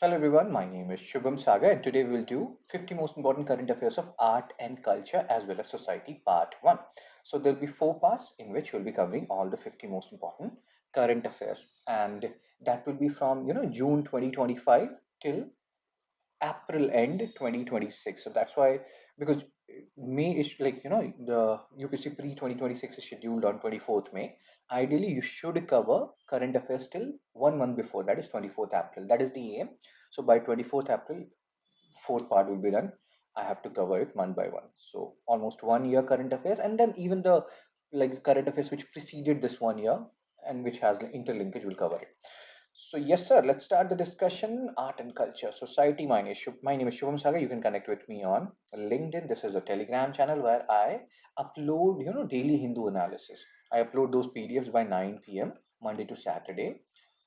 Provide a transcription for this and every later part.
Hello everyone, my name is Shubham Saga and today we'll do 50 most important current affairs of art and culture as well as society part 1. So there'll be 4 parts in which we'll be covering all the 50 most important current affairs, and that will be from June 2025 till April end 2026. So that's why, because May is like, the UPSC pre 2026 is scheduled on 24th May. Ideally, you should cover current affairs till 1 month before, that is 24th April. That is the aim. So by 24th April, fourth part will be done. I have to cover it month by one. So almost 1 year current affairs, and then even the like current affairs which preceded this 1 year and which has interlinkage will cover it. So yes, sir. Let's start the discussion. Art and culture, society. My name is Shubham Sagar. You can connect with me on LinkedIn. This is a Telegram channel where I upload, daily Hindu analysis. I upload those PDFs by 9 p.m. Monday to Saturday,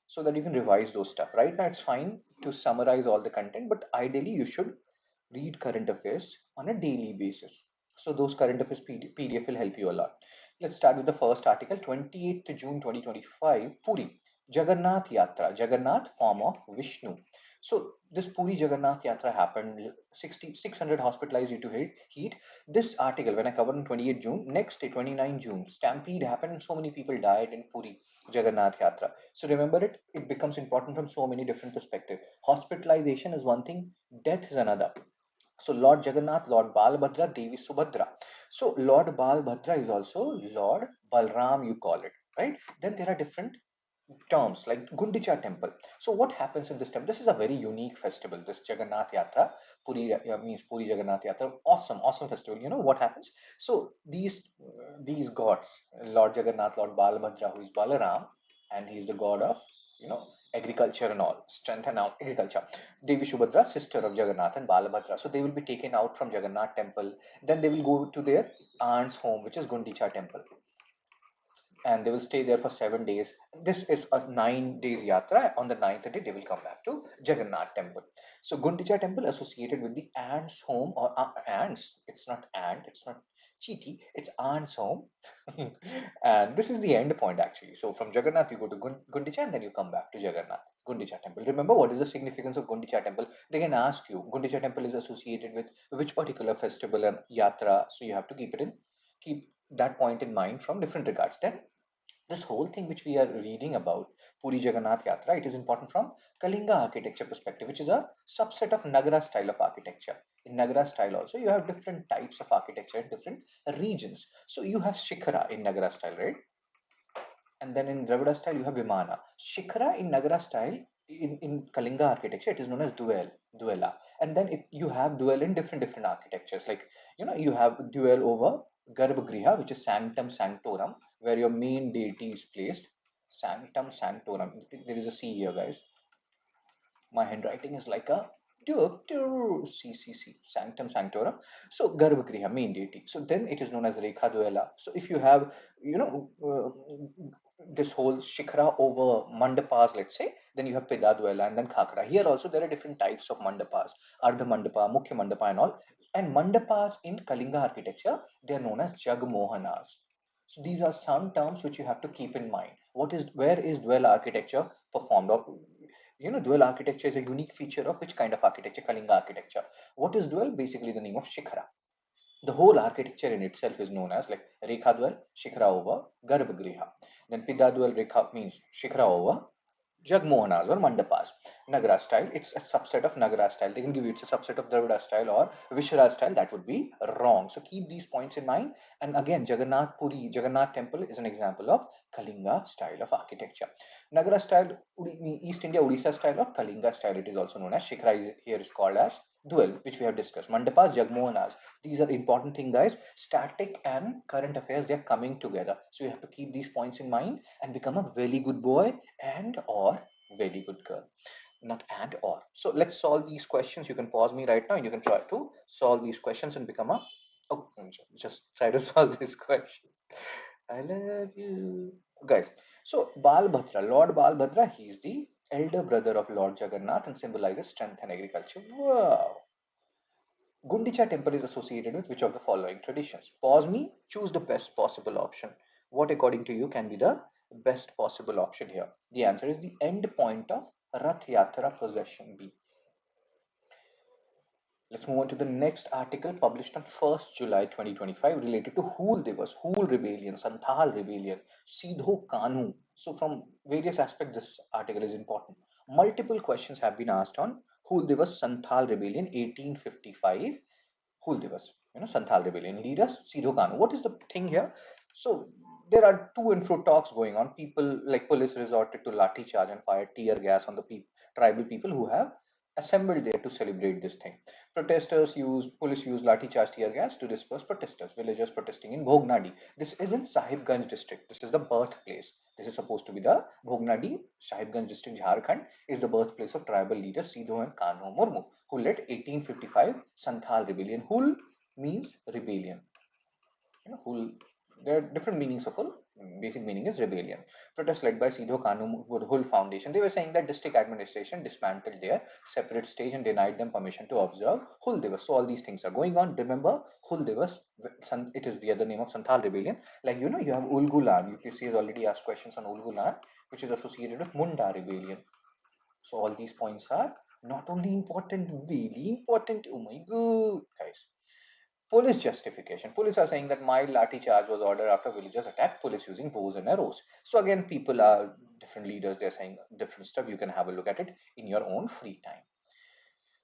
so that you can revise those stuff. Right now, it's fine to summarize all the content, but ideally, you should read current affairs on a daily basis. So those current affairs PDF will help you a lot. Let's start with the first article, 28th June 2025, Puri. Jagannath Yatra, Jagannath form of Vishnu. So this Puri Jagannath Yatra happened, 600 hospitalized due to heat. This article, when I covered on 28th June, next day, 29th June, stampede happened and so many people died in Puri Jagannath Yatra. So remember it becomes important from so many different perspectives. Hospitalization is one thing, death is another. So Lord Jagannath, Lord Balbhadra, Devi Subhadra. So Lord Balbhadra is also Lord Balram, you call it, right? Then there are different terms like Gundicha temple. So what happens in this temple? This is a very unique festival, this Jagannath Yatra. Puri means Puri Jagannath Yatra. Awesome festival. You know what happens? So these gods, Lord Jagannath, Lord Balbhadra, who is Balaram, and he is the god of agriculture and all, strength and all agriculture. Devi Subhadra, sister of Jagannath and Balabhadra. So they will be taken out from Jagannath temple. Then they will go to their aunt's home, which is Gundicha temple, and they will stay there for 7 days. This is a 9 days yatra. On the ninth day, they will come back to Jagannath temple. So Gundicha temple associated with the aunt's home or aunts. It's not aunt. It's not cheaty. It's aunt's home, and this is the end point actually. So from Jagannath, you go to Gundicha, and then you come back to Jagannath. Gundicha temple. Remember what is the significance of Gundicha temple? They can ask you. Gundicha temple is associated with which particular festival and yatra. So you have to keep that point in mind from different regards. Then this whole thing which we are reading about Puri Jagannath Yatra, it is important from Kalinga architecture perspective, which is a subset of Nagara style of architecture. In Nagara style also, you have different types of architecture in different regions. So you have Shikhara in Nagara style, right? And then in Dravida style, you have Vimana. Shikhara in Nagara style, in Kalinga architecture, it is known as Duela. And then you have duel in different architectures. Like, you have duel over Garbhagriha, which is Sanctum Sanctorum, where your main deity is placed. Sanctum Sanctorum. There is a C here, guys. My handwriting is like a doctor. C, Sanctum Sanctorum. So Garbhagriha, main deity. So then it is known as Rekha Duela. So if you have, this whole Shikhara over Mandapas, let's say, then you have Pida Duela and then Khakra. Here also there are different types of Mandapas, Ardha Mandapa, Mukhya Mandapa and all. And Mandapas in Kalinga architecture, they are known as Jagmohanas. So these are some terms which you have to keep in mind. Where is Dwell architecture performed? Or, Dwell architecture is a unique feature of which kind of architecture? Kalinga architecture. What is Dwell? Basically the name of Shikhara. The whole architecture in itself is known as like Rekha Dwell, Shikhara over Garbhagriha. Then Pida Dwell Rekha means Shikhara over Jagmohanas or Mandapas. Nagara style, it's a subset of Nagara style. They can give you it's a subset of Dravida style or Vishara style. That would be wrong. So keep these points in mind. And again, Jagannath temple is an example of Kalinga style of architecture. Nagara style, East India, Odisha style or Kalinga style, it is also known as. Shikhara here is called as Duel, which we have discussed. Mandapas, Jagmohanas. These are important thing, guys. Static and current affairs, they are coming together. So you have to keep these points in mind and become a very good boy and or very good girl, not and or. So let's solve these questions. You can pause me right now and you can try to solve these questions and become a just try to solve this question. I love you guys. So Balbhadra, Lord Balbhadra, he is the elder brother of Lord Jagannath and symbolizes strength and agriculture. Wow. Gundicha temple is associated with which of the following traditions? Pause me, choose the best possible option. What according to you can be the best possible option here? The answer is the end point of Rath Yatra procession. B. Let's move on to the next article published on 1st July 2025 related to Hool Divas, Hool Rebellion, Santhal Rebellion, Sidho Kanu. So from various aspects, this article is important. Multiple questions have been asked on Hool Divas, Santhal Rebellion 1855. Hool Divas, Santhal Rebellion. Leaders, Sidho Kanu. What is the thing here? So there are to and fro talks going on. People like police resorted to lathi charge and fired tear gas on the tribal people who have assembled there to celebrate this thing. Police used lathi charge tear gas to disperse protesters, villagers protesting in Bhognadi. This is in Sahibganj district. This is the birthplace. This is supposed to be the Bhognadi, Sahibganj district, Jharkhand, is the birthplace of tribal leaders Sidho and Kanu Murmu, who led 1855 Santhal rebellion. Hul means rebellion. Hul, there are different meanings of Hul. Basic meaning is rebellion. Protest led by Sidho Kanu Hul Foundation. They were saying that district administration dismantled their separate stage and denied them permission to observe Hul Divas. So all these things are going on. Remember, Hul Divas, it is the other name of Santhal rebellion. Like you have Ulgulan. UPSC has already asked questions on Ulgulan, which is associated with Munda rebellion. So all these points are not only important, really important. Oh my god, guys. Police justification. Police are saying that mild lathi charge was ordered after villagers attacked police using bows and arrows. So again, people are different leaders. They're saying different stuff. You can have a look at it in your own free time.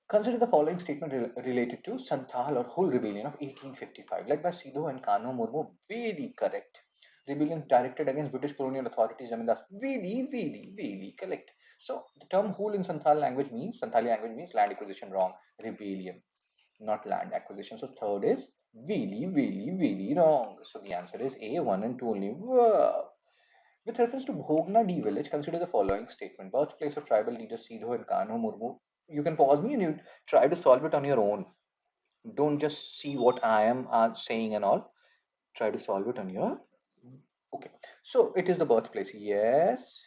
Consider the following statement related to Santhal or Hul rebellion of 1855, led by Sidho and Kanu Murmu. Very correct. Rebellion directed against British colonial authorities. I mean, that's really correct. So the term Hul in Santhali language means land acquisition. Wrong. Rebellion, not land acquisition. So third is really wrong. So the answer is A, 1 and 2 only. Wow. With reference to Bhognadi village, consider the following statement. Birthplace of tribal leaders Sidho and Kanu Murmu. You can pause me and you try to solve it on your own. Don't just see what I am saying and all. Try to solve it on your. Okay. So it is the birthplace. Yes.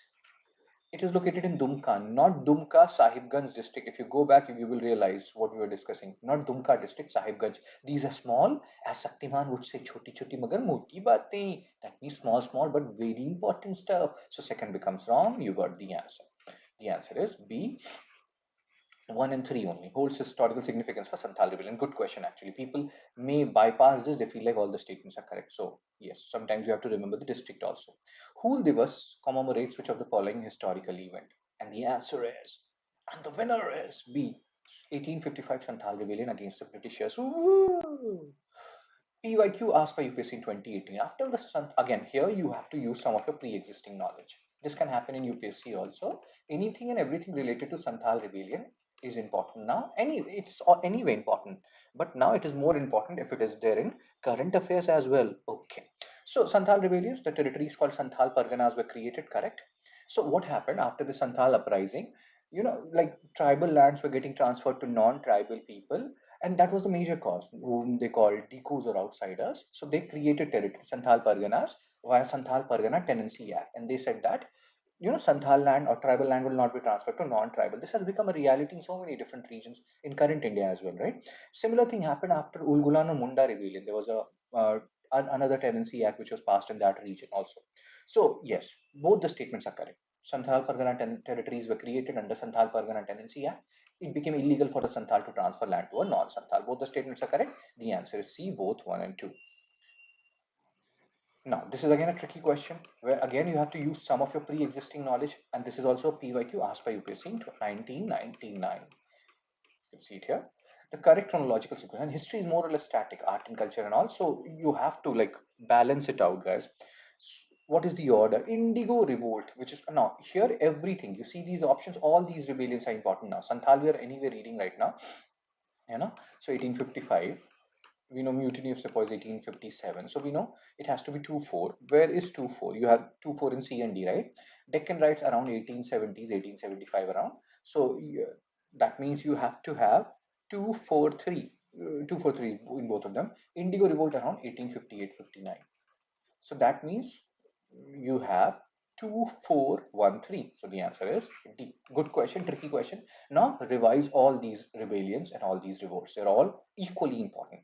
It is located in Dumka, not Dumka, Sahibganj district. If you go back, you will realize what we were discussing. Not Dumka district, Sahibganj. These are small, as Shaktiman would say, choti choti magar moti baatein. That means small, but very important stuff. So second becomes wrong. You got the answer. The answer is B. 1 and 3 only. Holds historical significance for Santhal rebellion. Good question, actually. People may bypass this. They feel like all the statements are correct. So, yes, sometimes you have to remember the district also. Hool Divas commemorates which of the following historical event? And the answer is, and the winner is B. 1855 Santhal rebellion against the Britishers. Woo! PYQ asked by UPSC in 2018. After the again, here you have to use some of your pre-existing knowledge. This can happen in UPSC also. Anything and everything related to Santhal rebellion is important now. It's anyway important, but now it is more important if it is there in current affairs as well. Okay. So Santhal rebellions, the territories called Santhal Parganas were created, correct? So what happened after the Santhal uprising? Like tribal lands were getting transferred to non-tribal people, and that was the major cause, whom they called Dikus or outsiders. So they created territory, Santhal Parganas, via Santhal Pargana Tenancy Act. And they said that, Santhal land or tribal land will not be transferred to non-tribal. This has become a reality in so many different regions in current India as well, right? Similar thing happened after Ulgulan or Munda rebellion. There was another Tenancy Act which was passed in that region also. So yes, both the statements are correct. Santhal Pargana territories were created under Santhal Pargana Tenancy Act. It became illegal for a Santhal to transfer land to a non-Santhal. Both the statements are correct. The answer is C, both 1 and 2. Now, this is again a tricky question where again you have to use some of your pre-existing knowledge, and this is also a PYQ asked by UPSC in 1999. You can see it here. The correct chronological sequence, and history is more or less static, art and culture and all. So you have to like balance it out, guys. What is the order? Indigo Revolt, which is now here everything. You see these options, all these rebellions are important now. Santhal we are anyway reading right now. So 1855. We know Mutiny of Sepoys 1857. So we know it has to be 2-4. Where is 2-4? You have 2-4 in C and D, right? Deccan Rights around 1870s, 1875 around. So that means you have to have 2-4-3. 2-4-3 in both of them. Indigo Revolt around 1858-59. So that means you have 2-4-1-3. So the answer is D. Good question, tricky question. Now revise all these rebellions and all these revolts. They're all equally important.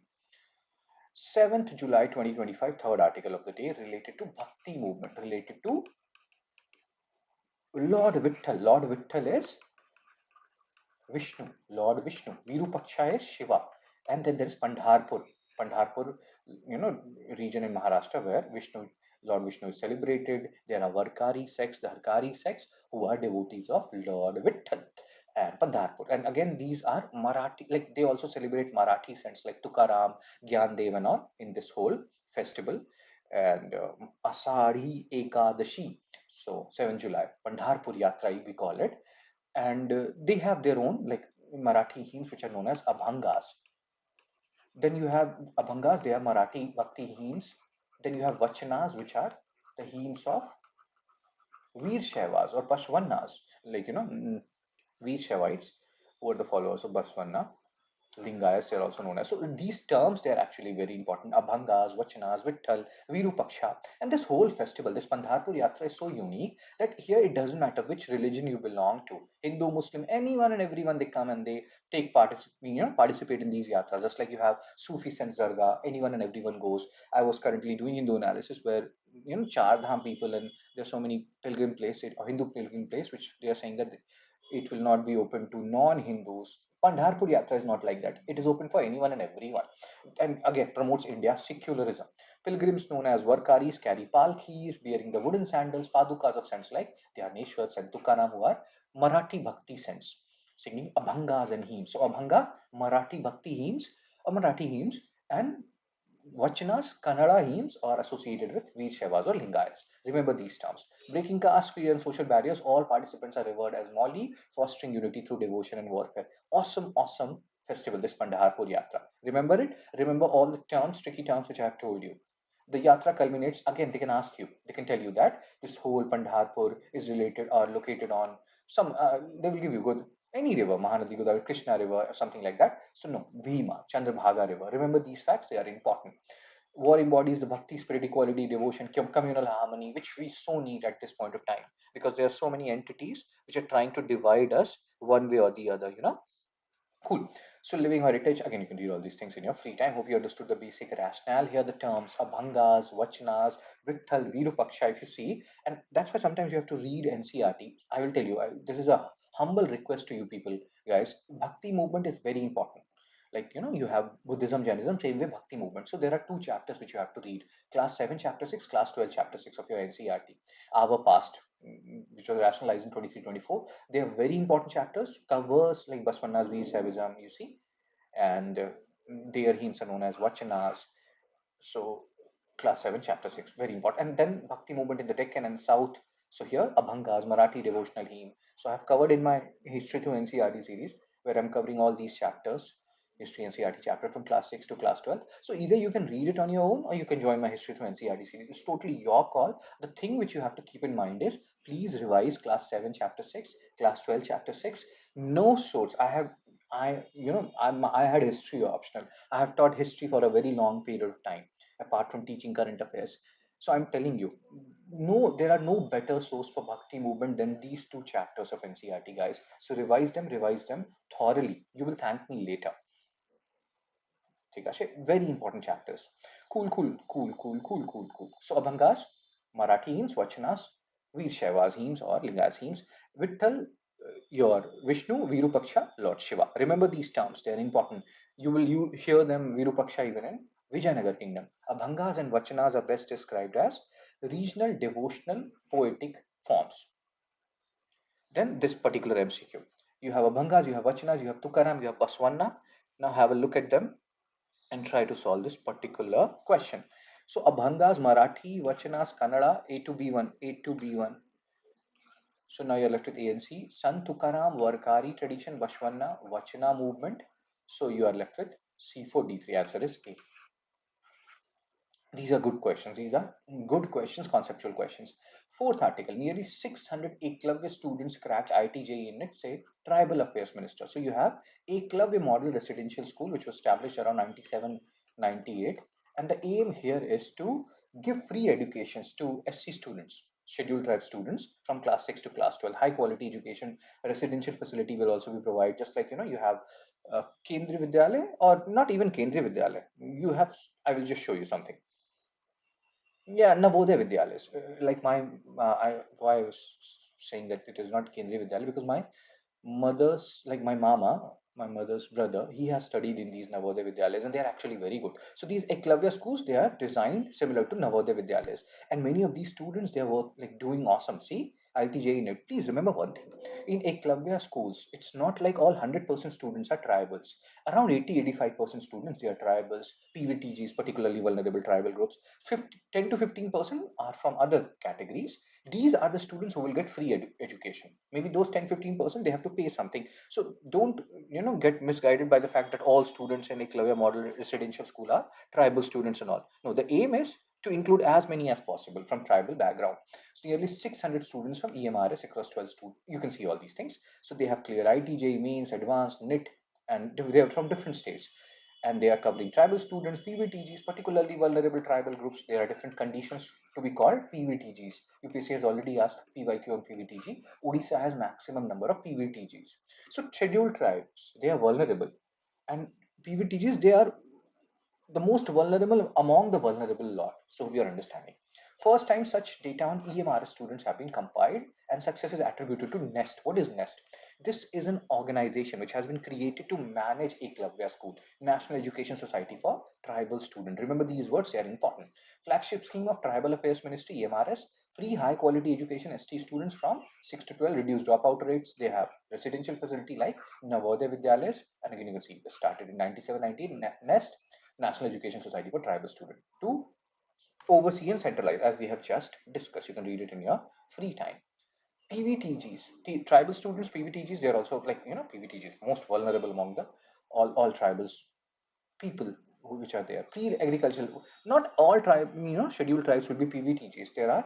7th July 2025, third article of the day related to Bhakti movement, related to Lord Vittal. Lord Vittal is Vishnu, Lord Vishnu. Virupaksha is Shiva. And then there is Pandharpur. Pandharpur, region in Maharashtra where Lord Vishnu is celebrated. There are Varkari sects, the Harkari sects, who are devotees of Lord Vitthal and Pandharpur. And again, these are Marathi, like they also celebrate Marathi saints like Tukaram, Gyandev and all in this whole festival. And Asari Ekadashi, so 7 July, Pandharpur Yatra, we call it. And they have their own, like Marathi hymns, which are known as Abhangas. Then you have Abhangas, they are Marathi Bhakti hymns. Then you have Vachanas, which are the hymns of Veer Shaivas or Pashvanas, like, Veer Shaivites, who are the followers of Basvanna. Lingayats, they are also known as. So these terms, they are actually very important. Abhangas, Vachanas, Vitthal, Virupaksha. And this whole festival, this Pandharpur Yatra is so unique that here it doesn't matter which religion you belong to. Hindu, Muslim, anyone and everyone, they come and they take participate in these yatras. Just like you have Sufis and Zarga, anyone and everyone goes. I was currently doing Hindu analysis where, Char Dham people, and there's so many pilgrim places or Hindu pilgrim place, which they are saying that it will not be open to non-Hindus. Pandharpur Yatra is not like that. It is open for anyone and everyone. And again, promotes India's secularism. Pilgrims known as Varkaris carry palkis, bearing the wooden sandals, padukas of saints like Dhyaneshwar and Tukaram, who are Marathi Bhakti saints, singing Abhangas and hymns. So Abhanga, Marathi Bhakti hymns, or Marathi hymns, and Vachanas, Kannada hymns are associated with Veer Shaivas or Lingayats. Remember these terms. Breaking caste, creed, and social barriers, all participants are revered as Molly, fostering unity through devotion and warfare. Awesome, awesome festival, this Pandharpur Yatra. Remember it? Remember all the terms, tricky terms which I have told you. The Yatra culminates, again, they can ask you, they can tell you that this whole Pandharpur is related or located on some, they will give you good, any river, Mahanadi Godavari, Krishna river, or something like that. So no, Bhima, Chandrabhaga river. Remember these facts, they are important. War embodies the bhakti, spirit, equality, devotion, communal harmony, which we so need at this point of time, because there are so many entities which are trying to divide us one way or the other. Cool. So living heritage, again, you can read all these things in your free time. Hope you understood the basic rationale here, the terms Abhangas, Vachanas, Vitthal, Virupaksha, if you see. And that's why sometimes you have to read NCRT. I will tell you, this is a humble request to you people, guys. Bhakti movement is very important. Like, you have Buddhism, Jainism, same way Bhakti movement. So there are two chapters which you have to read. Class 7, chapter 6, class 12, chapter 6 of your NCRT. Our past, which was rationalized in 23-24. They are very important chapters, covers like Basvanna's Veer Shaivism, you see, and their hymns are known as Vachanas. So class 7, chapter 6, very important. And then Bhakti movement in the Deccan and South. So here, Abhangas, Marathi devotional hymn. So I've covered in my History through NCRT series, where I'm covering all these chapters, History NCRT chapter from class 6 to class 12. So either you can read it on your own or you can join my History through NCRT series. It's totally your call. The thing which you have to keep in mind is please revise class 7, chapter 6, class 12, chapter 6. No source. I had history optional. I have taught history for a very long period of time, apart from teaching current affairs. So I'm telling you, no, there are no better source for Bhakti movement than these two chapters of NCRT, guys. So revise them thoroughly. You will thank me later. Very important chapters. Cool. So Abhangas, Marathi hymns, Vachanas, Veer Shaivas hymns or Lingayats hymns, Vitthal, your Vishnu, Virupaksha, Lord Shiva. Remember these terms, they are important. You hear them Virupaksha even in Vijayanagar kingdom. Abhangas and Vachanas are best described as regional devotional poetic forms. Then this particular MCQ. You have Abhangas, you have Vachanas, you have Tukaram, you have Baswanna. Now have a look at them and try to solve this particular question. So Abhangas, Marathi, Vachanas, Kannada, A to B1, A to B1. So now you're left with A and C. Sant Tukaram, Varkari tradition, Bashwanna, Vachana movement. So you are left with C4D3. Answer is A. These are good questions. These are good questions, conceptual questions. Fourth article, nearly 600 Eklavya students cracked ITJ in it, say tribal affairs minister. So you have Eklavya model residential school, which was established around 97, 98. And the aim here is to give free educations to SC students, scheduled tribe students from class 6 to class 12. High quality education, residential facility will also be provided. Just like, you have Kendriya Vidyalaya, or not even Kendriya Vidyalaya. You have, I will just show you something. Yeah, Navodaya Vidyalayas. Like why I was saying that it is not Kendriya Vidyalaya, because my mothers, like my mama, my mother's brother, he has studied in these Navodaya Vidyalayas and they are actually very good. So these Eklavya schools, they are designed similar to Navodaya Vidyalayas. And many of these students, they are like doing awesome. See, ITJ in it. Please remember one thing. In Eklavya schools, it's not like all 100% students are tribals. Around 80-85% students, they are tribals, PVTGs, particularly vulnerable tribal groups. 10 to 15% are from other categories. These are the students who will get free education. Maybe those 10-15% they have to pay something. So don't get misguided by the fact that all students in Eklavya model residential school are tribal students and all. No, the aim is to include as many as possible from tribal background. So nearly 600 students from EMRS across 12 students. You can see all these things. So they have clear ITJ, mains, advanced, NIT, and they are from different states. And they are covering tribal students, PVTGs, particularly vulnerable tribal groups. There are different conditions to be called PVTGs. UPSC has already asked PYQ on PVTG. Odisha has maximum number of PVTGs. So scheduled tribes, they are vulnerable. And PVTGs, they are the most vulnerable among the vulnerable lot. So we are understanding. First time such data on EMRS students have been compiled and success is attributed to NEST. What is NEST? This is an organization which has been created to manage Eklavya School, National Education Society for Tribal Students. Remember these words, they are important. Flagship scheme of Tribal Affairs Ministry, EMRS, free high quality education ST students from 6 to 12, reduced dropout rates. They have residential facility like Navodaya Vidyalayas, and again you can see this started in 97-98, NEST, National Education Society for Tribal Students, to oversee and centralize, as we have just discussed. You can read it in your free time. PVTGs, tribal students, PVTGs, they're also like, PVTGs, most vulnerable among the all tribals people which are there. Pre-agricultural, not all scheduled tribes will be PVTGs. There are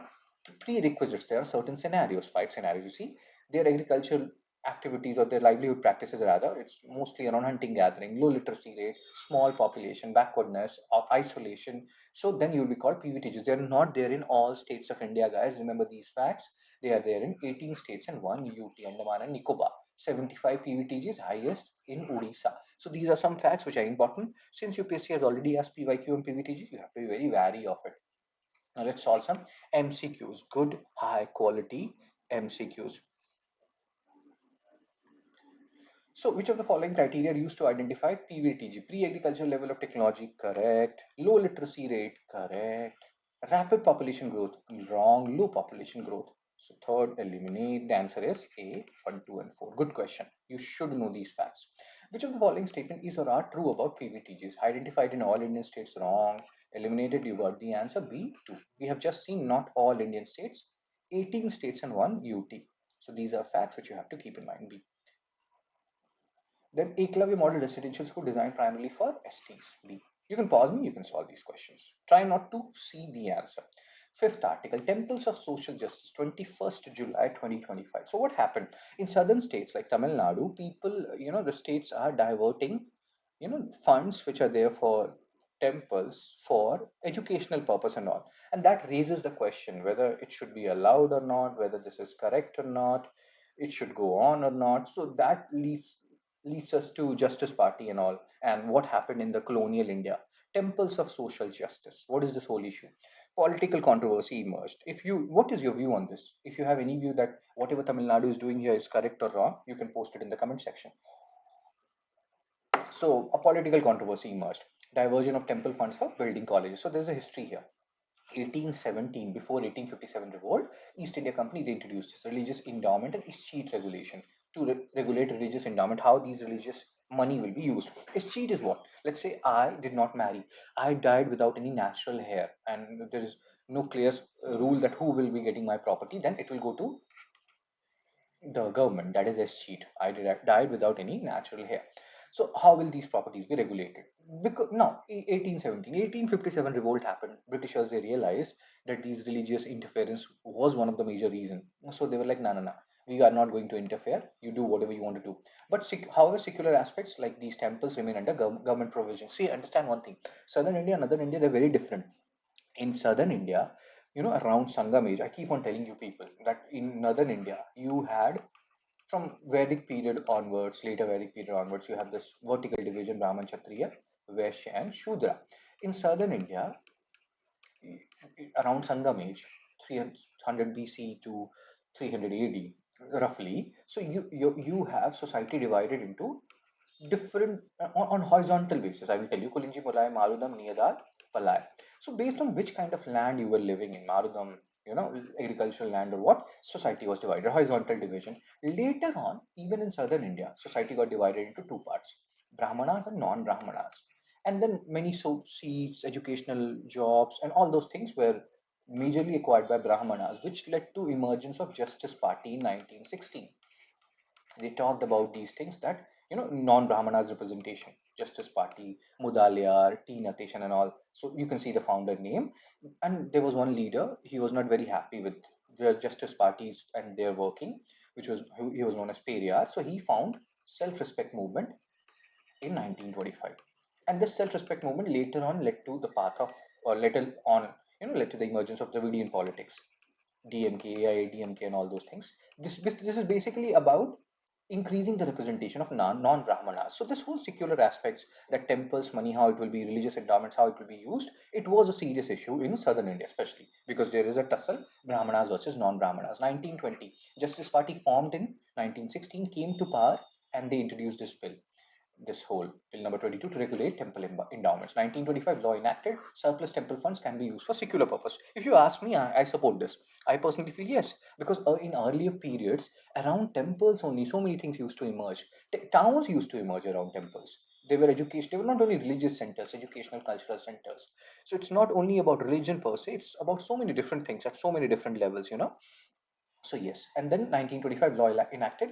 prerequisites. There are certain scenarios, 5 scenarios. You see, their agricultural activities or their livelihood practices rather, it's mostly around hunting, gathering, low literacy rate, small population, backwardness, or isolation. So then you'll be called PVTGs. They're not there in all states of India, guys. Remember these facts. They are there in 18 states and one UT, Andaman and Nicobar. 75 PVTGs, highest in Odisha. So these are some facts which are important. Since UPSC has already asked PYQ and PVTGs, you have to be very wary of it. Now let's solve some MCQs, good, high quality MCQs. So which of the following criteria are used to identify PVTG? Pre-agricultural level of technology, correct. Low literacy rate, correct. Rapid population growth, wrong. Low population growth. So third, eliminate. The answer is A, 1, 2, and 4. Good question. You should know these facts. Which of the following statement is or are true about PVTGs? Identified in all Indian states, wrong. Eliminated, you got the answer B, 2. We have just seen not all Indian states, 18 states and 1 UT. So these are facts which you have to keep in mind, B. Then Eklavya model residential school designed primarily for STs. B. You can pause me, you can solve these questions. Try not to see the answer. Fifth article, Temples of Social Justice, 21st July 2025. So what happened? In southern states like Tamil Nadu, people, the states are diverting, funds which are there for temples for educational purpose and all. And that raises the question whether it should be allowed or not, whether this is correct or not, it should go on or not. So that leads us to Justice Party and all, and what happened in the colonial India. Temples of social justice. What is this whole issue? Political controversy emerged. What is your view on this? If you have any view that whatever Tamil Nadu is doing here is correct or wrong, you can post it in the comment section. So a political controversy emerged. Diversion of temple funds for building colleges. So there's a history here. 1817, before 1857 revolt, East India Company, they introduced this religious endowment and escheat regulation to regulate religious endowment, how these religious money will be used. Escheat is what? Let's say I did not marry, I died without any natural heir, and there is no clear rule that who will be getting my property, then it will go to the government, that is escheat. I died without any natural heir. So how will these properties be regulated? Because now 1817, 1857 revolt happened. Britishers, they realized that these religious interference was one of the major reasons. So they were like, no, no, no, we are not going to interfere. You do whatever you want to do. But however, secular aspects like these temples remain under government provision. See, understand one thing: Southern India and Northern India, they're very different. In Southern India, around Sangam age, I keep on telling you people that in Northern India, you had from Vedic period onwards, later Vedic period onwards, you have this vertical division: Brahman, Kshatriya, Vaishya, and Shudra. In southern India, around Sangam age, 300 BC to 300 AD, roughly. So you have society divided into different on horizontal basis. I will tell you Kulinji Mulai, Marudam, Niyadar, Palai. So based on which kind of land you were living in, Marudam, agricultural land or what, society was divided, horizontal division. Later on, even in southern India, society got divided into two parts, Brahmanas and non-Brahmanas. And then many seats, educational jobs, and all those things were majorly acquired by Brahmanas, which led to emergence of Justice Party in 1916. They talked about these things that non-Brahmanas representation, Justice Party, Mudaliar, T. Natation, and all. So you can see the founder name, and there was one leader. He was not very happy with the Justice Parties and their working, which was he was known as Periyar. So he found self-respect movement in 1925, and this self-respect movement later on led to the path of, or later on, led to the emergence of Dravidian politics, DMK, AIADMK, and all those things. This is basically about increasing the representation of non-Brahmanas. So this whole secular aspects, that temples, money, how it will be, religious endowments, how it will be used, it was a serious issue in southern India, especially because there is a tussle, Brahmanas versus non-Brahmanas. 1920, Justice Party formed in 1916, came to power, and they introduced this bill, this whole bill number 22, to regulate temple endowments. 1925 law enacted, surplus temple funds can be used for secular purpose. If you ask me, I support this. I personally feel yes, because in earlier periods, around temples only, so many things used to emerge. Towns used to emerge around temples. They were education. They were not only religious centers, educational, cultural centers. So it's not only about religion per se. It's about so many different things at so many different levels. So yes, and then 1925 law enacted.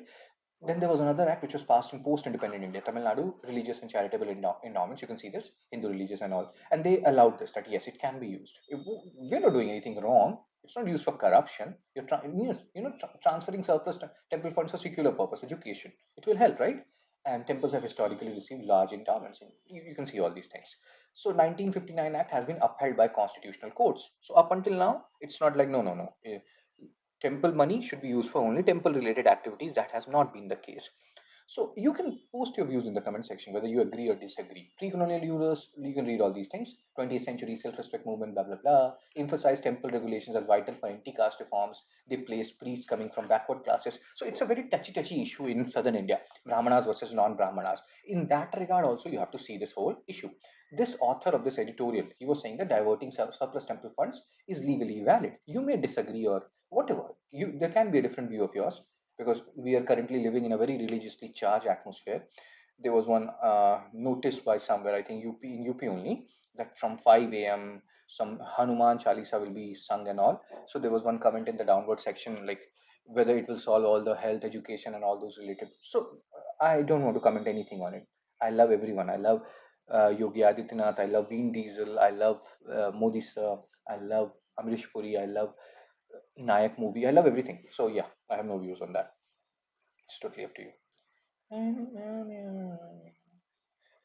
Then there was another act which was passed in post-independent India, Tamil Nadu religious and charitable endowments. You can see this, Hindu religious and all, and they allowed this, that yes, it can be used. We're not doing anything wrong. It's not used for corruption. Transferring surplus temple funds for secular purpose, education. It will help, right? And temples have historically received large endowments. And you can see all these things. So 1959 Act has been upheld by constitutional courts. So up until now, it's not like no. Temple money should be used for only temple related activities. That has not been the case. So you can post your views in the comment section whether you agree or disagree. Pre-colonial users, you can read all these things. 20th century self-respect movement, blah blah blah. Emphasize temple regulations as vital for anti-caste reforms. They place priests coming from backward classes. So it's a very touchy issue in southern India. Brahmanas versus non-Brahmanas. In that regard, also you have to see this whole issue. This author of this editorial, he was saying that diverting surplus temple funds is legally valid. You may disagree or whatever. There can be a different view of yours, because we are currently living in a very religiously charged atmosphere. There was one notice by somewhere, I think UP only, that from 5 a.m. some Hanuman Chalisa will be sung and all. So there was one comment in the downward section, like whether it will solve all the health, education, and all those related. So I don't want to comment anything on it. I love everyone. I love Yogi Adityanath. I love Vin Diesel. I love Modi sir. I love Amrish Puri. I love Nayak movie. I love everything. So yeah, I have no views on that. It's totally up to you.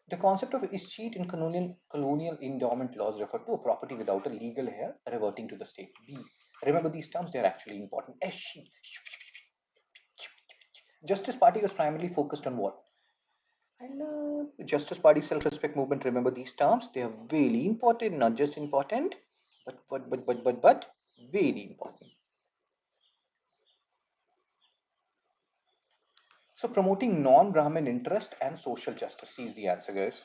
The concept of escheat in colonial endowment laws refer to a property without a legal heir reverting to the state. B. Remember these terms; they are actually important. Escheat. Justice Party was primarily focused on what? And Justice Party self-respect movement. Remember these terms; they are really important. Not just important, but very important. So promoting non-Brahmin interest and social justice is the answer, guys.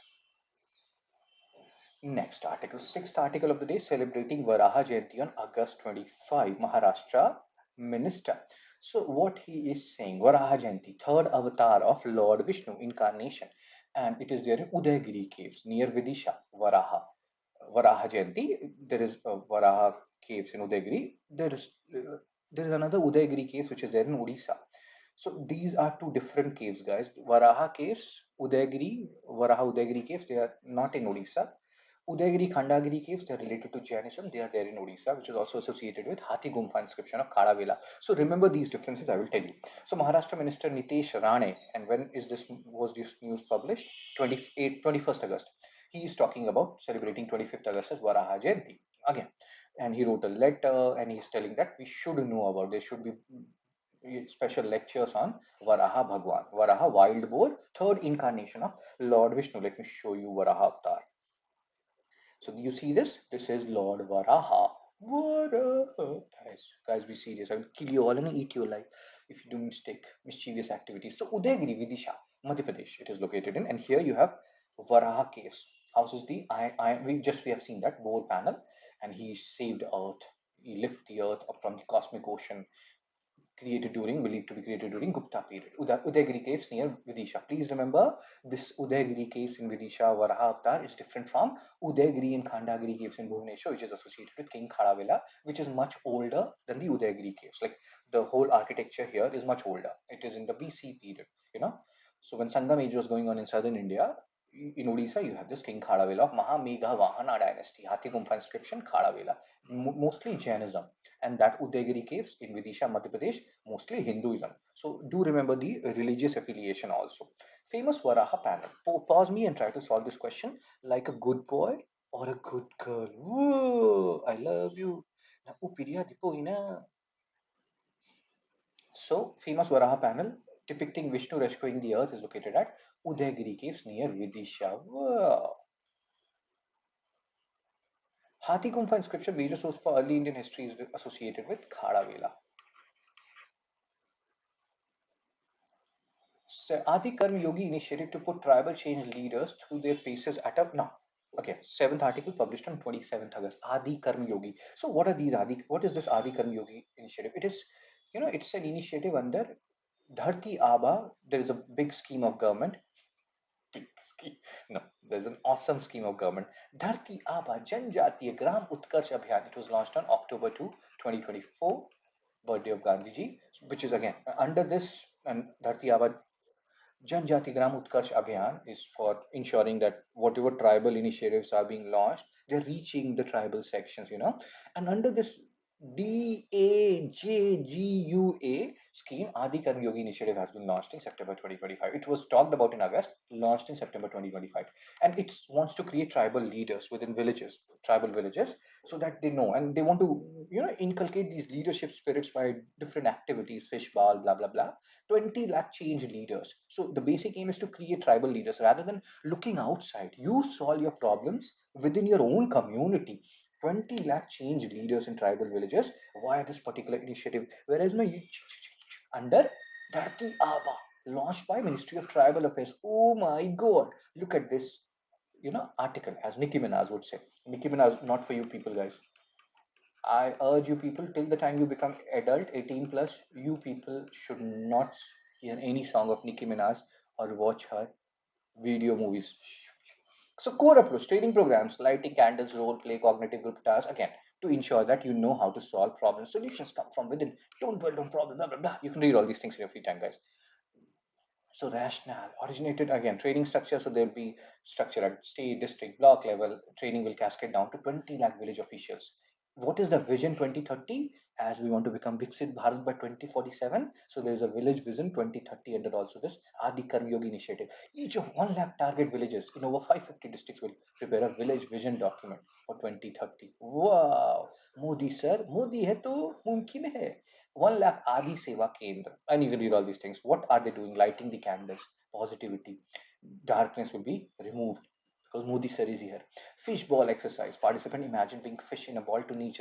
Next article, sixth article of the day, celebrating Varaha Jayanti on August 25, Maharashtra minister. So what he is saying, Varaha Jayanti, third avatar of Lord Vishnu, incarnation, and it is there in Udaygiri caves near Vidisha, Varaha. Varaha Jayanti, there is Varaha caves in Udaygiri. There is another Udaygiri caves which is there in Odisha. So these are two different caves, guys. Varaha caves, Varaha Udaygiri caves, they are not in Odisha. Udaygiri Khandagiri caves, they are related to Jainism. They are there in Odisha, which is also associated with Hathi Gumfa inscription of Kharavela. So remember these differences, I will tell you. So Maharashtra Minister Nitesh Rane, and when was this news published? 21st August. He is talking about celebrating 25th August as Varaha Jayanti again. And he wrote a letter and he's telling that we should know about, there should be special lectures on Varaha Bhagwan, Varaha wild boar, third incarnation of Lord Vishnu. Let me show you Varaha avatar. So you see this? This is Lord Varaha. Varaha. Guys, be serious. I will kill you all and eat you alive. if you do mischievous activities. So Udaygiri, Vidisha, Madhya Pradesh, it is located in, and here you have Varaha caves. Houses the we have seen that Bohr panel, and he saved Earth. He lifted the Earth up from the cosmic ocean, believed to be created during Gupta period. Udaygiri caves near Vidisha. Please remember, this Udaygiri caves in Vidisha, Varaha Avatar, is different from Udaygiri and Khandagiri caves in Bhubaneswar, which is associated with King Kharavela, which is much older than the Udaygiri caves. Like, the whole architecture here is much older. It is in the BC period, you know. So when Sangam age was going on in southern India, in Odisha, you have this King Kharavela of Mahamegha Vahana dynasty, Hathi Kumpha inscription, Kharavela, mostly Jainism. And that Udaygiri caves in Vidisha, Madhya Pradesh, mostly Hinduism. So do remember the religious affiliation also. Famous Varaha panel. Pause me and try to solve this question like a good boy or a good girl. Whoa, I love you. Na upiriya dipo ina. So, famous Varaha panel depicting Vishnu rescuing the earth is located at Udaygiri caves near Vidisha. Wow. Hathi Kumpha inscription, major source for early Indian history, is associated with Kharavela. Adi Karma Yogi initiative to put tribal change leaders through their paces at a no. Okay, seventh article published on 27th August. Adi Karma Yogi. So what are these Adi? What is this Adi Karma Yogi initiative? It is, it's an initiative under Dharti Aba. There is a big scheme of government. Big scheme. No, there's an awesome scheme of government. Dharti Aba Janjatiya Gram Utkarsh Abhiyan. It was launched on October 2, 2024, birthday of Gandhiji, which is again under this, and Dharti Aba Janjati Gram Utkarsh Abhiyan is for ensuring that whatever tribal initiatives are being launched, they're reaching the tribal sections, And under this DAJGUA scheme, Adi Karma Yogi initiative has been launched in September 2025. It was talked about in August, launched in September 2025. And it wants to create tribal leaders within villages, tribal villages, so that they know. And they want to, inculcate these leadership spirits by different activities, fish ball, blah, blah, blah. 20 lakh change leaders. So the basic aim is to create tribal leaders rather than looking outside. You solve your problems within your own community. 20 lakh change leaders in tribal villages via this particular initiative. Whereas under Dharti Aba, launched by Ministry of Tribal Affairs. Oh my God! Look at this, article, as Nicki Minaj would say. Nicki Minaj, not for you people, guys. I urge you people, till the time you become adult, 18 plus, you people should not hear any song of Nicki Minaj or watch her video movies. So core approach, training programs, lighting candles, role play, cognitive group tasks, again, to ensure that you know how to solve problems. Solutions come from within. Don't dwell on problems, blah, blah, blah. You can read all these things in your free time, guys. So rationale originated, again, training structure. So there'll be structure at state, district, block level. Training will cascade down to 20 lakh village officials. What is the vision 2030? As we want to become Viksit Bharat by 2047. So there is a village vision 2030 under also this Adi Karma Yogi initiative. Each of 1 lakh target villages in over 550 districts will prepare a village vision document for 2030. Wow! Modi sir, Modi hai to mumkin hai. 1 lakh Adi Seva Kendra. And you can read all these things. What are they doing? Lighting the candles, positivity. Darkness will be removed because Modi sir is here. Fish ball exercise. Participant imagine being fish in a ball to know each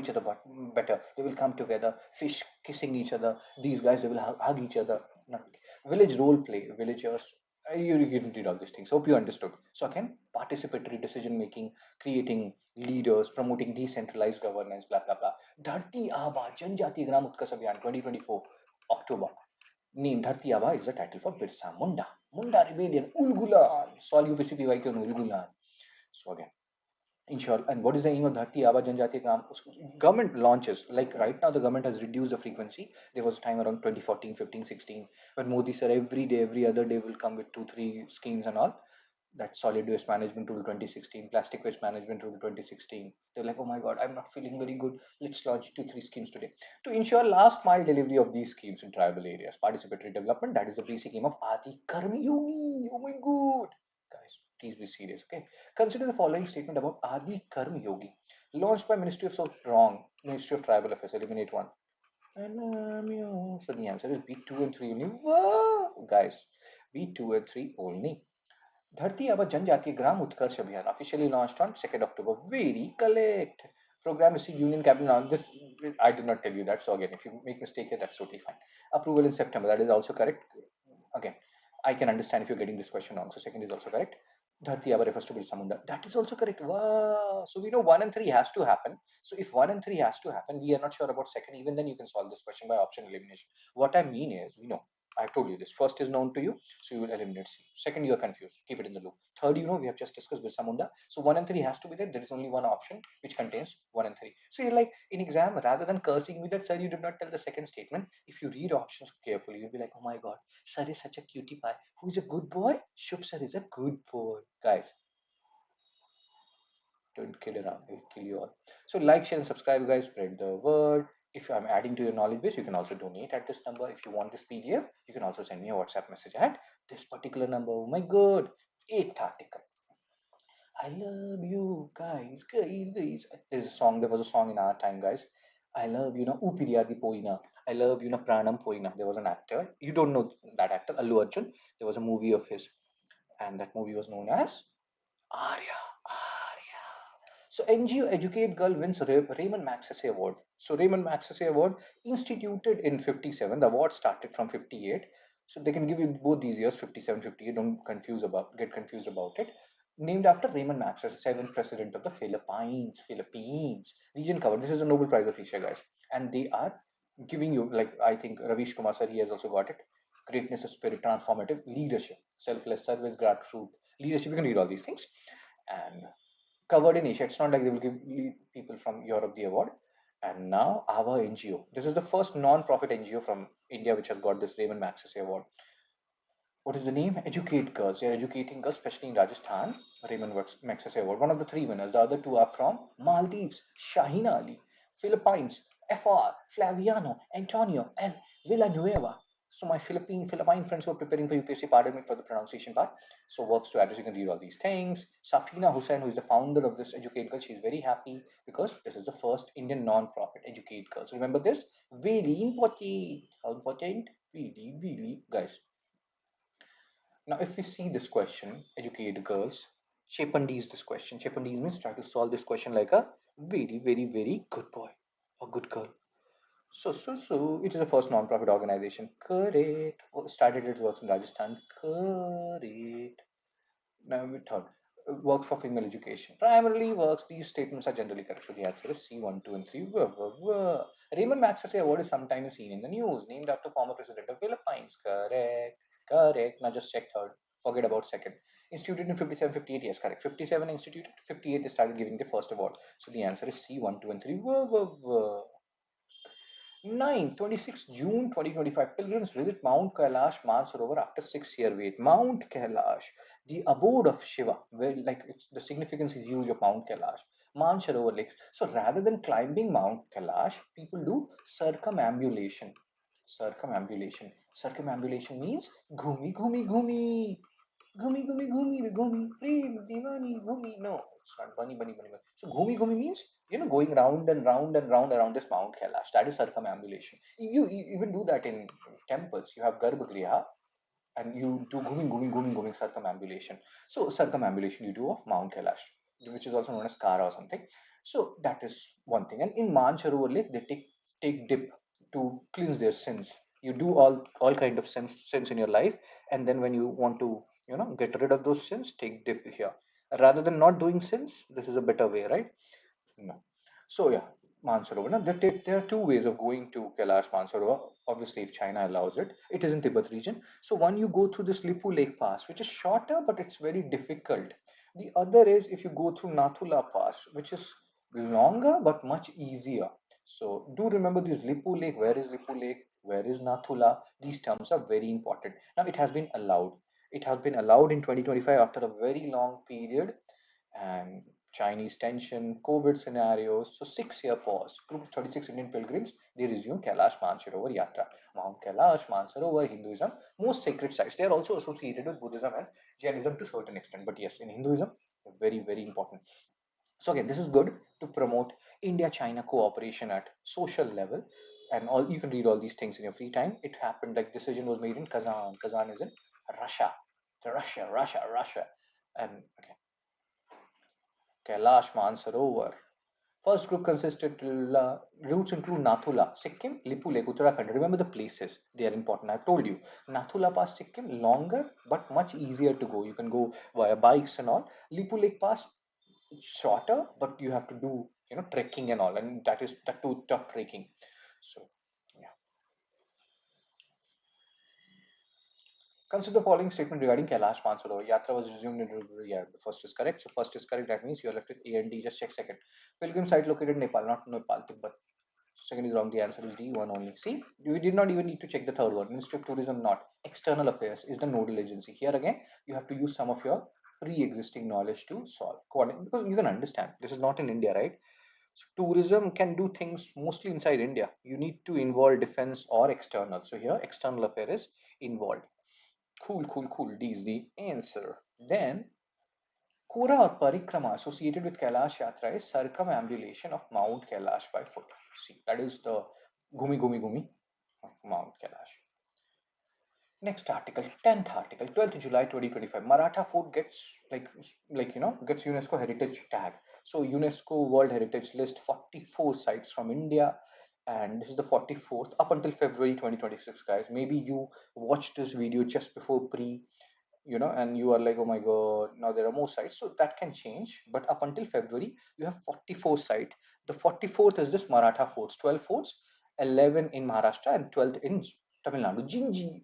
other but better. They will come together, fish kissing each other. These guys, they will hug each other. Village role play. Villagers. You can read all these things. Hope you understood. So again, participatory decision making, creating leaders, promoting decentralized governance, blah blah blah. Dharti Aba Janjati Gram Utkarsh Abhiyan 2024 October. Name Dharti Aba is the title for Birsa Munda. Munda Rebellion, Ulgulan. Solve UPSC on Ulgulan. So again, ensure. And what is the aim of Dharti Aba Janjati Gram? Government launches, like right now the government has reduced the frequency. There was a time around 2014, 15, 16 when Modi sir every day, every other day will come with 2, 3 schemes and all. That solid waste management rule 2016, plastic waste management rule 2016. They're like, oh my God, I'm not feeling very good. Let's launch 2, 3 schemes today to ensure last mile delivery of these schemes in tribal areas. Participatory development, that is the basic aim of Adi Karmayogi. Oh my God. Guys, please be serious, okay? Consider the following statement about Adi Karmayogi. Launched by Ministry of Wrong, Ministry of Tribal Affairs, eliminate one. So the answer is B2 and 3 only. Wow. Guys, B2 and 3 only. Dharti Aba Janjati Gram Utkarsh Abhiyan officially launched on 2nd October. Very correct. Program received Union Cabinet on this. I did not tell you that. So again, if you make mistake here, that's totally fine. Approval in September. That is also correct. Again, I can understand if you're getting this question wrong. So second is also correct. Dharti Aba refers to Birsa Munda. That is also correct. Wow. So we know 1 and 3 has to happen. So if 1 and 3 has to happen, we are not sure about second. Even then, you can solve this question by option elimination. What I mean is, we know. I've told you this. First is known to you, so you will eliminate C. Second, you are confused. Keep it in the loop. Third, you know, we have just discussed Birsa Munda. So 1 and 3 has to be there. There is only one option which contains 1 and 3. So you're like, in exam, rather than cursing me that, sir, you did not tell the second statement, if you read options carefully, you'll be like, oh my God, sir is such a cutie pie. Who is a good boy? Shubh sir is a good boy. Guys, don't kid around. He'll kill you all. So like, share, and subscribe, guys. Spread the word. If I'm adding to your knowledge base, you can also donate at this number. If you want this PDF, you can also send me a WhatsApp message at this particular number. Oh my God, 8th article. I love you, guys, guys, guys. There's a song. There was a song in our time, guys. I love you, na Upiriyadi Poina. I love you, na Pranam Poina. There was an actor. You don't know that actor, Allu Arjun. There was a movie of his, and that movie was known as Arya. Arya. So NGO Educate Girl wins Raymond Magsaysay Award. So Raymond Magsaysay Award instituted in 57. The award started from 58. So they can give you both these years, 57, 58. Don't get confused about it. Named after Raymond Magsaysay, seventh president of the Philippines. Philippines. Region covered. This is the Nobel Prize of Asia, guys. And they are giving you, like, I think Ravish Kumar sir, he has also got it. Greatness of spirit, transformative leadership, selfless service, gratitude, leadership. You can read all these things. And covered in Asia. It's not like they will give people from Europe the award. And now our NGO. This is the first non-profit NGO from India which has got this Raymond Magsaysay Award. What is the name? Educate Girls. They are educating girls, especially in Rajasthan. Raymond Magsaysay Award. One of the three winners. The other two are from Maldives, Shahina Ali, Philippines, FR, Flaviano, Antonio, and Villanueva. So my Philippine friends who are preparing for UPSC, pardon me for the pronunciation part. So works to address, you can read all these things. Safina Hussain, who is the founder of this Educate Girl, she's very happy because this is the first Indian non-profit Educate Girls. Remember this? Very important. How important? Really, really, guys. Now, if we see this question, educate girls, Chepandi's this question. Chepandi's means try to solve this question like a very, very, very good boy or good girl. So, it is the first non-profit organization. Correct. Started its works in Rajasthan. Correct. Now, we thought works for female education. Primarily works, these statements are generally correct. So the answer is C, 1, 2, and 3. Raymond Magsaysay Award is sometimes seen in the news, named after former president of Philippines. Correct. Correct. Now just check third. Forget about second. Instituted in 57, 58. Yes, correct. 57 instituted. 58 they started giving the first award. So the answer is C, 1, 2, and 3. 26 June 2025, pilgrims visit Mount Kailash Mansarovar after 6-year wait. Mount Kailash, the abode of Shiva, where like the significance is huge of Mount Kailash. Mansarovar lakes. So rather than climbing Mount Kailash, people do circumambulation. Circumambulation. Circumambulation means gumi gumi gumi. Gumi gumi gumi gumi prem divani gumi. No, it's not bunny bunny bunny bunny. So gumi gumi means going round and round and round around this Mount Kailash. That is circumambulation. You even do that in temples. You have Garbhagriha and you do gumi circumambulation. So circumambulation you do of Mount Kailash, which is also known as Kara or something. So that is one thing. And in Mansarovar Lake, they take dip to cleanse their sins. You do all kind of sins in your life, and then when you want to get rid of those sins, take dip here. Rather than not doing sins, this is a better way, right? No. So yeah, Mansarovar. Now there are two ways of going to Kailash Mansarovar. Obviously, if China allows it, it is in Tibet region. So one, you go through this Lipu Lake Pass, which is shorter, but it's very difficult. The other is if you go through Nathula Pass, which is longer but much easier. So do remember this Lipu Lake. Where is Lipu Lake? Where is Nathula? These terms are very important. Now it has been allowed. It has been allowed in 2025 after a very long period, and Chinese tension, COVID scenarios. So 6-year pause. Group of 36 Indian pilgrims, they resume Kailash Mansarovar Yatra. Mount Kailash, Mansarovar, Hinduism, most sacred sites. They are also associated with Buddhism and Jainism to a certain extent. But yes, in Hinduism, very, very important. So again, this is good to promote India-China cooperation at social level. And all you can read all these things in your free time. It happened like decision was made in Kazan. Kazan is in Russia. Russia. And okay, Kailash Mansarovar. First group consisted routes include Nathula, Sikkim, Lipu Lake, Uttarakhand. Remember the places; they are important. I've told you. Nathula Pass, Sikkim, longer but much easier to go. You can go via bikes and all. Lipu Lake Pass, shorter, but you have to do trekking and all, and that too tough trekking. So yeah. Consider the following statement regarding Kailash Mansarovar. Yatra was resumed in yeah, the first is correct. So first is correct. That means you are left with A and D. Just check second. Pilgrim site located in Nepal, not Nepal, Tibet. Second is wrong. The answer is D, one only. See, we did not even need to check the third one. Ministry of Tourism, not. External Affairs is the nodal agency. Here again, you have to use some of your pre-existing knowledge to solve. Because you can understand, this is not in India, right? So tourism can do things mostly inside India. You need to involve defense or external. So here, external affair is involved. Cool, cool, cool. D is the answer. Then Kura or Parikrama associated with Kailash Yatra is circumambulation of Mount Kailash by foot. See, that is the Gumi Gumi Gumi of Mount Kailash. Next article, 10th article, 12th July 2025. Maratha fort gets gets UNESCO heritage tag. So UNESCO World Heritage List 44 sites from India, and this is the 44th up until February 2026, guys. Maybe you watched this video just before pre, and you are like, oh my god, now there are more sites, so that can change. But up until February, you have 44 sites. The 44th is this Maratha forts, 12 forts, 11 in Maharashtra and 12th in Tamil Nadu.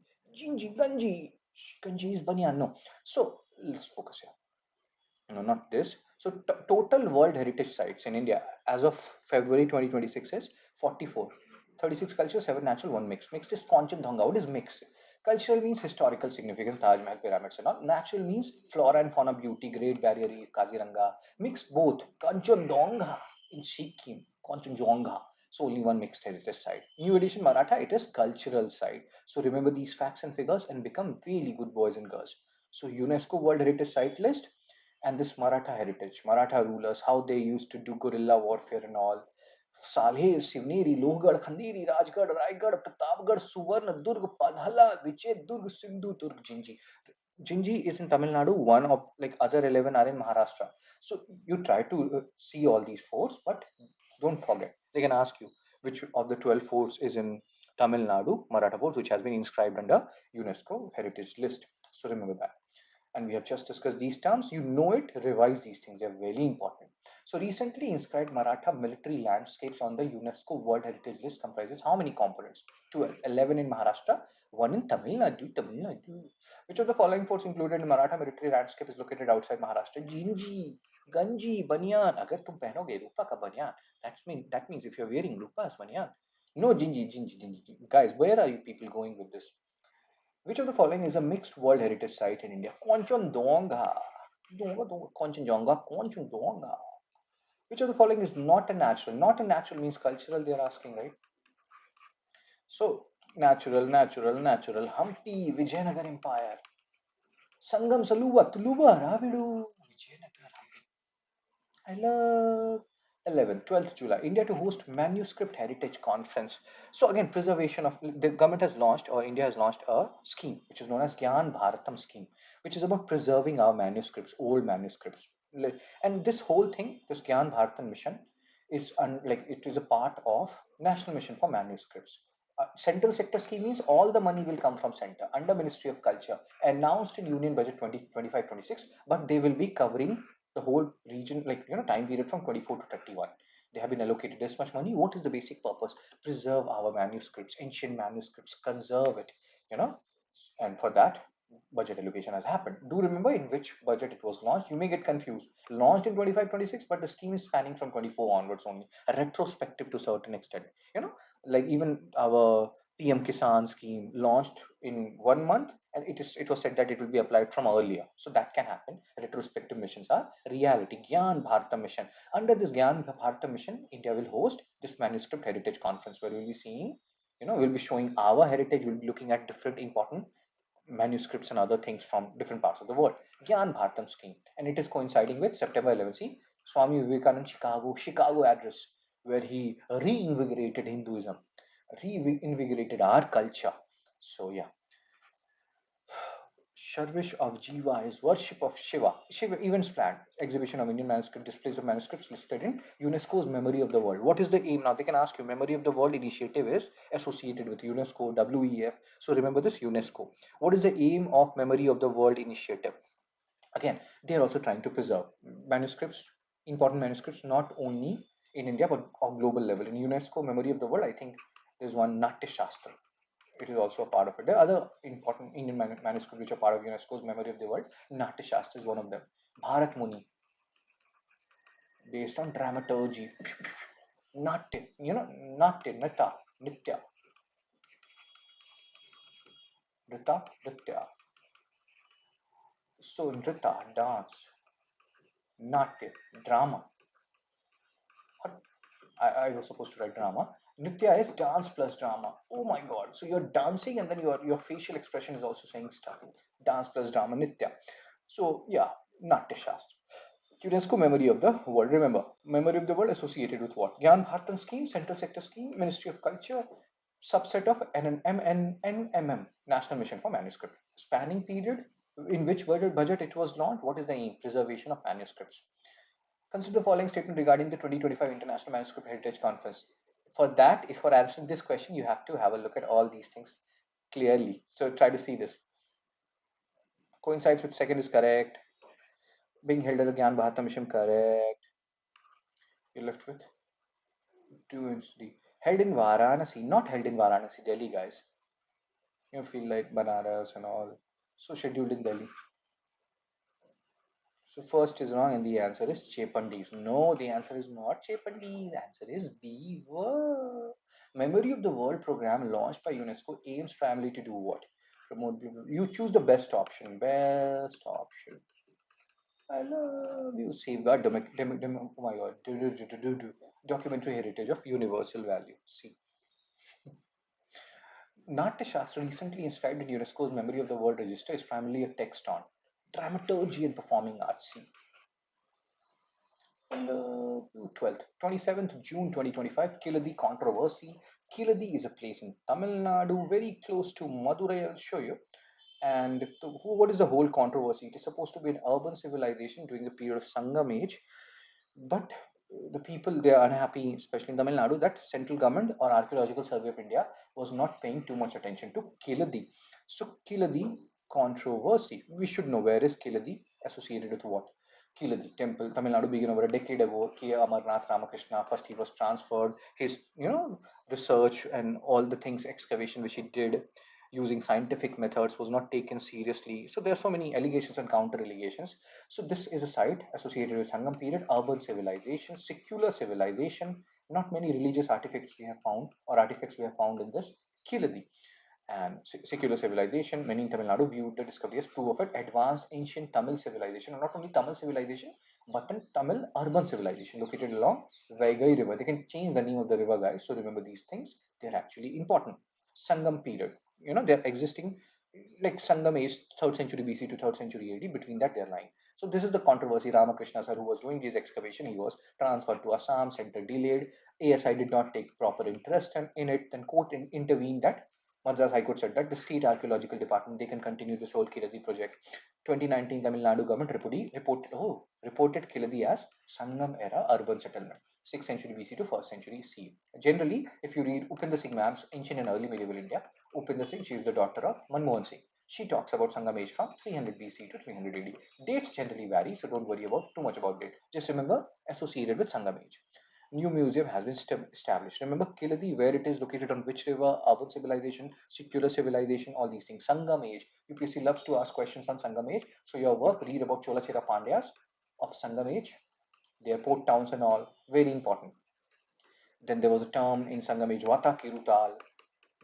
Ganji is Banyan. No. So let's focus here. No, not this. So total World Heritage Sites in India as of February 2026 is 44. 36 culture, 7 natural, 1 mixed. Mixed is Kanchandjunga. What is mixed? Cultural means historical significance, Taj Mahal, pyramids and all. Natural means flora and fauna beauty, Great Barrier Reef, Kaziranga. Mixed both. Kanchandjunga in Sikkim, Kanchanjunga. So only one mixed heritage site. New edition Maratha, it is cultural site. So remember these facts and figures and become really good boys and girls. So UNESCO World Heritage Site list, and this Maratha heritage, Maratha rulers, how they used to do guerrilla warfare and all. Salher, Sivneri, Lohgarh, Khanderi, Rajgarh, Raigarh, Pratapgarh, Suvarna, Durg, Padhala, Vichet, Durg, Sindhu, Durg, Jinji. Jinji is in Tamil Nadu, one of like other 11 are in Maharashtra. So you try to see all these forts, but don't forget, they can ask you which of the 12 forts is in Tamil Nadu, Maratha forts, which has been inscribed under UNESCO heritage list. So remember that. And we have just discussed these terms. You know it, revise these things, they're very important. So recently inscribed Maratha military landscapes on the UNESCO World Heritage List comprises how many components? 12, 11 in Maharashtra, 1 in Tamil Nadu, Tamil Nadu. Which of the following forts included in Maratha military landscape is located outside Maharashtra? Jinji, Ganji, Banyan. Agar tum pehnoge rupa ka banyan, that means if you're wearing rupa's banyan. No, Jinji. Guys, where are you people going with this? Which of the following is a mixed World Heritage Site in India? Kanchandonga. Kanchanjunga, Kanchandonga. Which of the following is not a natural? Not a natural means cultural, they are asking, right? So, natural. Hampi, Vijayanagar Empire. Sangam Saluva, Tuluva, Ravidu, Vijayanagar, Hampi. I love 11th, 12th July, India to host Manuscript Heritage Conference. So again, preservation of the government has launched, or India has launched a scheme which is known as Gyan Bharatam scheme, which is about preserving our manuscripts, old manuscripts. And this whole thing, this Gyan Bharatam mission, is it is a part of National Mission for Manuscripts. Central sector scheme means all the money will come from center under Ministry of Culture, announced in Union Budget 2025-26, but they will be covering the whole region, time period from 24 to 31. They have been allocated this much money. What is the basic purpose? Preserve our manuscripts, ancient manuscripts, conserve it, you know and for that, budget allocation has happened. Do remember in which budget it was launched? You may get confused. Launched in 25-26, but the scheme is spanning from 24 onwards only, retrospective to a certain extent. Like even our PM Kisan scheme launched in 1 month, and it was said that it will be applied from earlier. So that can happen. Retrospective missions are reality. Gyan Bharata mission. Under this Gyan Bharata mission, India will host this manuscript heritage conference where we'll be seeing, we'll be showing our heritage. We'll be looking at different important manuscripts and other things from different parts of the world. Gyan Bharatam scheme, and it is coinciding with September 11th. See, Swami Vivekanand Chicago address, where he reinvigorated Hinduism, reinvigorated our culture. So yeah, Service of Jiva is worship of Shiva. Shiva events planned. Exhibition of Indian manuscript, displays of manuscripts listed in UNESCO's Memory of the World. What is the aim? Now they can ask you. Memory of the World initiative is associated with UNESCO, WEF. So remember this, UNESCO. What is the aim of Memory of the World initiative? Again, they are also trying to preserve manuscripts, important manuscripts, not only in India but on global level. In UNESCO Memory of the World, I think there's one Natya Shastra. It is also a part of it. There are other important Indian manuscripts which are part of UNESCO's Memory of the World. Natya Shastra is one of them. Bharat Muni, based on dramaturgy. Natya, Natya, Nitya, Nritya. So Nrita, dance, Natya, drama. I was supposed to write drama. Nitya is dance plus drama. Oh my god. So you're dancing and then your facial expression is also saying stuff. Dance plus drama, Nitya. So yeah, Natya Shastra. UNESCO Memory of the World. Remember, Memory of the World associated with what? Gyan Bharatan Scheme, Central Sector Scheme, Ministry of Culture, subset of NMM, National Mission for Manuscript. Spanning period, in which budget it was launched? What is the aim? Preservation of manuscripts. Consider the following statement regarding the 2025 International Manuscript Heritage Conference. For that, if for answering this question, you have to have a look at all these things clearly. So try to see this. Coincides with second is correct. Being held at the Gyan Bharata Mission, correct. You're left with 2 and 3. Held in Varanasi, not held in Varanasi, Delhi, guys. You feel like Banaras and all. So scheduled in Delhi. So first is wrong and the answer is Chepandis. No, the answer is not Chepandis. The answer is Beaver. Memory of the World program launched by UNESCO aims primarily to do what? Promote. You choose the best option. Best option. I love you. Safeguard oh my god. Documentary heritage of universal value. See. Natya Shastra, recently inscribed in UNESCO's Memory of the World Register, is primarily a text on dramaturgy and performing arts. See. 12th, 27th June 2025, Keeladi controversy. Keeladi is a place in Tamil Nadu, very close to Madurai. I'll show you. And what is the whole controversy? It is supposed to be an urban civilization during the period of Sangam age, but the people, they are unhappy, especially in Tamil Nadu, that central government or Archaeological Survey of India was not paying too much attention to Keeladi. So Keeladi controversy. We should know, where is Keeladi associated with what? Keeladi temple, Tamil Nadu began over a decade ago. K. Amarnath Ramakrishna, first he was transferred. His, research and all the things, excavation which he did using scientific methods was not taken seriously. So there are so many allegations and counter allegations. So this is a site associated with Sangam period, urban civilization, secular civilization. Not many religious artifacts we have found or artifacts we have found in this Keeladi. And secular civilization, many in Tamil Nadu viewed the discovery as proof of an advanced ancient Tamil civilization, and not only Tamil civilization, but an Tamil urban civilization located along Vaigai river. They can change the name of the river, guys. So remember these things; they're actually important. Sangam period, they're existing like Sangam age, 3rd century BC to 3rd century AD. Between that, they're lying. So this is the controversy. Ramakrishna sir, who was doing this excavation, he was transferred to Assam. Center delayed. ASI did not take proper interest in it. Then court intervened that Madras High Court said that the state archaeological department, they can continue this whole Keeladi project. 2019 Tamil Nadu government reported Keeladi as Sangam era urban settlement, 6th century BC to 1st century CE. Generally, if you read Upinder Singh Ma'am's Ancient and Early Medieval India, Upinder Singh, she is the daughter of Manmohan Singh. She talks about Sangam age from 300 BC to 300 AD. Dates generally vary, so don't worry about too much about it. Just remember, associated with Sangam age. New museum has been established. Remember Keeladi, where it is located, on which river, urban civilization, secular civilization, all these things. Sangam age. UPSC loves to ask questions on Sangam age. So your work, read about Chola Chera Pandyas of Sangam age, their port towns and all. Very important. Then there was a term in Sangam age, Vata Kirutal.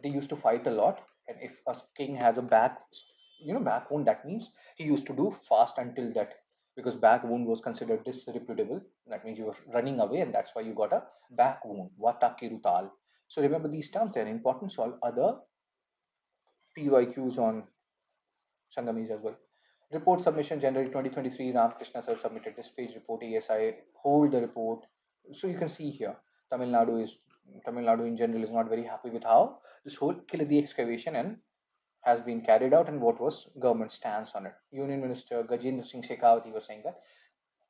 They used to fight a lot. And if a king has a back wound, that means he used to do fast until that, because back wound was considered disreputable. That means you were running away, and that's why you got a back wound. Vata Kirutal. So remember these terms, they're important. So other PYQs on Sangam age as well. Report submission January 2023. Ramakrishna sir submitted this page report. ASI hold the report. So you can see here, Tamil Nadu in general is not very happy with how this whole Keeladi excavation and has been carried out and what was government stance on it. Union Minister Gajendra Singh Shekhawat, he was saying that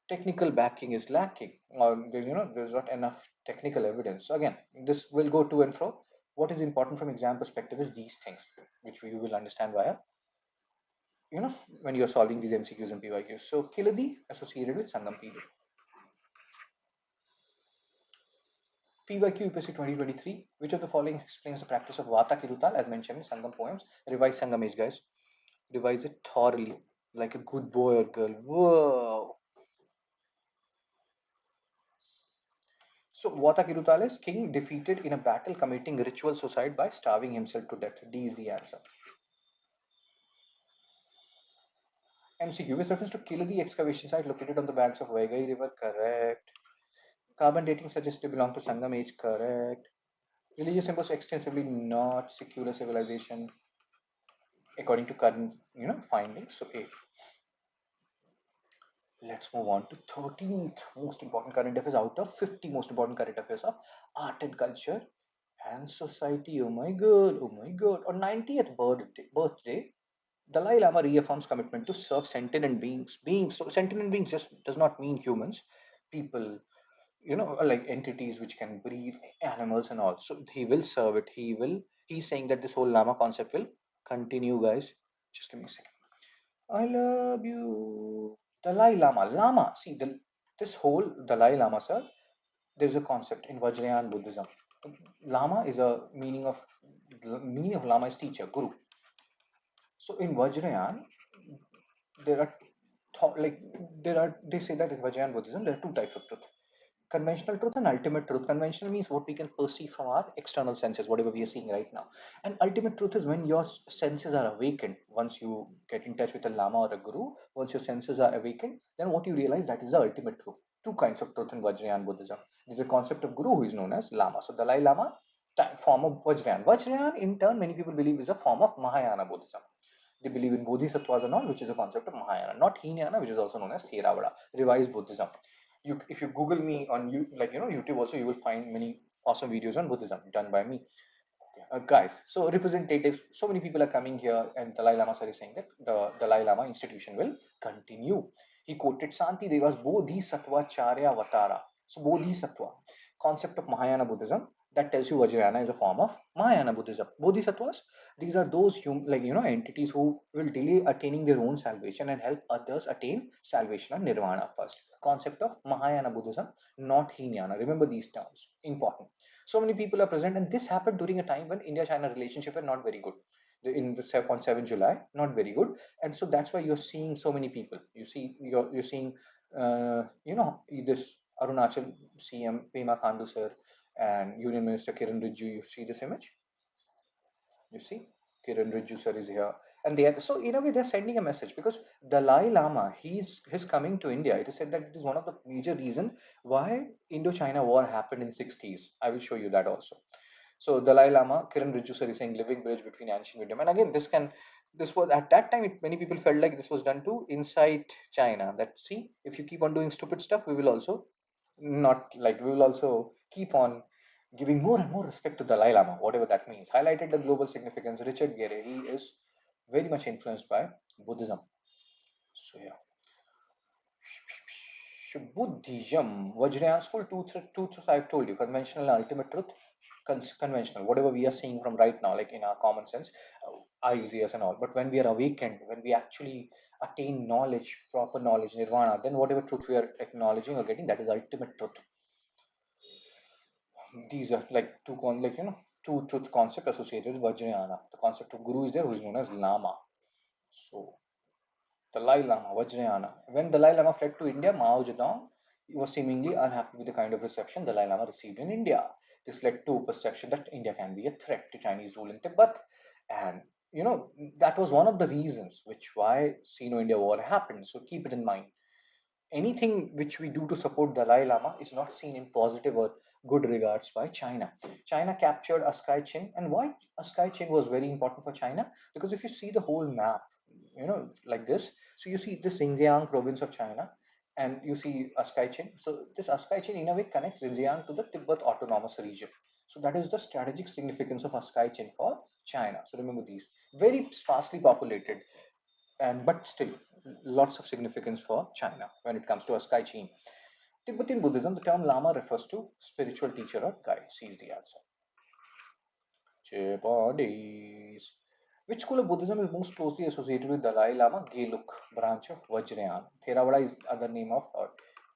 technical backing is lacking, or there's not enough technical evidence. So again, this will go to and fro. What is important from exam perspective is these things, which you will understand via when you're solving these MCQs and PYQs. So Keeladi associated with Sangam period. PYQ UPSC 2023. Which of the following explains the practice of Vata Kirutal as mentioned in Sangam poems? Revise Sangam age, guys. Revise it thoroughly, like a good boy or girl. Whoa. So Vata Kirutal is king defeated in a battle committing ritual suicide by starving himself to death. D is the answer. MCQ with reference to Keeladi excavation site located on the banks of Vaigai River. Correct. Carbon dating suggests they belong to Sangam age. Correct. Religious symbols extensively not secular civilization according to current findings. So A. Let's move on to 13th most important current affairs out of 50 most important current affairs of art and culture and society. Oh my god, oh my god. On 90th birthday, Dalai Lama reaffirms commitment to serve sentient beings. So sentient beings just does not mean humans, people, like entities which can breathe, animals and all. So he will serve it. He's saying that this whole Lama concept will continue, guys. Just give me a second. I love you. Dalai Lama. Lama. See, this whole Dalai Lama, sir, there's a concept in Vajrayana Buddhism. Lama is a meaning of Lama is teacher, guru. So in Vajrayana, there are they say that in Vajrayana Buddhism there are two types of truth: conventional truth and ultimate truth. Conventional means what we can perceive from our external senses, whatever we are seeing right now. And ultimate truth is when your senses are awakened. Once you get in touch with a Lama or a Guru, once your senses are awakened, then what you realize, that is the ultimate truth. Two kinds of truth in Vajrayana Buddhism. There's a concept of Guru who is known as Lama. So Dalai Lama, form of Vajrayana. Vajrayana in turn many people believe is a form of Mahayana Buddhism. They believe in Bodhisattvas and all, which is a concept of Mahayana, not Hinayana, which is also known as Theravada, revised Buddhism. If you Google me on YouTube also, you will find many awesome videos on Buddhism done by me. Guys, so representatives, so many people are coming here, and Dalai Lama sir is saying that the Dalai Lama institution will continue. He quoted Santi Deva's Bodhisattva Charya Vatara. So Bodhisattva, concept of Mahayana Buddhism, that tells you Vajrayana is a form of Mahayana Buddhism. Bodhisattvas, these are those entities who will delay attaining their own salvation and help others attain salvation and nirvana first. Concept of Mahayana Buddhism, not Hinayana. Remember these terms, important. So many people are present, and this happened during a time when India-China relationship were not very good. On 7 July, not very good, and so that's why you're seeing so many people. You're seeing, this Arunachal CM Pema Khandu sir and Union Minister Kiran Rijiju. You see this image? You see, Kiran Rijiju sir is here, and they are, so in a way they're sending a message, because Dalai Lama, his coming to India, it is said that it is one of the major reason why Indo-China war happened in 60s. I will show you that also. So Dalai Lama, Kiran Rijiju sir is saying living bridge between ancient wisdom, and again this was at that time, many people felt like this was done to incite China. That see, if you keep on doing stupid stuff, we will also not like we will also keep on giving more and more respect to Dalai Lama, whatever that means. Highlighted the global significance. Richard Gere, he is very much influenced by Buddhism. So yeah. Buddhism, Vajrayana school, two truths I've told you: conventional and ultimate truth. Conventional, whatever we are seeing from right now, like in our common sense, eyes, ears, and all. But when we are awakened, when we actually attain knowledge, proper knowledge, nirvana, then whatever truth we are acknowledging or getting, that is ultimate truth. These are like two truth concept associated with Vajrayana. The concept of Guru is there, who is known as Lama. So Dalai Lama, Vajrayana. When Dalai Lama fled to India, Mao Zedong was seemingly unhappy with the kind of reception Dalai Lama received in India. This led to a perception that India can be a threat to Chinese rule in Tibet, and that was one of the reasons why Sino-India War happened. So keep it in mind. Anything which we do to support Dalai Lama is not seen in positive or good regards by China. China captured Askai Chin, and why Askai Chin was very important for China? Because if you see the whole map, like this, so you see this Xinjiang province of China, and you see Askai Chin. So this Askai Chin in a way connects Xinjiang to the Tibet autonomous region. So that is the strategic significance of Askai Chin for China. So remember these. Very sparsely populated, and but still lots of significance for China when it comes to Askai Chin. Tibetan Buddhism, the term Lama refers to spiritual teacher or guide. C is the answer. Japanese. Which school of Buddhism is most closely associated with Dalai Lama? Geluk, branch of Vajrayana. Theravada is other name of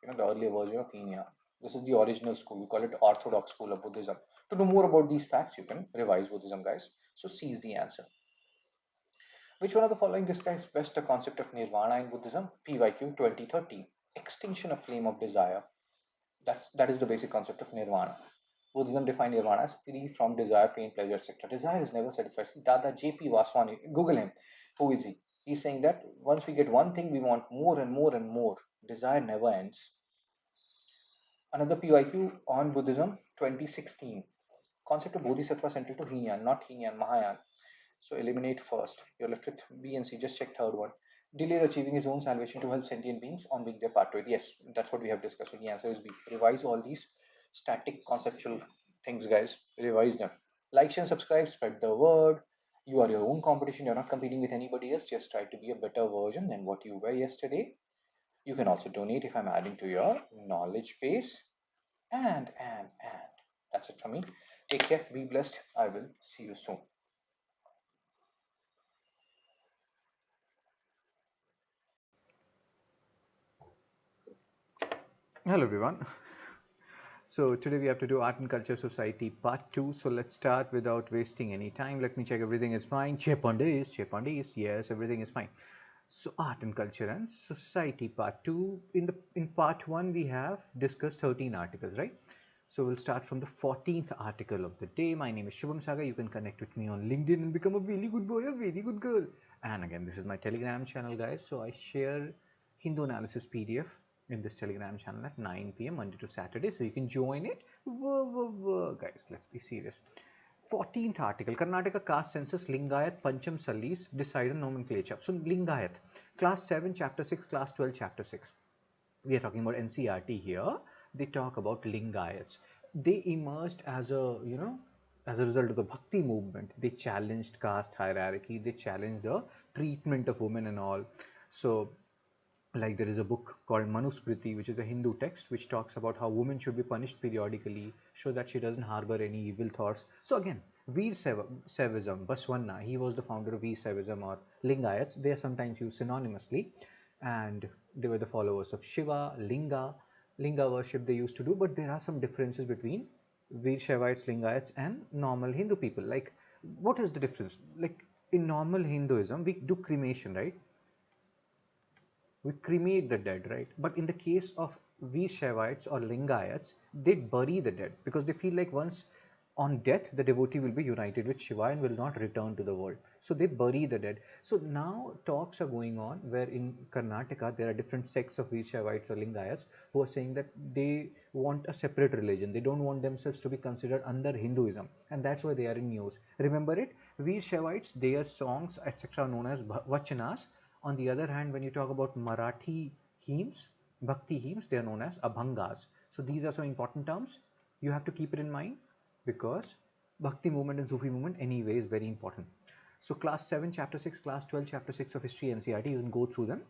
the earlier version of Hinyan. This is the original school. We call it Orthodox school of Buddhism. To know more about these facts, you can revise Buddhism, guys. So C is the answer. Which one of the following describes best the concept of nirvana in Buddhism? PYQ 2013. Extinction of flame of desire. That is the basic concept of nirvana. Buddhism defines nirvana as free from desire, pain, pleasure, etc. Desire is never satisfied. Dada J.P. Vaswani, Google him. Who is he? He's saying that once we get one thing, we want more and more and more. Desire never ends. Another PYQ on Buddhism 2016. Concept of Bodhisattva central to Hinyan, not Hinyan, Mahayana. So eliminate first. You're left with B and C. Just check third one. Delay achieving his own salvation to help sentient beings on being their part to it. Yes, that's what we have discussed. So the answer is B. Revise all these static conceptual things, guys. Revise them. Like, share, subscribe, spread the word. You are your own competition. You're not competing with anybody else. Just try to be a better version than what you were yesterday. You can also donate if I'm adding to your knowledge base. And that's it from me. Take care. Be blessed. I will see you soon. Hello everyone. So today we have to do Art and Culture Society Part 2. So let's start without wasting any time. Let me check everything is fine. Japanese. Yes, everything is fine. So Art and Culture and Society Part 2. In Part 1 we have discussed 13 articles, right? So we'll start from the 14th article of the day. My name is Shubham Saga. You can connect with me on LinkedIn and become a really good boy or really good girl. And again, this is my Telegram channel, guys. So I share Hindu analysis PDF in this Telegram channel at 9 p.m. Monday to Saturday. So you can join it. Guys, let's be serious. 14th article, Karnataka caste census, Lingayat, Pancham Sallis, decide on nomenclature. So Lingayat, class 7, chapter 6, class 12, chapter 6. We are talking about NCRT here. They talk about Lingayats. They emerged as as a result of the Bhakti movement. They challenged caste hierarchy. They challenged the treatment of women and all. So like there is a book called Manuscript, which is a Hindu text which talks about how women should be punished periodically so that she doesn't harbor any evil thoughts. So again, Veer Saivism, Baswanna, he was the founder of Veer Saivism or Lingayats. They are sometimes used synonymously, and they were the followers of Shiva, Linga worship they used to do. But there are some differences between Veer Shaivites, Lingayats, and normal Hindu people. Like, what is the difference? Like in normal Hinduism, we do cremation, right? We cremate the dead, right? But in the case of we Shaivites or Lingayats, they bury the dead because they feel like once on death, the devotee will be united with Shiva and will not return to the world. So they bury the dead. So now talks are going on where in Karnataka, there are different sects of Shaivites or Lingayats who are saying that they want a separate religion. They don't want themselves to be considered under Hinduism. And that's why they are in news. Remember it? Shaivites, their songs, etc., are known as vachanas. On the other hand, when you talk about Marathi hymns, Bhakti hymns, they are known as Abhangas. So these are some important terms. You have to keep it in mind because Bhakti movement and Sufi movement anyway is very important. So class 7, chapter 6, class 12, chapter 6 of history NCRT, you can go through them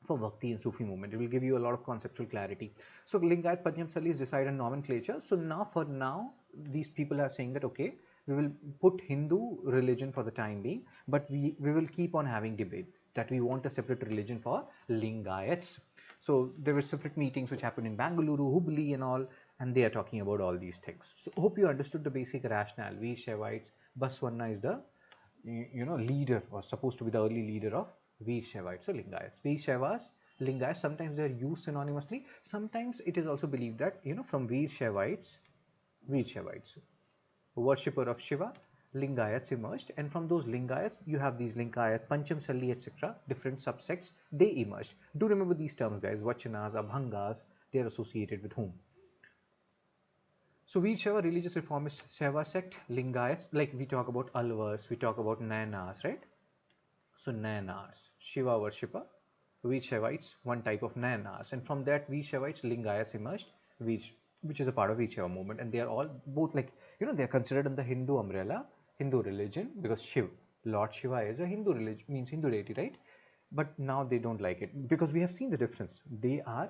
for Bhakti and Sufi movement. It will give you a lot of conceptual clarity. So Lingayat Pancham Salis decide on nomenclature. So for now, these people are saying that, okay, we will put Hindu religion for the time being, but we will keep on having debate that we want a separate religion for Lingayats. So there were separate meetings which happened in Bangalore, Hubli and all, and they are talking about all these things. So hope you understood the basic rationale. We Shaivites, Baswanna is the leader or supposed to be the early leader of Veer Shaivites or Lingayats. Veer Shaivas, Lingayats, sometimes they are used synonymously. Sometimes it is also believed that, from Veer Shaivites, worshipper of Shiva, Lingayats emerged, and from those Lingayats, you have these Lingayat, Pancham Salli, etc., different subsects, they emerged. Do remember these terms, guys, Vachanas, Abhangas, they are associated with whom? So we Shaiva religious reformist Shaiva sect, Lingayats, like we talk about Alvars, we talk about Nayanas, right? So Nayanas, Shiva worshipper, Veer one type of Nayanas, and from that Veer Lingayats emerged, which is a part of Veer movement, and they are all both like they are considered in the Hindu umbrella. Hindu religion, because Lord Shiva is a Hindu religion, means Hindu deity, right? But now they don't like it because we have seen the difference. They are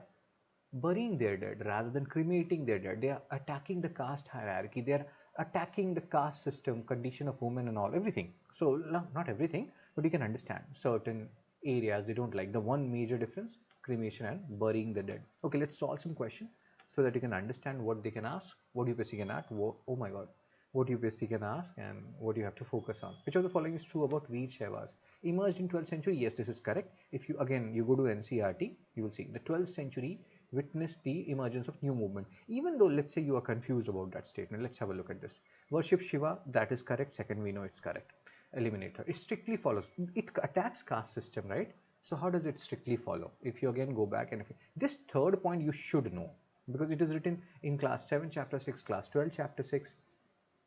burying their dead rather than cremating their dead. They are attacking the caste hierarchy. They are attacking the caste system, condition of women and all, everything. So not everything, but you can understand certain areas they don't like. The one major difference, cremation and burying the dead. Okay, let's solve some question so that you can understand what they can ask, what UPSC can ask. Oh my god, what UPSC can ask and what you have to focus on. Which of the following is true about Veer Shaivas? Emerged in 12th century? Yes, this is correct. If you again you go to NCRT, you will see the 12th century witnessed the emergence of new movement. Even though let's say you are confused about that statement, let's have a look at this. Worship Shiva, that is correct. Second, we know it's correct. Eliminator. It strictly follows. It attacks caste system, right? So how does it strictly follow? If you again go back and if this third point you should know because it is written in class 7 chapter 6, class 12 chapter 6.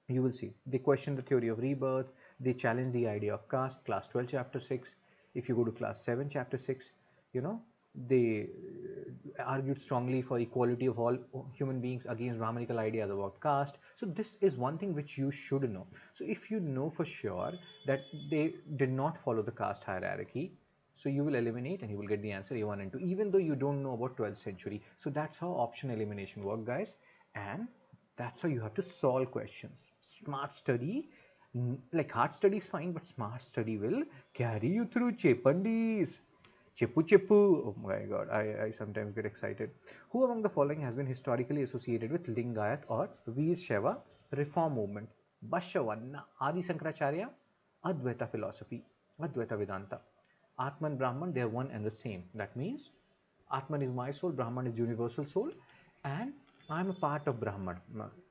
You will see they question the theory of rebirth, they challenge the idea of caste, class 12 chapter 6. If you go to class 7 chapter 6, they argued strongly for equality of all human beings against Brahmanical ideas about caste. So this is one thing which you should know. So if you know for sure that they did not follow the caste hierarchy, so you will eliminate and you will get the answer A1 and 2, even though you don't know about 12th century. So that's how option elimination work, guys. And that's how you have to solve questions. Smart study, like hard study is fine, but smart study will carry you through Chepandis. Cheppu Cheppu. Oh my god, I sometimes get excited. Who among the following has been historically associated with Lingayat or Veer Shaiva reform movement? Bashavanna, Adi Sankaracharya, Advaita philosophy, Advaita Vedanta. Atman, Brahman, they are one and the same. That means Atman is my soul, Brahman is universal soul, and I am a part of Brahman.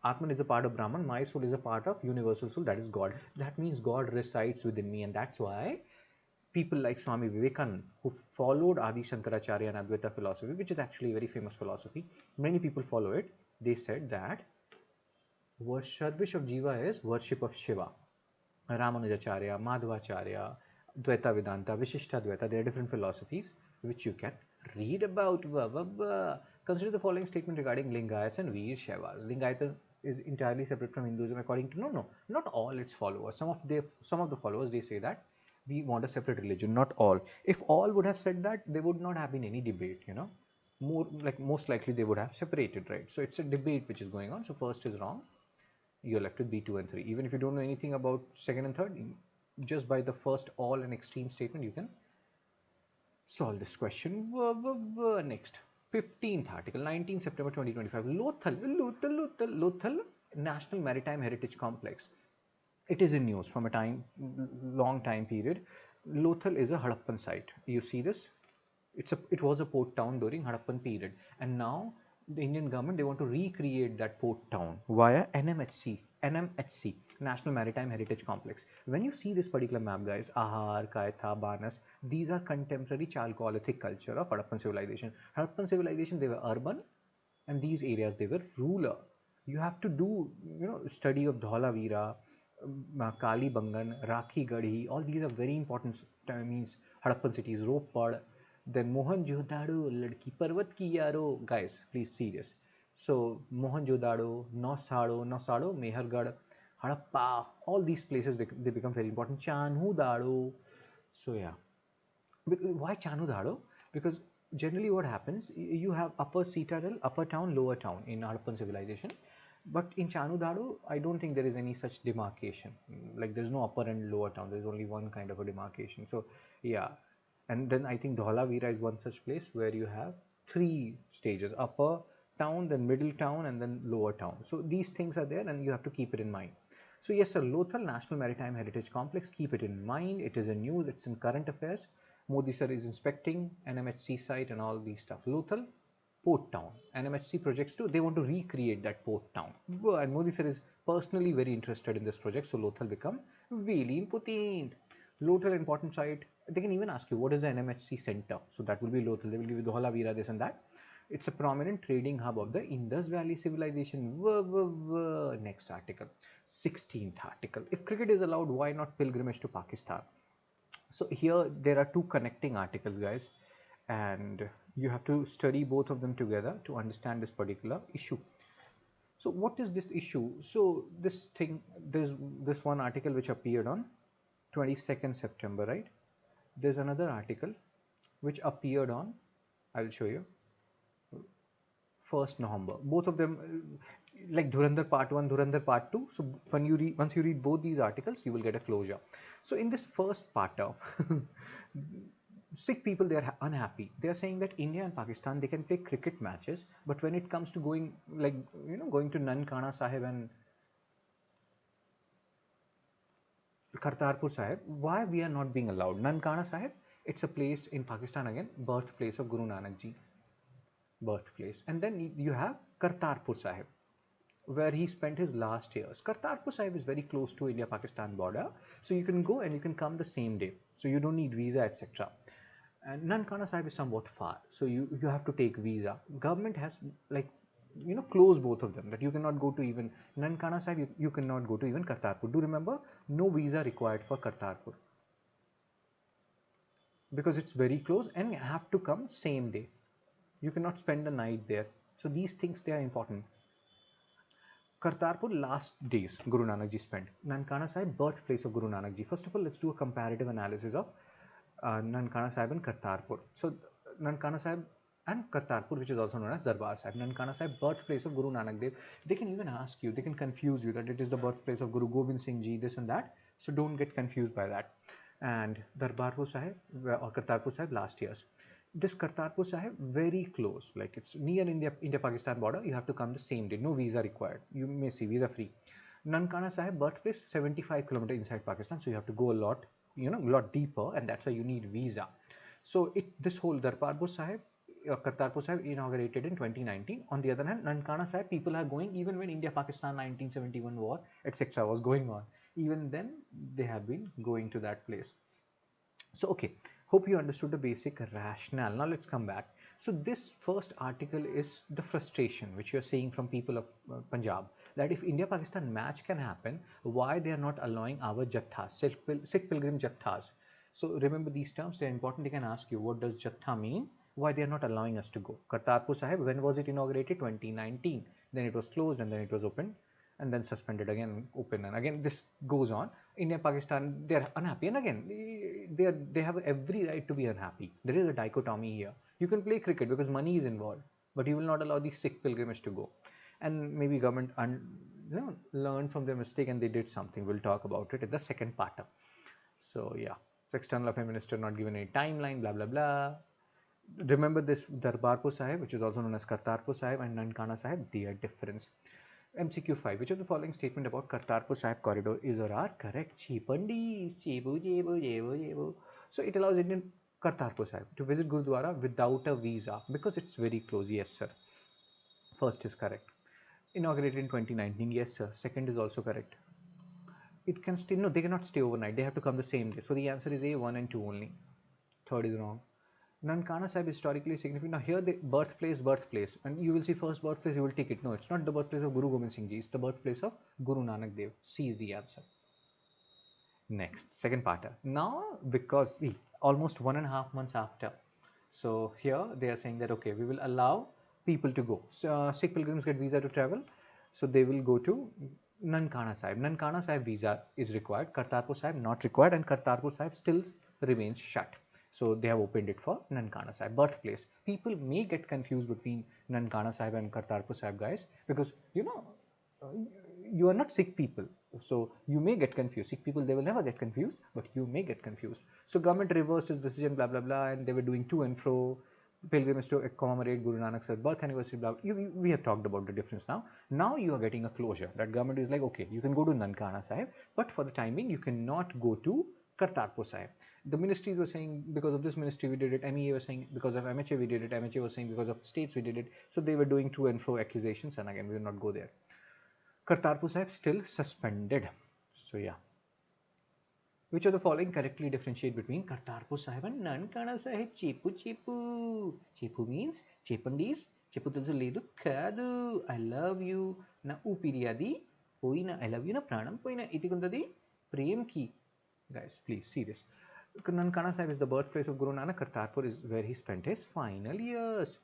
Atman is a part of Brahman, my soul is a part of universal soul, that is God. That means God resides within me, and that's why people like Swami Vivekananda, who followed Adi Shankaracharya and Advaita philosophy, which is actually a very famous philosophy, many people follow it. They said that service of Jiva is worship of Shiva. Ramanujacharya, Madhvacharya, Dvaita Vedanta, Vishishta Dvaita, there are different philosophies which you can read about. Consider the following statement regarding Lingayats and Veer Shaivas. Lingayat is entirely separate from Hinduism according to no, not all its followers. Some of the followers they say that we want a separate religion, not all. If all would have said that, there would not have been any debate, most likely they would have separated, right? So it's a debate which is going on. So first is wrong, you're left with B2 and 3. Even if you don't know anything about second and third, just by the first all and extreme statement, you can solve this question. Next, 15th article, 19 September 2025. Lothal National Maritime Heritage Complex. It is in news from a long time period. Lothal is a Harappan site. You see this? It was a port town during Harappan period, and now the Indian government, they want to recreate that port town via NMHC, National Maritime Heritage Complex. When you see this particular map, guys, Ahar, Kaitha, Banas, these are contemporary Chalcolithic culture of Harappan civilization. Harappan civilization, they were urban, and these areas they were rural. You have to do study of Dholavira, Kali Bangan, Rakhi Gadhi. All these are very important means Harappan cities. Ropad, then Mohenjo-daro, Ladki Parvat ki yaro. Guys, please see this. So Mohenjo-daro, Nosado, Mehergarh, Harappa, all these places they become very important. Chanhu-daro. So yeah. Why Chanudhado? Because generally what happens, you have upper citadel, upper town, lower town in Harappan civilization. But in Chanudhadu, I don't think there is any such demarcation. Like there's no upper and lower town. There's only one kind of a demarcation. So yeah. And then I think Dholavira is one such place where you have 3 stages: upper town, then middle town, and then lower town. So these things are there, and you have to keep it in mind. So yes, sir, Lothal National Maritime Heritage Complex, keep it in mind. It is in news, it's in current affairs. Modi sir is inspecting NMHC site and all these stuff. Lothal, port town. NMHC projects too, they want to recreate that port town. And Modi sir is personally very interested in this project, so Lothal become really important. Lothal important site. They can even ask you, what is the NMHC center? So that will be Lothal. They will give you Dholavira, this and that. It's a prominent trading hub of the Indus Valley civilization. Next article, 16th article. If cricket is allowed, why not pilgrimage to Pakistan? So here there are 2 connecting articles, guys, and you have to study both of them together to understand this particular issue. So what is this issue? So this thing, there's this one article which appeared on 22nd September, right? There's another article which appeared on, I'll show you, 1st November. Both of them, like Dhurandhar Part 1, Dhurandhar Part 2. So when you read, once you read both these articles, you will get a closure. So in this first part of Sikh people, they are unhappy. They are saying that India and Pakistan, they can play cricket matches, but when it comes to going, like, going to Nankana Sahib and Kartarpur Sahib, why we are not being allowed? Nankana Sahib, it's a place in Pakistan again, birthplace of Guru Nanak Ji, birthplace. And then you have Kartarpur Sahib, where he spent his last years. Kartarpur Sahib is very close to India-Pakistan border, so you can go and you can come the same day. So you don't need visa, etc. And Nankana Sahib is somewhat far, so you have to take visa. Government has, like, closed both of them, that you cannot go to even Nankana Sahib, you cannot go to even Kartarpur. Do remember, no visa required for Kartarpur, because it's very close and you have to come same day. You cannot spend the night there. So these things, they are important. Kartarpur, last days Guru Nanak Ji spent. Nankana Sahib, birthplace of Guru Nanak Ji. First of all, let's do a comparative analysis of Nankana Sahib and Kartarpur. So Nankana Sahib and Kartarpur, which is also known as Darbar Sahib. Nankana Sahib, birthplace of Guru Nanak Dev. They can even ask you, they can confuse you that it is the birthplace of Guru Gobind Singh Ji, this and that. So don't get confused by that. And Darbarpur Sahib or Kartarpur Sahib, last year's. This Kartarpur Sahib, very close, like it's near India-Pakistan border. You have to come the same day, no visa required. You may see visa free. Nankana Sahib, birthplace, 75 kilometers inside Pakistan, so you have to go a lot, a lot deeper, and that's why you need visa. So this whole Darbarpur Sahib, Kartarpur Sahib, inaugurated in 2019. On the other hand, Nankana Sahib, people are going even when India-Pakistan 1971 war, etc. was going on. Even then, they have been going to that place. So, okay, hope you understood the basic rationale. Now let's come back. So this first article is the frustration which you're seeing from people of Punjab, that if India-Pakistan match can happen, why they are not allowing our jathas, Sikh pilgrim jathas. So remember these terms, they're important. They can ask you, what does jatha mean? Why they are not allowing us to go? Kartarpur Sahib, when was it inaugurated? 2019. Then it was closed and then it was opened and then suspended again, open, and again this goes on. India and Pakistan, they're unhappy, and again they have every right to be unhappy. There is a dichotomy here. You can play cricket because money is involved, but you will not allow the Sikh pilgrimage to go. And maybe government learned from their mistake and they did something. We'll talk about it in the second part. So yeah, external affairs minister not given any timeline, blah blah blah. Remember this Darbarpur Sahib, which is also known as Kartarpur Sahib, and Nankana Sahib, they are different. MCQ 5. Which of the following statement about Kartarpur Sahib corridor is or are correct? Chipandi, chibu, chibu, chibu, chibu. So it allows Indian Kartarpur Sahib to visit Gurudwara without a visa because it's very close. Yes, sir. First is correct. Inaugurated in 2019. Yes, sir. Second is also correct. It can stay. No, they cannot stay overnight. They have to come the same day. So the answer is A, 1 and 2 only. Third is wrong. Nankana Sahib historically significant. Now here the birthplace, and you will see first birthplace, you will take it. No, it's not the birthplace of Guru Gobind Singh Ji, it's the birthplace of Guru Nanak Dev. C is the answer. Next, second part. Now, because see, almost 1.5 months after, so here they are saying that okay, we will allow people to go. So Sikh pilgrims get visa to travel, so they will go to Nankana Sahib. Nankana Sahib visa is required, Kartarpur Sahib not required, and Kartarpur Sahib still remains shut. So they have opened it for Nankana Sahib, birthplace. People may get confused between Nankana Sahib and Kartarpur Sahib, guys, because you are not Sikh people, so you may get confused. Sikh people, they will never get confused, but you may get confused. So government reversed its decision, blah blah blah, and they were doing to and fro pilgrimage to commemorate Guru Nanak's birth anniversary, blah, blah. We have talked about the difference now. Now you are getting a closure that government is like, okay, you can go to Nankana Sahib, but for the timing you cannot go to Kartarpur Sahib. The ministries were saying because of this ministry we did it, MEA was saying because of MHA we did it, MHA was saying because of states we did it. So they were doing to and fro accusations, and again we will not go there. Kartarpur Sahib still suspended. So yeah. Which of the following correctly differentiate between Kartarpur Sahib and Nankana Sahib? Chepu chepu. Chepu means chepandis. Chepu telsu ledu kadu. I love you. Na upiriyadi. Poina. I love you na pranam poina. Iti kundadi prem ki. Guys, please see this. Nankana Sahib is the birthplace of Guru Nanak. Kartarpur is where he spent his final years.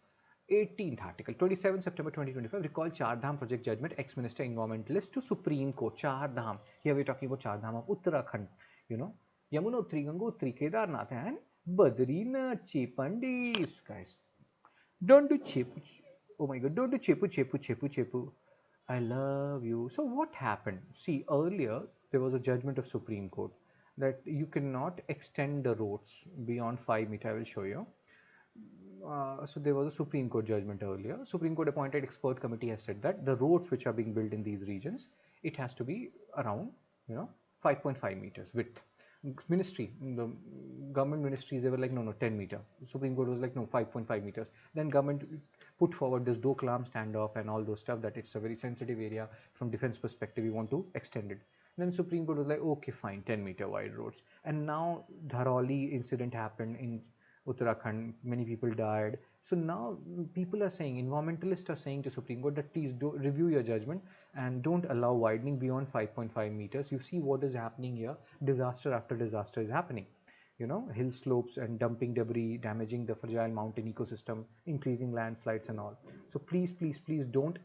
18th article, 27 September 2025, recall Char Dham project judgment, ex-minister environmentalist to Supreme Court. Char Dham. Here we're talking about Char Dham of Uttarakhand. You know, Yamunotri, Gangotri, Kedarnath, and Badrinath, Chepandis, guys. Don't do chepu. Oh my god, don't do chepu. I love you. So what happened? See, earlier there was a judgment of Supreme Court that you cannot extend the roads beyond 5 meters. I will show you. So there was a Supreme Court judgment earlier. Supreme Court appointed expert committee has said that the roads which are being built in these regions, it has to be around 5.5 meters width. The government ministries, they were like no 10 meter. Supreme Court was like no 5.5 meters. Then government put forward this Doklam standoff and all those stuff that it's a very sensitive area from defense perspective. We want to extend it. Then Supreme Court was like okay fine 10-meter wide roads. And now Dharauli incident happened in Uttarakhand, many people died. So now people are saying, environmentalists are saying to Supreme Court that please do review your judgment and don't allow widening beyond 5.5 meters. You see what is happening here. Disaster after disaster is happening. Hill slopes and dumping debris, damaging the fragile mountain ecosystem, increasing landslides and all. So please don't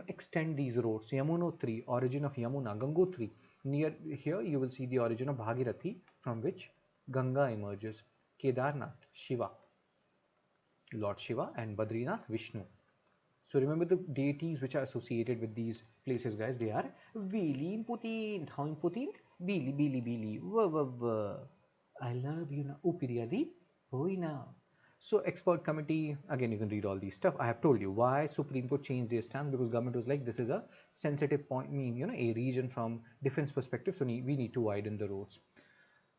extend these roads. Yamunotri, origin of Yamuna, Gangotri. Near here you will see the origin of Bhagirathi, from which Ganga emerges. Kedarnath, Shiva, Lord Shiva, and Badrinath, Vishnu. So remember the deities which are associated with these places, guys. They are really important. How important? Bili. I love you now. Upiriyadi, Hoina. So expert committee, again you can read all these stuff. I have told you why Supreme Court changed their stance, because government was like this is a sensitive point, a region from defense perspective, so we need to widen the roads.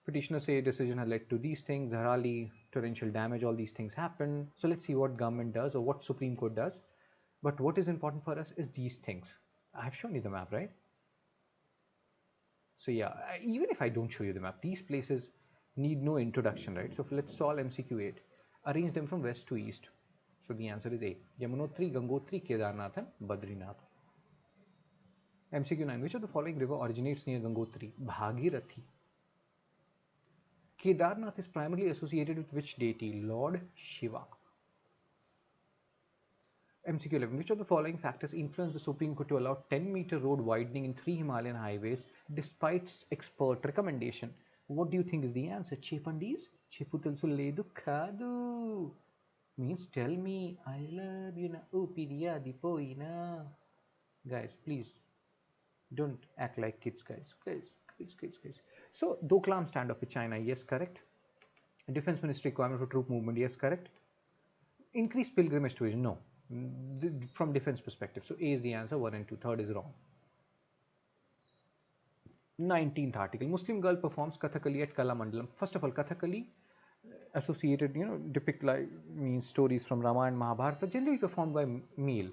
Petitioners say decision has led to these things, Dharali, torrential damage, all these things happen. So let's see what government does or what Supreme Court does. But what is important for us is these things. I have shown you the map, right? So yeah, even if I don't show you the map, these places need no introduction, right? So let's solve MCQ 8. Arrange them from west to east. So the answer is A. Yamunotri, Gangotri, Kedarnath and Badrinath. MCQ 9. Which of the following river originates near Gangotri? Bhagirathi. Kedarnath is primarily associated with which deity? Lord Shiva. MCQ 11. Which of the following factors influenced the Supreme Court to allow 10-meter road widening in 3 Himalayan highways despite expert recommendation? What do you think is the answer? Chepandis? Cheputelsu ledu kadu. Means tell me, I love you na. Upiriyadi poina. Guys, please don't act like kids, guys. Kids. So, Doklam standoff with China, yes, correct. Defense Ministry requirement for troop movement, yes, correct. Increased pilgrimage tourism, no. From defense perspective. So, A is the answer, 1 and 2. Third is wrong. 19th article. Muslim girl performs Kathakali at Kalamandalam. First of all, Kathakali associated, depict like means stories from Rama and Mahabharata, generally performed by male.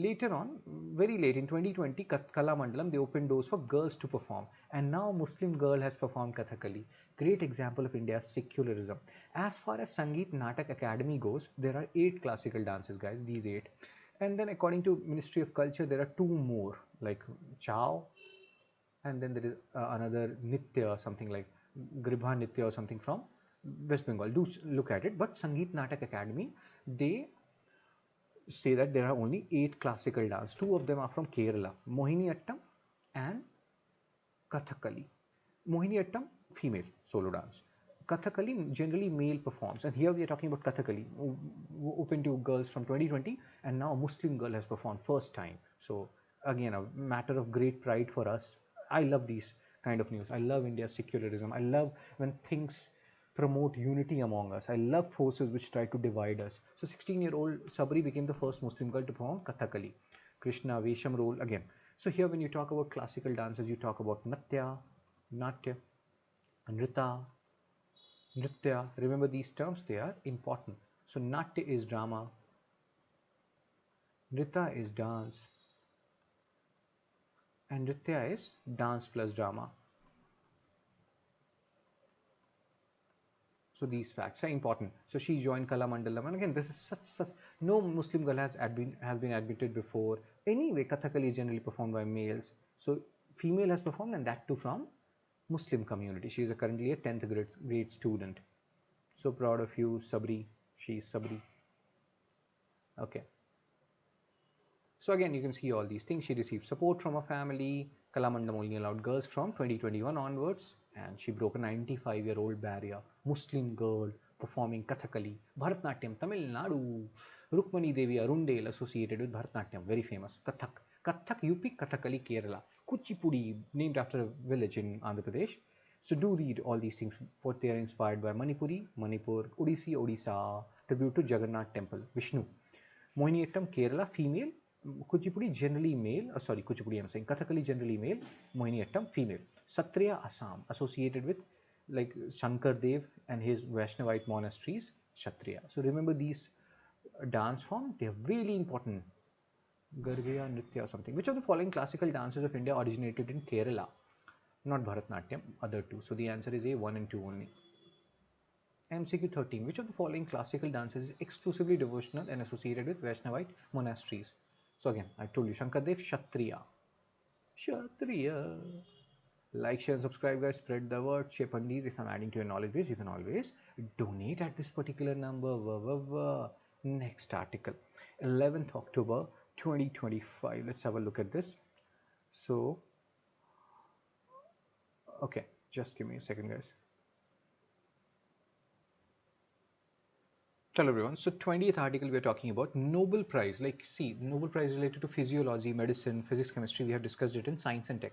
Later on, very late in 2020, Kalamandalam, they opened doors for girls to perform. And now Muslim girl has performed Kathakali. Great example of India's secularism. As far as Sangeet Natak Academy goes, there are 8 classical dances, guys, these 8. And then according to Ministry of Culture, there are 2 more, like Chow, and then there is another Nitya, something like Gribha Nitya or something from West Bengal. Do look at it. But Sangeet Natak Academy, they say that there are only 8 classical dance. 2 of them are from Kerala, Mohiniyattam and Kathakali. Mohiniyattam, female solo dance. Kathakali generally male performs, and here we are talking about Kathakali, open to girls from 2020, and now a Muslim girl has performed first time. So again, a matter of great pride for us. I love these kind of news. I love India's secularism. I love when things promote unity among us. I love forces which try to divide us. So 16-year-old Sabri became the first Muslim girl to perform Kathakali. Krishna, Vesham role again. So here when you talk about classical dances, you talk about Natya, Nrita. Remember these terms, they are important. So Natya is drama, Nrita is dance, and Nritya is dance plus drama. So these facts are important. So she joined Kalamandalam, and again, this is such no Muslim girl has been admitted before. Anyway, Kathakali is generally performed by males. So female has performed, and that too from Muslim community. She is currently a 10th grade student. So proud of you, Sabri. She is Sabri. Okay. So again, you can see all these things. She received support from her family. Kalamandam only allowed girls from 2021 onwards, and she broke a 95-year-old barrier. Muslim girl performing Kathakali, Bharatnatyam, Tamil Nadu. Rukmani Devi Arundel associated with Bharatnatyam, very famous. Kathak, Kathak UP, Kathakali Kerala. Kuchipudi, named after a village in Andhra Pradesh. So do read all these things, for they are inspired by Manipuri, Manipur, Odissi, Odisha, tribute to Jagannath temple, Vishnu. Mohiniyattam, Kerala, female. Kuchipudi, generally male. Sorry, Kuchipudi, I'm saying. Kathakali, generally male. Mohiniyattam, female. Satriya, Assam, associated with like Shankar Dev and his Vaishnavite monasteries, Kshatriya. So remember these dance form, they are really important. Gargaya, Nritya or something. Which of the following classical dances of India originated in Kerala? Not Bharatnatyam, other two. So the answer is A, 1 and 2 only. MCQ 13. Which of the following classical dances is exclusively devotional and associated with Vaishnavite monasteries? So again, I told you, Shankardev, Kshatriya. Kshatriya. Like, share, and subscribe, guys. Spread the word. Share Pandis. If I'm adding to your knowledge base, you can always donate at this particular number. Next article, 11th October 2025. Let's have a look at this. So, okay, just give me a second, guys. Hello everyone. So 20th article we are talking about Nobel Prize. Like, see, Nobel Prize related to physiology, medicine, physics, chemistry. We have discussed it in science and tech.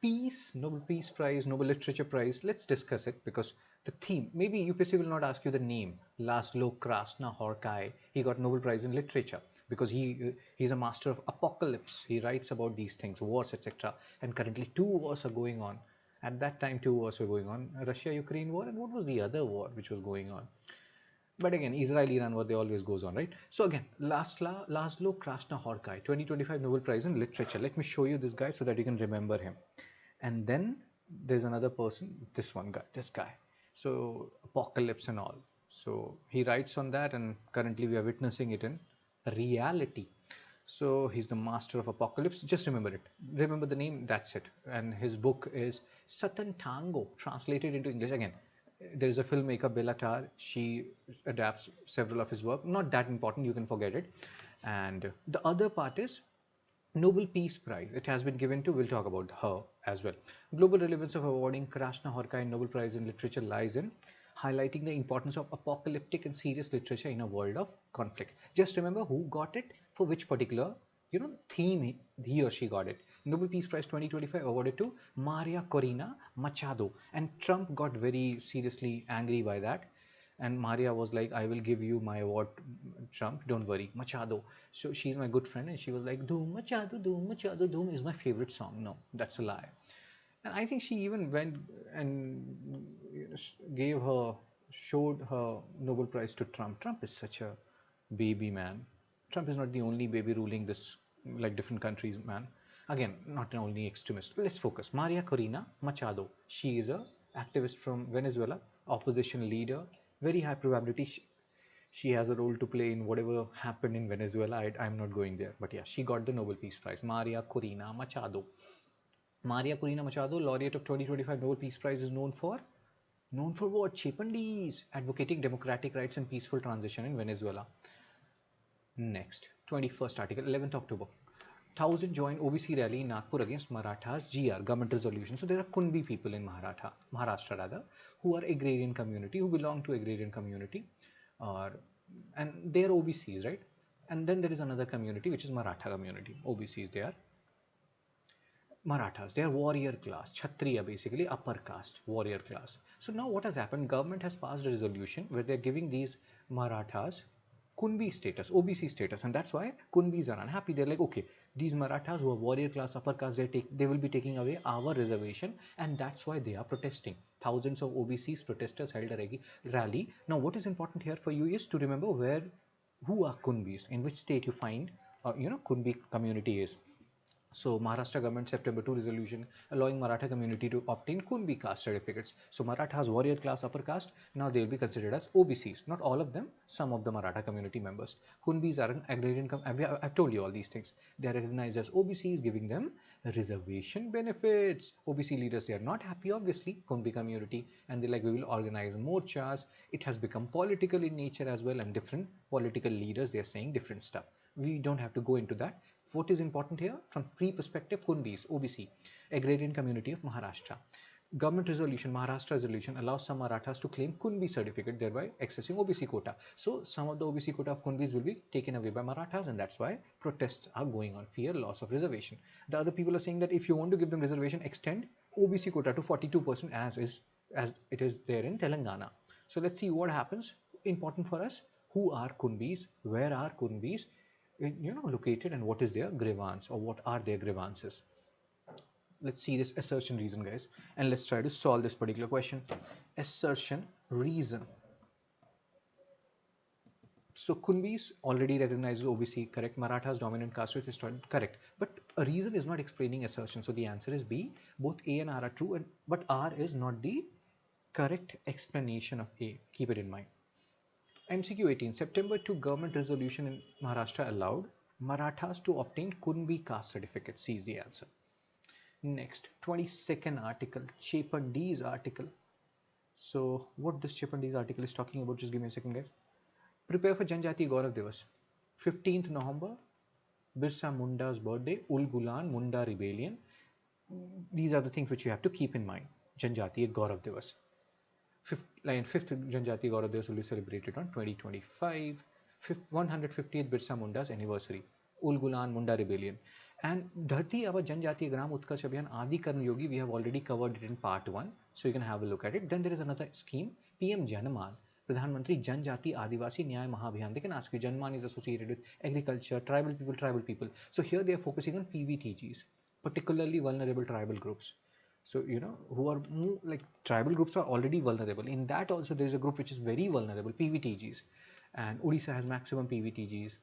Peace, Nobel Peace Prize, Nobel Literature Prize. Let's discuss it because the theme. Maybe UPSC will not ask you the name. Laszlo Krasna-Horkai. He got Nobel Prize in literature because he's a master of apocalypse. He writes about these things, wars, etc. And currently 2 wars are going on. At that time, 2 wars were going on: Russia-Ukraine war, and what was the other war which was going on? But again, Israel, Iran war, they always goes on, right? So again, Laszlo Krasna-Horkai, 2025 Nobel Prize in Literature. Let me show you this guy so that you can remember him. And then there's another person, this one guy, this guy. So apocalypse and all. So he writes on that, and currently we are witnessing it in reality. So he's the master of apocalypse. Just remember it. Remember the name, that's it. And his book is Satan Tango, translated into English. Again, there is a filmmaker, Bella Tarr. She adapts several of his work. Not that important, you can forget it. And the other part is Nobel Peace Prize. It has been given to, we'll talk about her as well. Global relevance of awarding Krasna Horkai Nobel Prize in Literature lies in highlighting the importance of apocalyptic and serious literature in a world of conflict. Just remember who got it for which particular theme he or she got it. Nobel Peace Prize 2025 awarded to Maria Corina Machado, and Trump got very seriously angry by that. And Maria was like, I will give you my award, Trump, don't worry. Machado. So she's my good friend, and she was like, Doom Machado, Doom Machado, Doom is my favorite song. No, that's a lie. And I think she even went and gave her, showed her Nobel Prize to Trump. Trump is such a baby, man. Trump is not the only baby ruling this, like different countries, man. Again, not an only extremist. Let's focus. Maria Corina Machado. She is a activist from Venezuela, opposition leader. Very high probability she has a role to play in whatever happened in Venezuela. I'm not going there. But yeah, she got the Nobel Peace Prize. Maria Corina Machado. Maria Corina Machado, laureate of 2025 Nobel Peace Prize, is known for what? Chepandis, advocating democratic rights and peaceful transition in Venezuela. Next, 21st article, 11th October. 1,000 joined OBC rally in Nagpur against Marathas GR, government resolution. So there are Kunbi people in Maharashtra rather, who are agrarian community, who belong to agrarian community, and they are OBCs, right? And then there is another community, which is Maratha community. OBCs, they are Marathas, they are warrior class, Kshatriya basically, upper caste, warrior class. So now what has happened? Government has passed a resolution where they're giving these Marathas Kunbi status, OBC status, and that's why Kunbis are unhappy. They're like, okay, these Marathas who are warrior class, upper caste, they will be taking away our reservation, and that's why they are protesting. Thousands of OBCs protesters held a rally. Now, what is important here for you is to remember who are Kunbis, in which state you find, Kunbi community is. So Maharashtra government September 2 resolution allowing Maratha community to obtain Kunbi caste certificates. So Marathas warrior class upper caste, now they will be considered as OBCs. Not all of them, some of the Maratha community members. Kunbis are an agrarian, I've told you all these things. They are recognized as OBCs, giving them reservation benefits. OBC leaders, they are not happy obviously, Kunbi community, and they're like, we will organize morchas. It has become political in nature as well, and different political leaders, they are saying different stuff. We don't have to go into that. What is important here from pre perspective, Kundis, OBC, agrarian community of Maharashtra. Government resolution, Maharashtra resolution allows some Marathas to claim Kunbi certificate, thereby accessing OBC quota. So some of the OBC quota of Kunbis will be taken away by Marathas, and that's why protests are going on. Fear loss of reservation. The other people are saying that if you want to give them reservation, extend OBC quota to 42% as it is there in Telangana. So let's see what happens. Important for us: who are Kunbis? Where are Kunbis? Located, and what is their grievance, or what are their grievances? Let's see this assertion reason, guys, and let's try to solve this particular question. Assertion reason. So Kunbis already recognizes OBC, correct? Marathas dominant caste with historian, correct. But a reason is not explaining assertion. So the answer is B. Both A and R are true, but R is not the correct explanation of A. Keep it in mind. MCQ 18. September 2 government resolution in Maharashtra allowed Marathas to obtain Kunbi caste certificate. C is the answer. Next, 22nd article, Chepandi's article. So, what this Chepandi's article is talking about, just give me a second, guys. Prepare for Janjati Gaurav Divas. 15th November, Birsa Munda's birthday, Ul Gulan Munda Rebellion. These are the things which you have to keep in mind. Janjati Gaurav Divas. 5th Janjati Gaurav Divas will be celebrated on 2025. 150th Birsa Munda's anniversary. Ul Gulan Munda Rebellion. And Dharti Ava Janjati Gram Utkarsh Abhiyan Adi Karmayogi, we have already covered it in part 1. So you can have a look at it. Then there is another scheme, PM Janman. Pradhan Mantri Janjati Adivasi Nyaya Mahabhiyan. They can ask you, Janman is associated with agriculture, tribal people. So here they are focusing on PVTGs, particularly vulnerable tribal groups. So, who are more, like, tribal groups are already vulnerable. In that also there is a group which is very vulnerable, PVTGs. And Odisha has maximum PVTGs,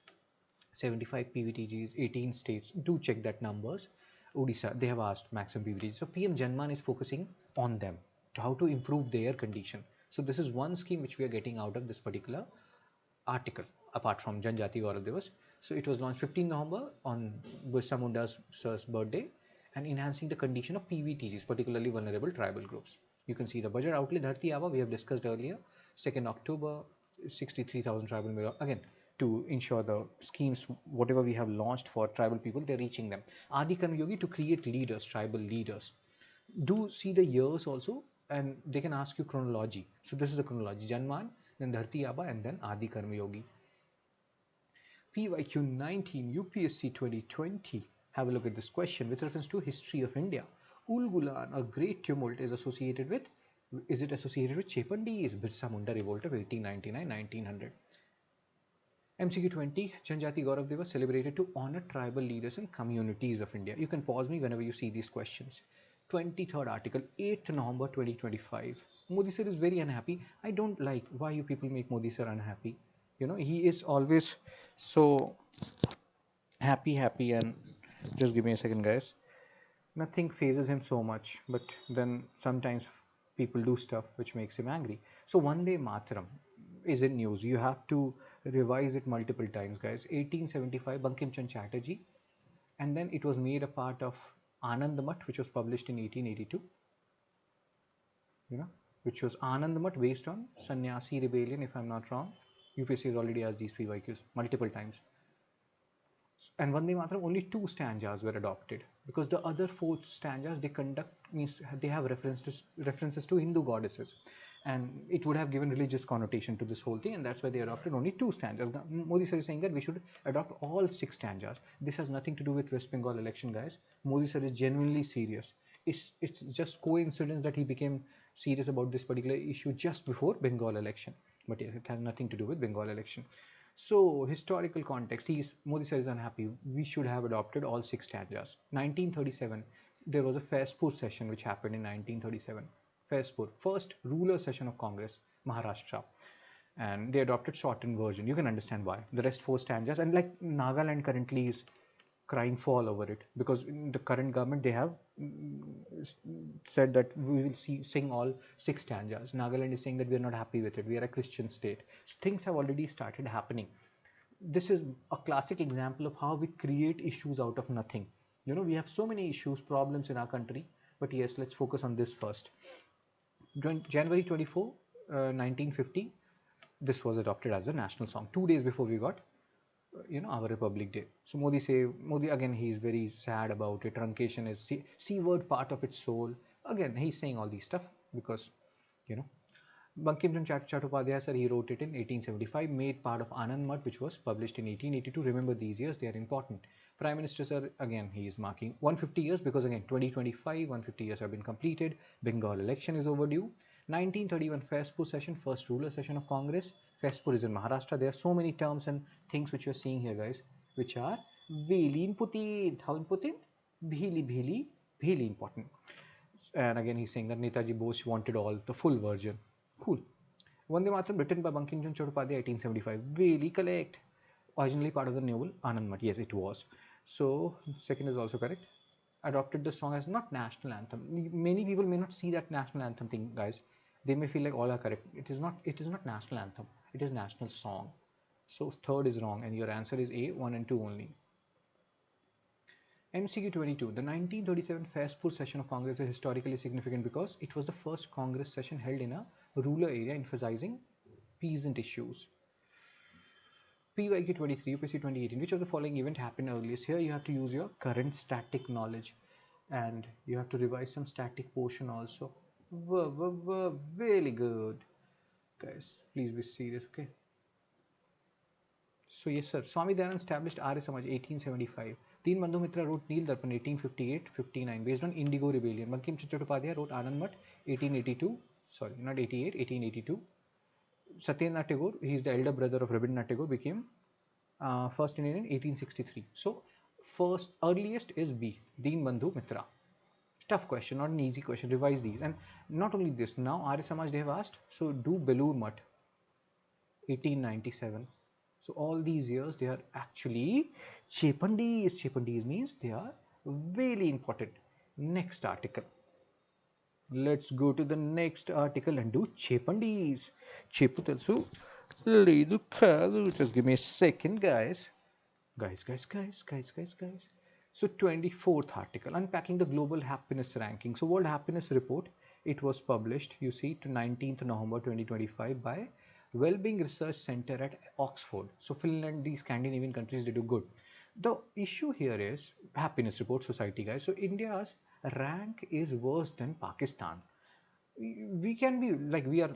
75 PVTGs, 18 states. Do check that numbers. Odisha, they have asked maximum PVTGs. So PM Janman is focusing on them, to how to improve their condition. So this is one scheme which we are getting out of this particular article, apart from Janjati Gaurav Divas. So it was launched 15 November on Birsa Munda's birthday, and enhancing the condition of PVTGs, particularly vulnerable tribal groups. You can see the budget outlay, Dharti Ava, we have discussed earlier. 2nd October, 63,000 tribal million. Again, to ensure the schemes, whatever we have launched for tribal people, they're reaching them. Adi Karmayogi, to create leaders, tribal leaders. Do see the years also, and they can ask you chronology. So this is the chronology: Janman, then Dharti Aba, and then Adi Karmayogi. PYQ 19, UPSC 2020. Have a look at this question with reference to history of India. Ul Gulan, a great tumult, is associated with Chepandi? Is Birsa Munda revolt of 1899-1900? MCQ 20, Janjati Gaurav Divas celebrated to honor tribal leaders and communities of India. You can pause me whenever you see these questions. 23rd article, 8th November 2025. Modi sir is very unhappy. I don't like why you people make Modi sir unhappy. He is always so happy, and just give me a second, guys. Nothing phases him so much, but then sometimes people do stuff which makes him angry. So Vande Mataram is in news. You have to revise it multiple times, guys. 1875, Bankim Chand Chatterjee, and then it was made a part of Anand Math, which was published in 1882. Which was Anand Math, based on Sannyasi rebellion, if I'm not wrong. UPSC has already asked these PYQs multiple times. And Vande Mataram, only 2 stanzas were adopted, because the other 4 stanzas they have references to Hindu goddesses, and it would have given religious connotation to this whole thing, and that's why they adopted only 2 stanzas. Modi sir is saying that we should adopt all 6 stanzas. This has nothing to do with West Bengal election, guys. Modi sir is genuinely serious. It's just coincidence that he became serious about this particular issue just before Bengal election, but yes, it has nothing to do with Bengal election. So, historical context, Modi sir is unhappy. We should have adopted all 6 stanzas. 1937, there was a Faizpur session which happened in 1937. Faizpur, first ruler session of Congress, Maharashtra. And they adopted shortened version. You can understand why. The rest 4 stanzas, and like Nagaland currently is crying fall over it, because in the current government they have said that we will sing all 6 stanzas. Nagaland is saying that we are not happy with it, we are a Christian state. So things have already started happening. This is a classic example of how we create issues out of nothing. We have so many issues, problems in our country, but yes, let's focus on this first. January 24, 1950, this was adopted as a national song 2 days before we got our Republic Day. So Modi again, he is very sad about it. Truncation is C word part of its soul. Again, he's saying all these stuff because you know Bankim Chandra Chattopadhyay sir, he wrote it in 1875, made part of Anand Math, which was published in 1882. Remember these years, they are important. Prime Minister sir, again, he is marking 150 years because again, 2025, 150 years have been completed. Bengal election is overdue. 1931 Faizpur session, first ruler session of Congress. Faizpur is in Maharashtra. There are so many terms and things which you are seeing here, guys, which are really important. How important? Bhili, bhili, bhili important. And again, he's saying that Netaji Bose wanted all the full version. Cool. Vande Mataram, written by Bankim Chandra Chattopadhyay, 1875. Really correct. Originally part of the novel Anand Math. Yes, it was. So, second is also correct. Adopted the song as not national anthem. Many people may not see that national anthem thing, guys. They may feel like all are correct. It is not. It is not national anthem. It is national song. So third is wrong, and your answer is A, 1 and 2 only. MCQ 22. The 1937 Faizpur session of Congress is historically significant because it was the first Congress session held in a rural area emphasizing peasant issues. PYQ 23, UPSC 2018. Which of the following event happened earliest? Here you have to use your current static knowledge and you have to revise some static portion also. Really good. Guys, please be serious, okay? So yes, sir. Swami Dayanand established Arya Samaj 1875. Deen Bandhu Mitra wrote Neel Darpan 1858-59 based on Indigo Rebellion. Bankim Chandra Chattopadhyay wrote Anand Math 1882. Sorry, not 88, 1882. Satyendra Tagore, he is the elder brother of Rabindranath Tagore, became first Indian in 1863. So first earliest is B, Deen Bandhu Mitra. Tough question, not an easy question. Revise these. And not only this, now Arya Samaj they have asked, so do Belur Math 1897. So all these years they are actually Chepandis. Chepandis means they are really important. Next article. Let's go to the next article and do Chepandis. Cheputal. So, just give me a second, guys. Guys. So 24th article, unpacking the global happiness ranking. So World Happiness Report, it was published, you see, to 19th November 2025 by Wellbeing Research Center at Oxford. So Finland, these Scandinavian countries, they do good. The issue here is happiness report society, guys. So India's rank is worse than Pakistan. We can be like, we are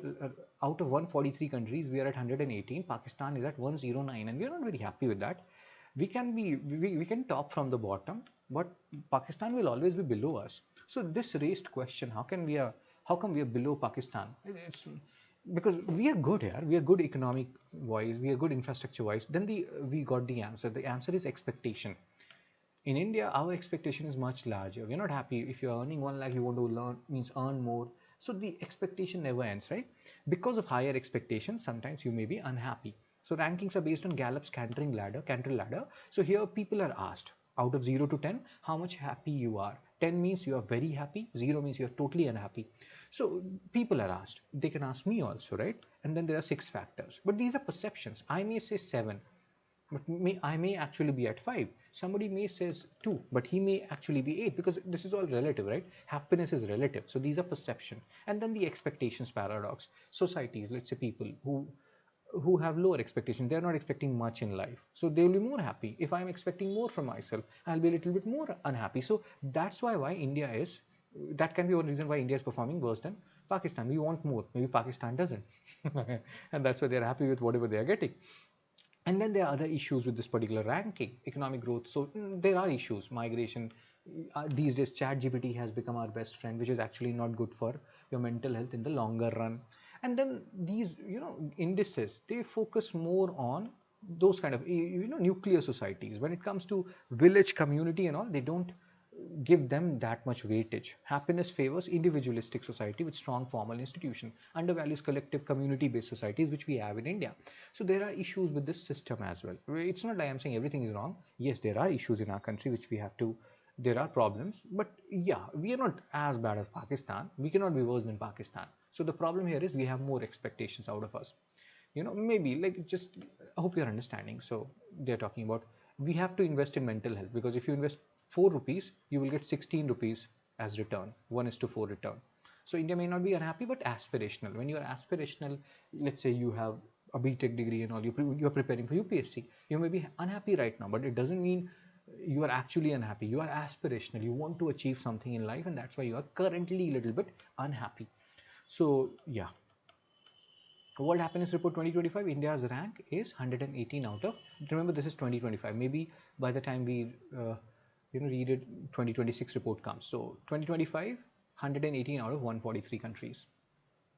out of 143 countries, we are at 118. Pakistan is at 109, and we are not very happy with that. We can top from the bottom, but Pakistan will always be below us. So this raised question: how come we are below Pakistan? It's because we are good here. We are good economic wise. We are good infrastructure wise. Then we got the answer. The answer is expectation. In India, our expectation is much larger. We're not happy. If you're earning 1 lakh, you want to earn more. So the expectation never ends, right? Because of higher expectations, sometimes you may be unhappy. So rankings are based on Gallup's Cantor ladder. So here people are asked, out of 0 to 10, how much happy you are. 10 means you are very happy, 0 means you are totally unhappy. So people are asked. They can ask me also, right? And then there are 6 factors. But these are perceptions. I may say 7. But I may actually be at 5. Somebody may says 2, but he may actually be 8, because this is all relative, right? Happiness is relative. So these are perception. And then the expectations paradox. Societies, let's say people who have lower expectations, they're not expecting much in life, so they will be more happy. If I'm expecting more from myself, I'll be a little bit more unhappy. So that's why India is, that can be one reason why India is performing worse than Pakistan. We want more, maybe Pakistan doesn't. And that's why they're happy with whatever they are getting. And then there are other issues with this particular ranking, economic growth. So there are issues, migration. These days, ChatGPT has become our best friend, which is actually not good for your mental health in the longer run. And then these, indices, they focus more on those kind of, nuclear societies. When it comes to village community and all, they don't give them that much weightage. Happiness favors individualistic society with strong formal institution, undervalues collective community-based societies, which we have in India. So there are issues with this system as well. It's not like I'm saying everything is wrong. Yes, there are issues in our country which we have to, there are problems, but yeah, we are not as bad as Pakistan. We cannot be worse than Pakistan. So the problem here is we have more expectations out of us. Maybe like, just I hope you're understanding. So they're talking about we have to invest in mental health, because if you invest 4 rupees, you will get 16 rupees as return, 1:4 return. So India may not be unhappy, but aspirational. When you are aspirational, let's say you have a BTech degree and all, you're preparing for UPSC, you may be unhappy right now, but it doesn't mean you are actually unhappy. You are aspirational, you want to achieve something in life, and that's why you are currently a little bit unhappy. So yeah, World Happiness Report 2025, India's rank is 118 out of, remember this is 2025, maybe by the time we read it, 2026 report comes. So 2025, 118 out of 143 countries.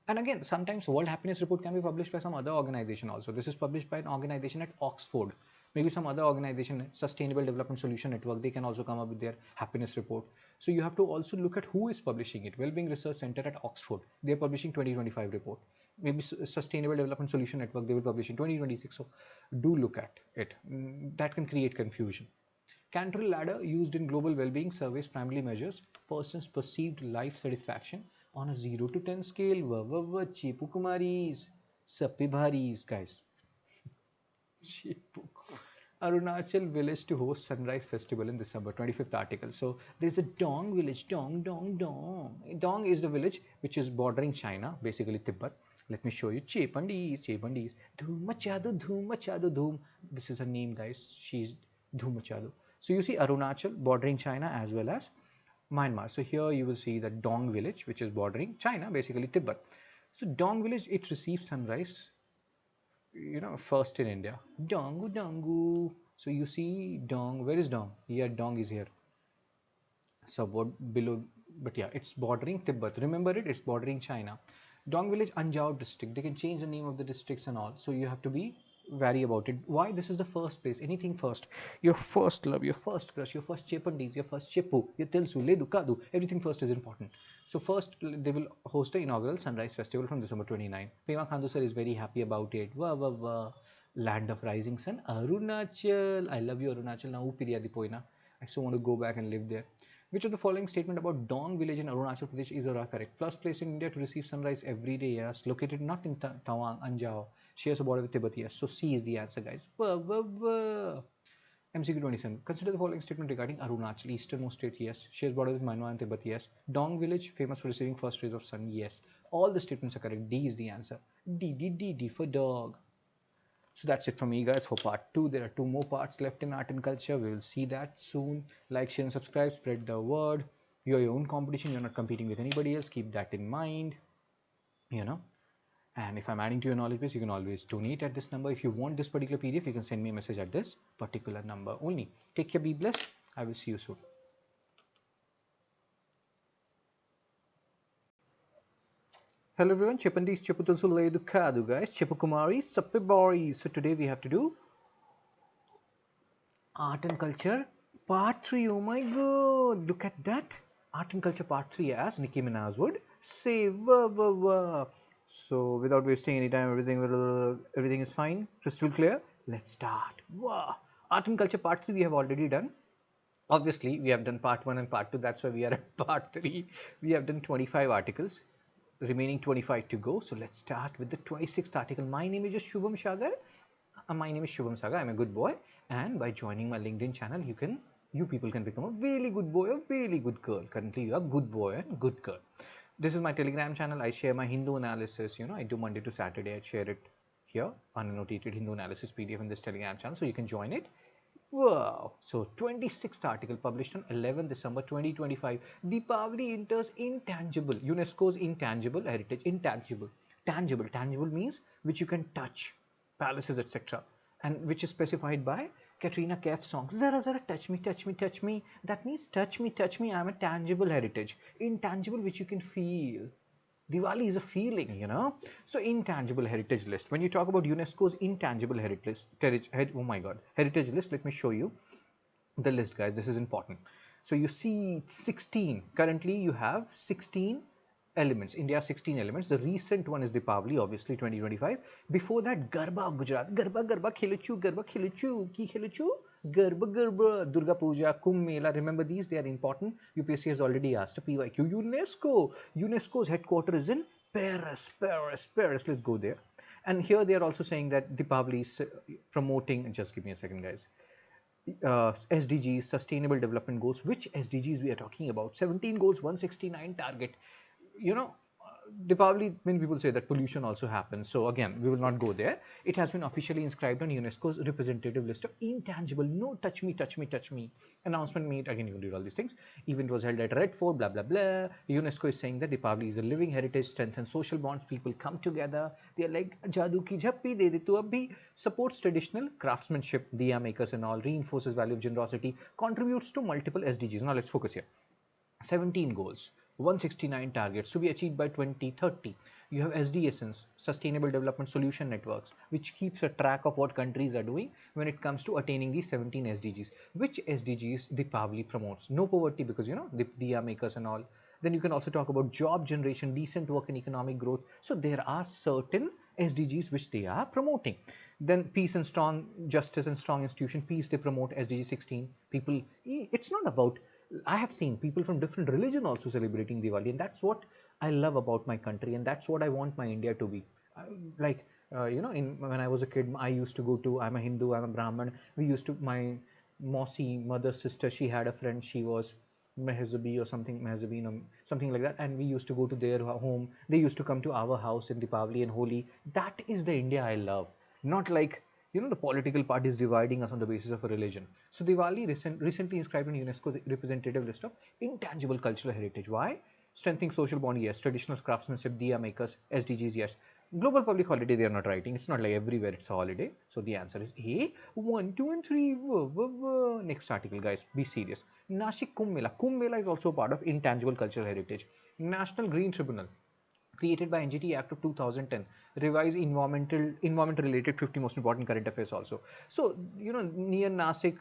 And again, sometimes World Happiness Report can be published by some other organization also. This is published by an organization at Oxford. Maybe some other organization, Sustainable Development Solution Network, they can also come up with their happiness report. So you have to also look at who is publishing it. Wellbeing Research Center at Oxford, they are publishing 2025 report. Maybe Sustainable Development Solution Network, they will publish in 2026. So do look at it. That can create confusion. Cantrell ladder used in global well-being surveys primarily measures person's perceived life satisfaction on a 0 to 10 scale. Chepu Kumaris, Sappi Bharis, guys. Chepu. Arunachal village to host sunrise festival in December, 25th article. So there's a Dong village, Dong. Dong is the village which is bordering China, basically Tibet. Let me show you. Chepandis. Dhoom machado, dhoom. This is her name, guys. She's Dhoom machado. So you see Arunachal bordering China as well as Myanmar. So here you will see the Dong village, which is bordering China, basically Tibet. So Dong village, it receives sunrise, first in India. Dongu. So you see Dong. Where is Dong? Yeah, Dong is here. So below, but yeah, it's bordering Tibet. Remember it, it's bordering China. Dong village, Anjao district. They can change the name of the districts and all. So you have to be wary about it. Why? This is the first place. Anything first. Your first love, your first crush, your first chepandis, your first chepu, your tilsu, ledu, kadu. Everything first is important. So first, they will host the inaugural sunrise festival from December 29. Pema Khandu sir is very happy about it. Wah. Land of rising sun, Arunachal. I love you, Arunachal. Now, Upiriyadi Poina. I still want to go back and live there. Which of the following statement about Dong village in Arunachal Pradesh is correct? First place in India to receive sunrise every day, yes. Located not in Tawang, Anjao. Shares a border with Tibet, yes. So C is the answer, guys. MCQ 27. Consider the following statement regarding Arunachal, easternmost state, yes. Shares border with Myanmar and Tibet, yes. Dong village, famous for receiving first rays of sun, yes. All the statements are correct. D is the answer. D for dog. So that's it from me, guys, for part 2. There are 2 more parts left in art and culture. We will see that soon. Like, share and subscribe. Spread the word. You're your own competition. You're not competing with anybody else. Keep that in mind. And if I'm adding to your knowledge base, you can always donate at this number. If you want this particular PDF, you can send me a message at this particular number only. Take care. Be blessed. I will see you soon. Hello everyone, Chepandis Cheputulsu Kadu, guys. Chepukumari Sapibori. So today we have to do art and culture part 3. Oh my god, look at that. Art and culture part 3, as Nicki Minaj would say. So without wasting any time, everything is fine, crystal clear. Let's start. Art and culture part 3 we have already done. Obviously, we have done part 1 and part 2. That's why we are at part 3. We have done 25 articles, remaining 25 to go. So let's start with the 26th article. My name is just Shubham Sagar. My name is Shubham Sagar. I'm a good boy, and by joining my LinkedIn channel, you people can become a really good boy or really good girl. Currently, you are good boy and good girl. This is my Telegram channel. I share my Hindu analysis. I do Monday to Saturday. I share it here, unannotated Hindu analysis PDF in this Telegram channel, so you can join it. Wow! So 26th article published on 11 December 2025. Deepavali enters intangible. UNESCO's intangible heritage. Intangible. Tangible means which you can touch. Palaces, etc. And which is specified by Katrina Kaif's song. Zara zara touch me. That means touch me. I'm a tangible heritage. Intangible, which you can feel. Diwali is a feeling, So intangible heritage list. When you talk about UNESCO's intangible heritage list, let me show you the list, guys. This is important. So you see 16. Currently you have 16 elements. India has 16 elements. The recent one is Deepavali, obviously 2025. Before that, Garba of Gujarat. Garba, Garba, Khiluchu, Ki Khiluchu, Garba, Garba, Durga Puja, Kumbh Mela. Remember these? They are important. UPSC has already asked a PYQ. UNESCO. UNESCO's headquarters is in Paris, Paris, Paris. Let's go there. And here they are also saying that Deepavali is promoting, just give me a second, guys. SDGs, Sustainable Development Goals. Which SDGs we are talking about? 17 goals, 169 target. You know, Deepavali, many people say that pollution also happens. So again, we will not go there. It has been officially inscribed on UNESCO's representative list of intangible, no touch me, touch me, touch me. Announcement made, again, you can read all these things. Event was held at Red Fort, blah, blah, blah. UNESCO is saying that Deepavali is a living heritage, strengthens social bonds, people come together. They are like, Jadoo ki jhappi de de tu abhi, supports traditional craftsmanship, diya makers and all, reinforces value of generosity, contributes to multiple SDGs. Now let's focus here. 17 goals, 169 targets to be achieved by 2030. You have SDSNs, Sustainable Development Solution Networks, which keeps a track of what countries are doing when it comes to attaining these 17 SDGs. Which SDGs Deepavali promotes? No poverty, because you know, the diya makers and all. Then you can also talk about job generation, decent work and economic growth. So there are certain SDGs which they are promoting. Then peace and strong justice and strong institution. Peace they promote, SDG 16. People, it's not about, I have seen people from different religion also celebrating Diwali, and that's what I love about my country, and that's what I want my India to be. Like you know, when I was a kid, I used to go to. I'm a Hindu. I'm a Brahmin. We used to, my Mosi, mother, sister, she had a friend. She was Mehazabi or something, Mehzabin or something like that, and we used to go to their home. They used to come to our house in Deepavali and Holi. That is the India I love. Not like, you know, the political parties dividing us on the basis of a religion. So Diwali recently inscribed in UNESCO's representative list of intangible cultural heritage. Why? Strengthening social bond, yes. Traditional craftsmanship, diya makers, SDGs, yes. Global public holiday, they are not writing. It's not like everywhere it's a holiday. So the answer is A, 1, 2, and 3. Next article, guys. Be serious. Nashik Kumbh Mela. Kumbh Mela is also a part of intangible cultural heritage. National Green Tribunal, created by NGT Act of 2010, revise environment related 50 most important current affairs also. So, you know, near Nasik,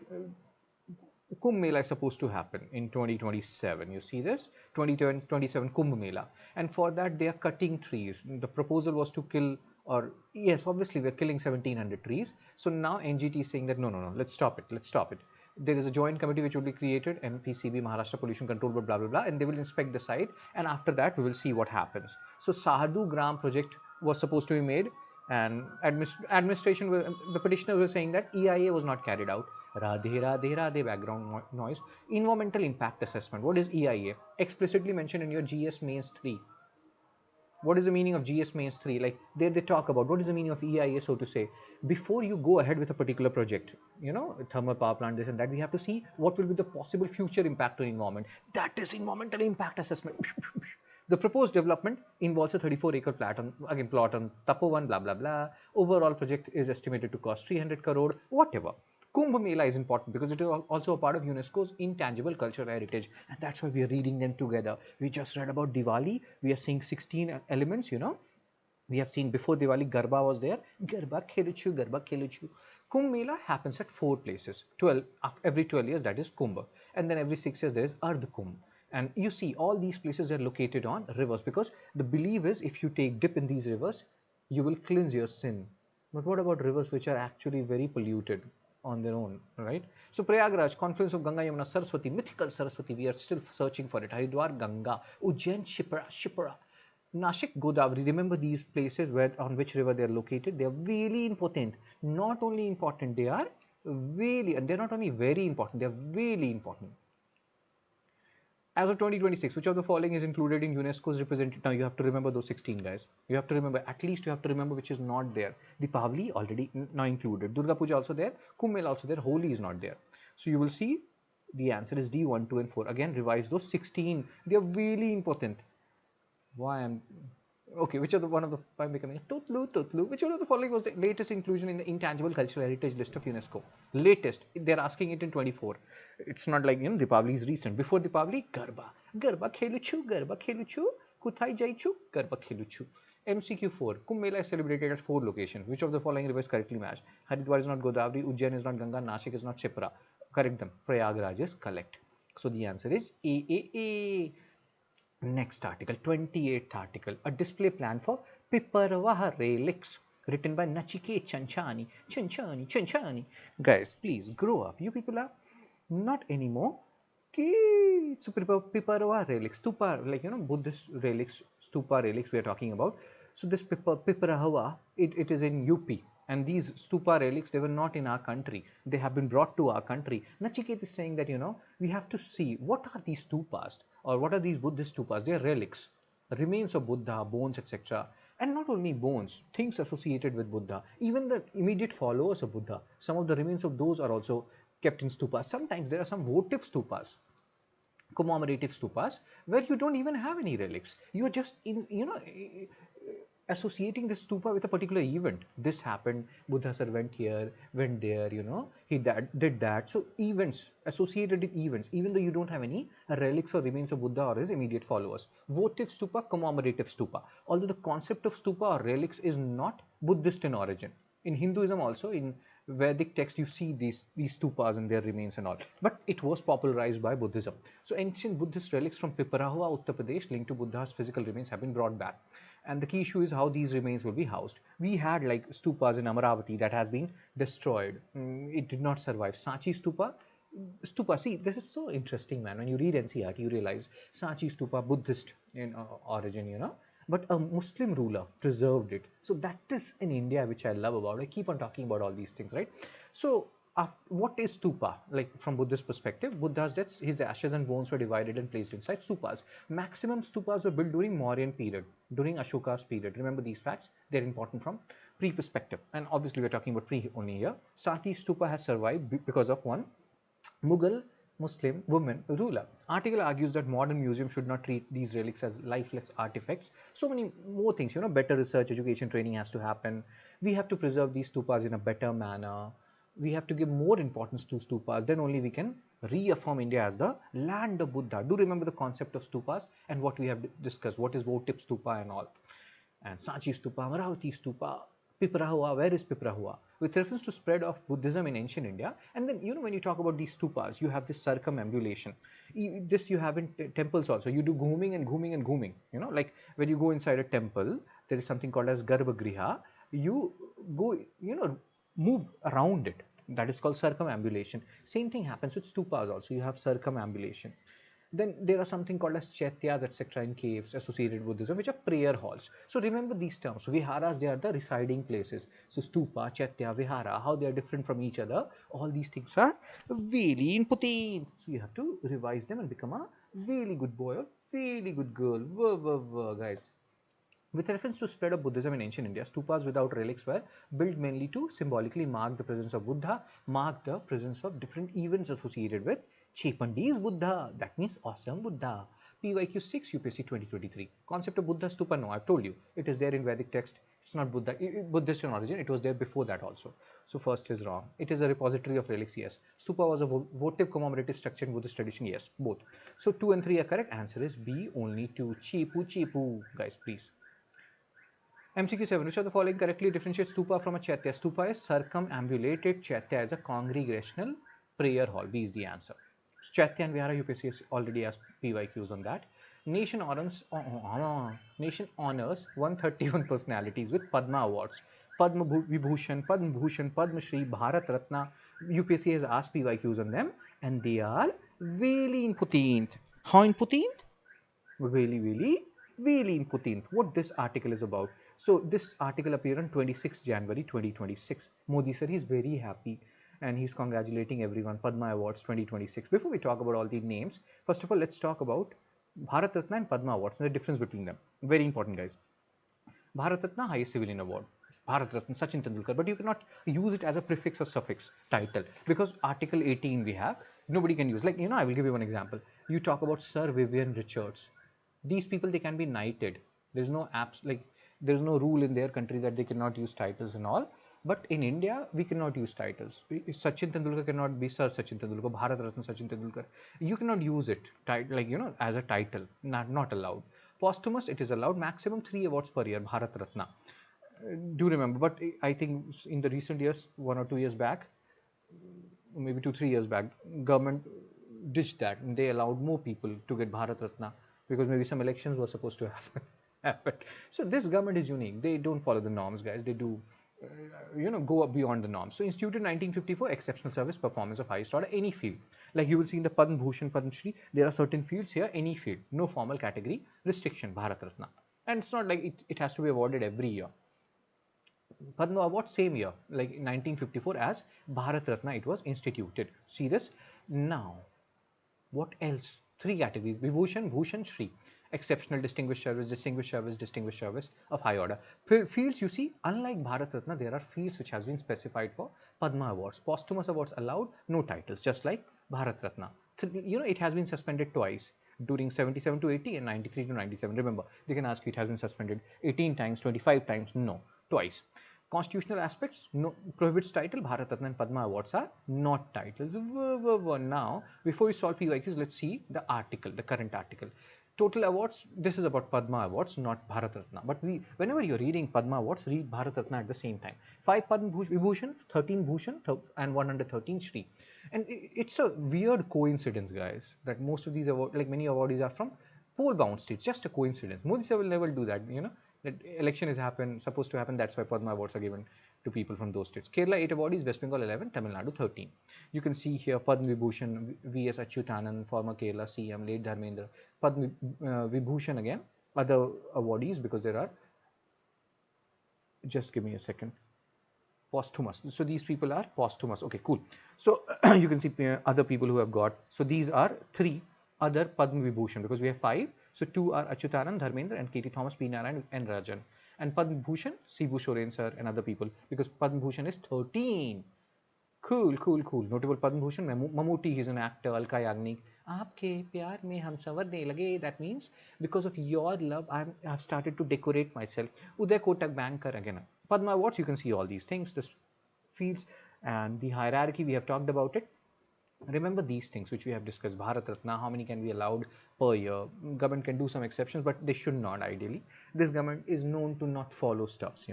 Kumbh Mela is supposed to happen in 2027. You see this? 2027 Kumbh Mela. And for that, they are cutting trees. The proposal was to kill, or yes, obviously, we're killing 1700 trees. So now NGT is saying that no, no, no, let's stop it. Let's stop it. There is a joint committee which will be created, MPCB, Maharashtra Pollution Control Board, blah, blah, blah, and they will inspect the site. And after that, we will see what happens. So Sahadu Gram project was supposed to be made, and administration, the petitioners were saying that EIA was not carried out. Radhe Radhe Radhe, background noise. Environmental impact assessment. What is EIA? Explicitly mentioned in your GS Mains 3. What is the meaning of GS Mains 3? Like there they talk about what is the meaning of EIA, so to say. Before you go ahead with a particular project, you know, thermal power plant, this and that, we have to see what will be the possible future impact on environment. That is environmental impact assessment. The proposed development involves a 34-acre plot on Tapovan, blah, blah, blah. Overall project is estimated to cost 300 crore, whatever. Kumbh Mela is important because it is also a part of UNESCO's intangible cultural heritage, and that's why we are reading them together. We just read about Diwali. We are seeing 16 elements, you know. We have seen before Diwali, Garba was there. Garba Kheluchu, Garba Kheluchu. Kumbh Mela happens at 4 places. 12, every 12 years, that is Kumbh. And then every 6 years, there is Ardh Kumbh. And you see, all these places are located on rivers, because the belief is if you take dip in these rivers, you will cleanse your sin. But what about rivers which are actually very polluted on their own, right? So Prayagraj, confluence of Ganga, Yamuna, Saraswati, mythical Saraswati, we are still searching for it. Haridwar, Ganga, Ujjain, Shipra. Nashik, Godavari, remember these places where on which river they are located? They are really important. Not only important, they are really, and they're not only very important, they are really important. As of 2026, which of the following is included in UNESCO's represented? Now you have to remember those 16 guys. You have to remember, at least you have to remember which is not there. Deepavali already now included. Durga Puja also there. Kumbh Mela also there. Holi is not there. So you will see the answer is D, 1, 2, and 4. Again, revise those 16. They are really important. Why I'm okay? Which of the one of the I'm becoming a totlu? Which one of the following was the latest inclusion in the intangible cultural heritage list of UNESCO? Latest. They're asking it in 24. It's not like, you know, Deepavali is recent. Before Deepavali, Garba Kheluchu, Kuthai Jaichu, Garba Kheluchu. MCQ 4. Kumbh Mela is celebrated at 4 locations. Which of the following rivers correctly matched? Haridwar is not Godavari, Ujjain is not Ganga, Nashik is not Shipra. Correct them. Prayagraj is correct. So the answer is A. Next article, 28th article, a display plan for Piparavaha relics written by Nachiket Chanchani. Guys, please grow up. You people are not anymore kids. So Piparavaha relics, stupa, like Buddhist relics, stupa relics we are talking about. So this Piparavaha, it is in UP. And these stupa relics, they were not in our country. They have been brought to our country. Nachiket is saying that, we have to see what are these stupas or what are these Buddhist stupas. They are relics, remains of Buddha, bones, etc. And not only bones, things associated with Buddha, even the immediate followers of Buddha, some of the remains of those are also kept in stupas. Sometimes there are some votive stupas, commemorative stupas, where you don't even have any relics. You are just associating this stupa with a particular event. This happened, Buddha sir went here, went there, he did that. So events, associated with events, even though you don't have any relics or remains of Buddha or his immediate followers. Votive stupa, commemorative stupa. Although the concept of stupa or relics is not Buddhist in origin. In Hinduism also, in Vedic text, you see these stupas and their remains and all. But it was popularized by Buddhism. So ancient Buddhist relics from Piparahua, Uttar Pradesh, linked to Buddha's physical remains have been brought back. And the key issue is how these remains will be housed. We had like stupas in Amaravati that has been destroyed. It did not survive. Sanchi stupa, see, this is so interesting, man. When you read NCERT, you realize Sanchi stupa, Buddhist in origin, but a Muslim ruler preserved it. So that is in India, which I love about. I keep on talking about all these things, right? So what is stupa? Like from Buddhist perspective, Buddha's deaths, his ashes and bones were divided and placed inside stupas. Maximum stupas were built during Mauryan period, during Ashoka's period. Remember these facts? They're important from pre-perspective. And obviously we're talking about pre only here. Sati stupa has survived because of one Mughal Muslim woman ruler. Article argues that modern museums should not treat these relics as lifeless artifacts. So many more things, better research, education, training has to happen. We have to preserve these stupas in a better manner. We have to give more importance to stupas. Then only we can reaffirm India as the land of Buddha. Do remember the concept of stupas and what we have discussed. What is votive stupa and all. And Sanchi stupa, Amaravati stupa, Piprahua, where is Piprahua? With reference to spread of Buddhism in ancient India. And then, when you talk about these stupas, you have this circumambulation. This you have in temples also. You do ghuming and ghuming and ghuming. Like when you go inside a temple, there is something called as Garbhagriha. You go, move around it. That is called circumambulation. Same thing happens with stupas also. You have circumambulation. Then there are something called as chaityas, etc. in caves associated with Buddhism, which are prayer halls. So remember these terms. Viharas, they are the residing places. So stupa, chaitya, vihara, how they are different from each other. All these things are really important. So you have to revise them and become a really good boy or really good girl. Guys. With reference to spread of Buddhism in ancient India, stupas without relics were built mainly to symbolically mark the presence of Buddha, mark the presence of different events associated with Chepandi's Buddha. That means awesome Buddha. PYQ 6 UPSC 2023. Concept of Buddha stupa, no, I've told you. It is there in Vedic text. It's not Buddha, Buddhist in origin. It was there before that also. So first is wrong. It is a repository of relics, yes. Stupa was a votive commemorative structure in Buddhist tradition, yes. Both. So 2 and 3 are correct. Answer is B, only 2. Chepu. Guys, please. MCQ 7. Which of the following correctly differentiates stupa from a chaitya? Stupa is circumambulated. Chaitya is a congregational prayer hall. B is the answer. Chaitya and Vihara, UPSC has already asked PYQs on that. Nation honors 131 personalities with Padma Awards. Padma Vibhushan, Padma Bhushan, Padma Shri, Bharat Ratna. UPSC has asked PYQs on them and they are really important. How important? Really important. What this article is about. So this article appeared on 26 January 2026. Modi sir, he's very happy and he's congratulating everyone. Padma Awards 2026. Before we talk about all the names, first of all, let's talk about Bharat Ratna and Padma Awards and the difference between them. Very important, guys. Bharat Ratna, highest civilian award. Bharat Ratna, Sachin Tendulkar, but you cannot use it as a prefix or suffix title because Article 18 we have, nobody can use. Like, I will give you one example. You talk about Sir Vivian Richards. These people, they can be knighted. There's no apps, like, there's no rule in their country that they cannot use titles and all. But in India, we cannot use titles. Sachin Tendulkar cannot be Sir Sachin Tendulkar, Bharat Ratna Sachin Tendulkar. You cannot use it, like, as a title. Not allowed. Posthumous, it is allowed. Maximum 3 awards per year, Bharat Ratna. Do remember, but I think in the recent years, 1 or 2 years back, maybe 2-3 years back, government ditched that and they allowed more people to get Bharat Ratna because maybe some elections were supposed to happen. So this government is unique. They don't follow the norms, guys. They do, go up beyond the norms. So instituted 1954, exceptional service, performance of highest order, any field. Like you will see in the Padma Bhushan, Padma Shri, there are certain fields here, any field, no formal category restriction, Bharat Ratna. And it's not like it has to be awarded every year. Padma Award same year, like 1954, as Bharat Ratna, it was instituted. See this? Now, what else? Three categories: Vibhushan, Bhushan, Shri. Exceptional, distinguished service, distinguished service, distinguished service of high order. Fields, you see, unlike Bharat Ratna, there are fields which has been specified for Padma Awards. Posthumous awards allowed, no titles, just like Bharat Ratna. It has been suspended twice during 77 to 80 and 93 to 97. Remember, they can ask you it has been suspended 18 times, 25 times. No, twice. Constitutional aspects, no, prohibits title. Bharat Ratna and Padma Awards are not titles. Now, before we solve PYQs, let's see the article, the current article. Total awards, this is about Padma Awards, not Bharat Ratna. But whenever you're reading Padma Awards, read Bharat Ratna at the same time. 5 Padma Vibhushan, 13 Bhushan, and 113 Shri. And it's a weird coincidence, guys, that most of these awards, like many awardees, are from poll-bound states. Just a coincidence. Modi sir will never do that, that election is supposed to happen, that's why Padma Awards are given to people from those states. Kerala 8 awardees, West Bengal 11, Tamil Nadu 13. You can see here Padma Vibhushan, V.S. Achyutanan, former Kerala CM, late Dharmendra. Padma Vibhushan again, other awardees, because there are, just give me a second, posthumous. So these people are posthumous. Okay, cool. So you can see other people who have got. So these are 3 other Padma Vibhushan, because we have 5. So 2 are Achyutanan, Dharmendra, and K.T. Thomas, P. Narayan, and Rajan. And Padma Bhushan, Sibu Soren sir and other people, because Padma Bhushan is 13. Cool. Notable Padma Bhushan, Mammootty, he's an actor. Alka Yagnik, Aapke pyar mein hum sawarne lage. That means because of your love, I've started to decorate myself. Uday Kotak banker again. Padma Awards, you can see all these things, the fields and the hierarchy. We have talked about it. Remember these things which we have discussed. Bharat Ratna, how many can be allowed per year? Government can do some exceptions, but they should not ideally. This government is known to not follow stuffs,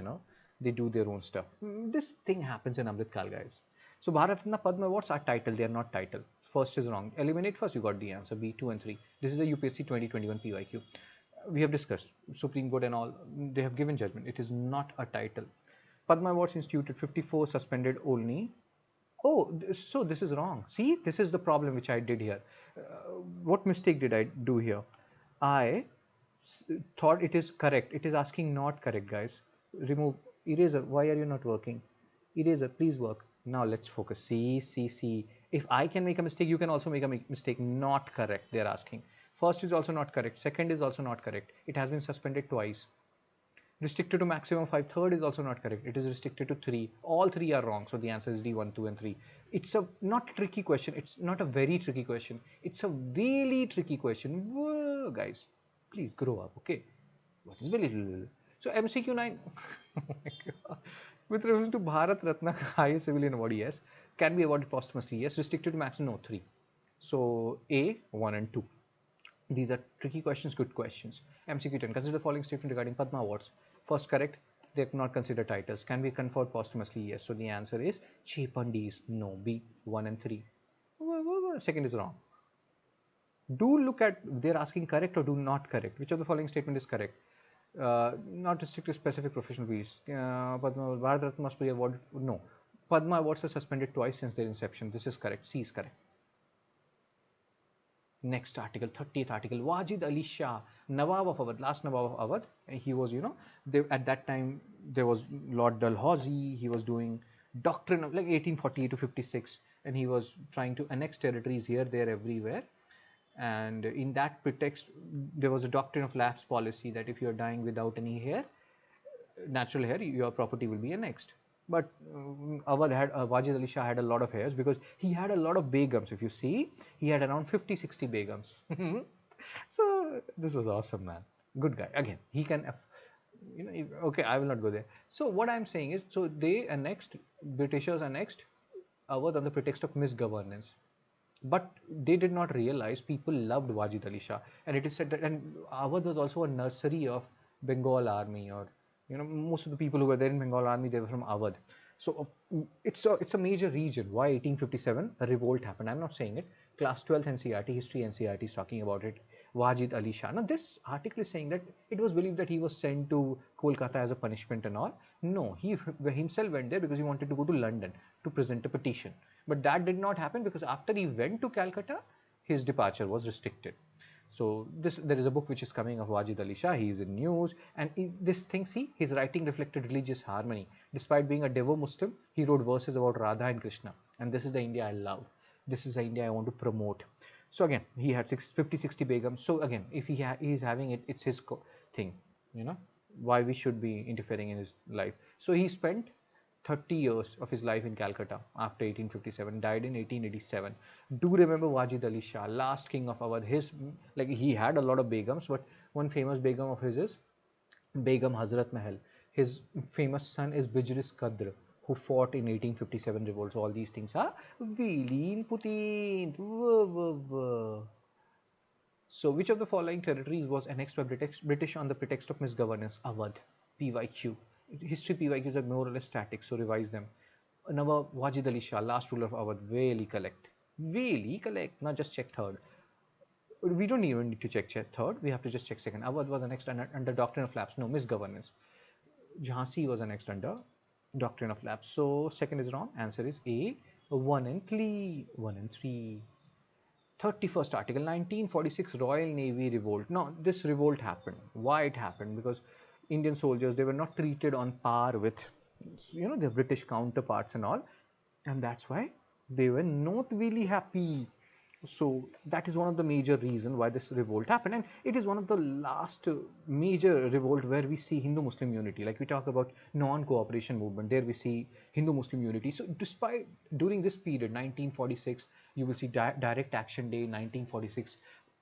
They do their own stuff. This thing happens in Amrit Kal, guys. So Bharat Ratna, Padma Awards are title, they are not title. First is wrong. Eliminate first, you got the answer. B, 2 and 3. This is the UPSC 2021 PYQ. We have discussed Supreme Court and all, they have given judgment. It is not a title. Padma Awards instituted 54, suspended only. Oh, so this is wrong. See, this is the problem which I did here. What mistake did I do here? I thought it is correct. It is asking not correct, guys. Remove eraser. Why are you not working? Eraser, please work. Now let's focus. See. If I can make a mistake, you can also make a mistake. Not correct, they're asking. First is also not correct. Second is also not correct. It has been suspended twice. Restricted to maximum 5. Third is also not correct. It is restricted to 3. All 3 are wrong. So the answer is D, 1, 2 and 3. It's a not tricky question. It's not a very tricky question. It's a really tricky question. Whoa, guys, please grow up, okay? What is very little? So MCQ 9. Oh my God. With reference to Bharat Ratna, highest civilian award, yes. Can be awarded posthumously, yes. Restricted to maximum, no, 3. So A, 1 and 2. These are tricky questions, good questions. MCQ 10. Consider the following statement regarding Padma Awards. First, correct. They cannot consider titles. Can be conferred posthumously? Yes. So the answer is Chepandis. No. B. 1 and 3. Second is wrong. Do look at, they're asking correct or do not correct. Which of the following statement is correct? Not restricted to specific professional fields. Padma Bharat Ratna must be awarded. No. Padma Awards are suspended twice since their inception. This is correct. C is correct. Next article, 30th article, Wajid Ali Shah, Nawab of Awadh, last Nawab of Awadh. He was, at that time there was Lord Dalhousie. He was doing doctrine of like 1848 to 56, and he was trying to annex territories here, there, everywhere. And in that pretext, there was a doctrine of lapse policy that if you are dying without any hair, natural hair, your property will be annexed. But Wajid Ali Shah had a lot of heirs because he had a lot of begums. If you see, he had around 50-60 begums. So this was awesome, man. Good guy. Again, he can, okay, I will not go there. So what I'm saying is, so they annexed, Britishers annexed Awadh on the pretext of misgovernance. But they did not realize people loved Wajid Ali Shah. And it is said that, and Awadh was also a nursery of Bengal army, or most of the people who were there in Bengal army, they were from Awadh. So it's a major region. Why 1857? A revolt happened. I'm not saying it. Class 12th NCRT, history NCRT is talking about it. Wajid Ali Shah. Now this article is saying that it was believed that he was sent to Kolkata as a punishment and all. No, he himself went there because he wanted to go to London to present a petition. But that did not happen because after he went to Calcutta, his departure was restricted. So there is a book which is coming of Wajid Ali Shah. He is in news, and this thing, see, his writing reflected religious harmony. Despite being a devout Muslim, he wrote verses about Radha and Krishna, and this is the India I love. This is the India I want to promote. So again, he had 50, 60 begums. So again, if he is having it, it's his thing. You know why we should be interfering in his life. So he spent 30 years of his life in Calcutta after 1857, died in 1887. Do remember Wajid Ali Shah, last king of Awadh. Like, he had a lot of begums, but one famous begum of his is Begum Hazrat Mahal. His famous son is Bijris Qadr, who fought in 1857 revolts. All these things are Vilin Putin. So, which of the following territories was annexed by British on the pretext of misgovernance? Awadh. PYQ. History PYQs are more or less static, so revise them. Nawab Wajid Ali Shah, last ruler of Awadh. Really collect. Really collect. Not just check third. We don't even need to check third. We have to just check second. Awadh was annexed under doctrine of lapse. No, misgovernance. Jhansi was annexed under doctrine of lapse. So second is wrong. Answer is A. 1 and 3. 1 and 3. 31st article, 1946 Royal Navy revolt. Now this revolt happened. Why it happened? Because Indian soldiers, they were not treated on par with their British counterparts and all, and that's why they were not really happy. So that is one of the major reason why this revolt happened, and it is one of the last major revolt where we see Hindu-Muslim unity. Like, we talk about non-cooperation movement, there we see Hindu-Muslim unity. So despite during this period, 1946, you will see Direct Action Day, 1946,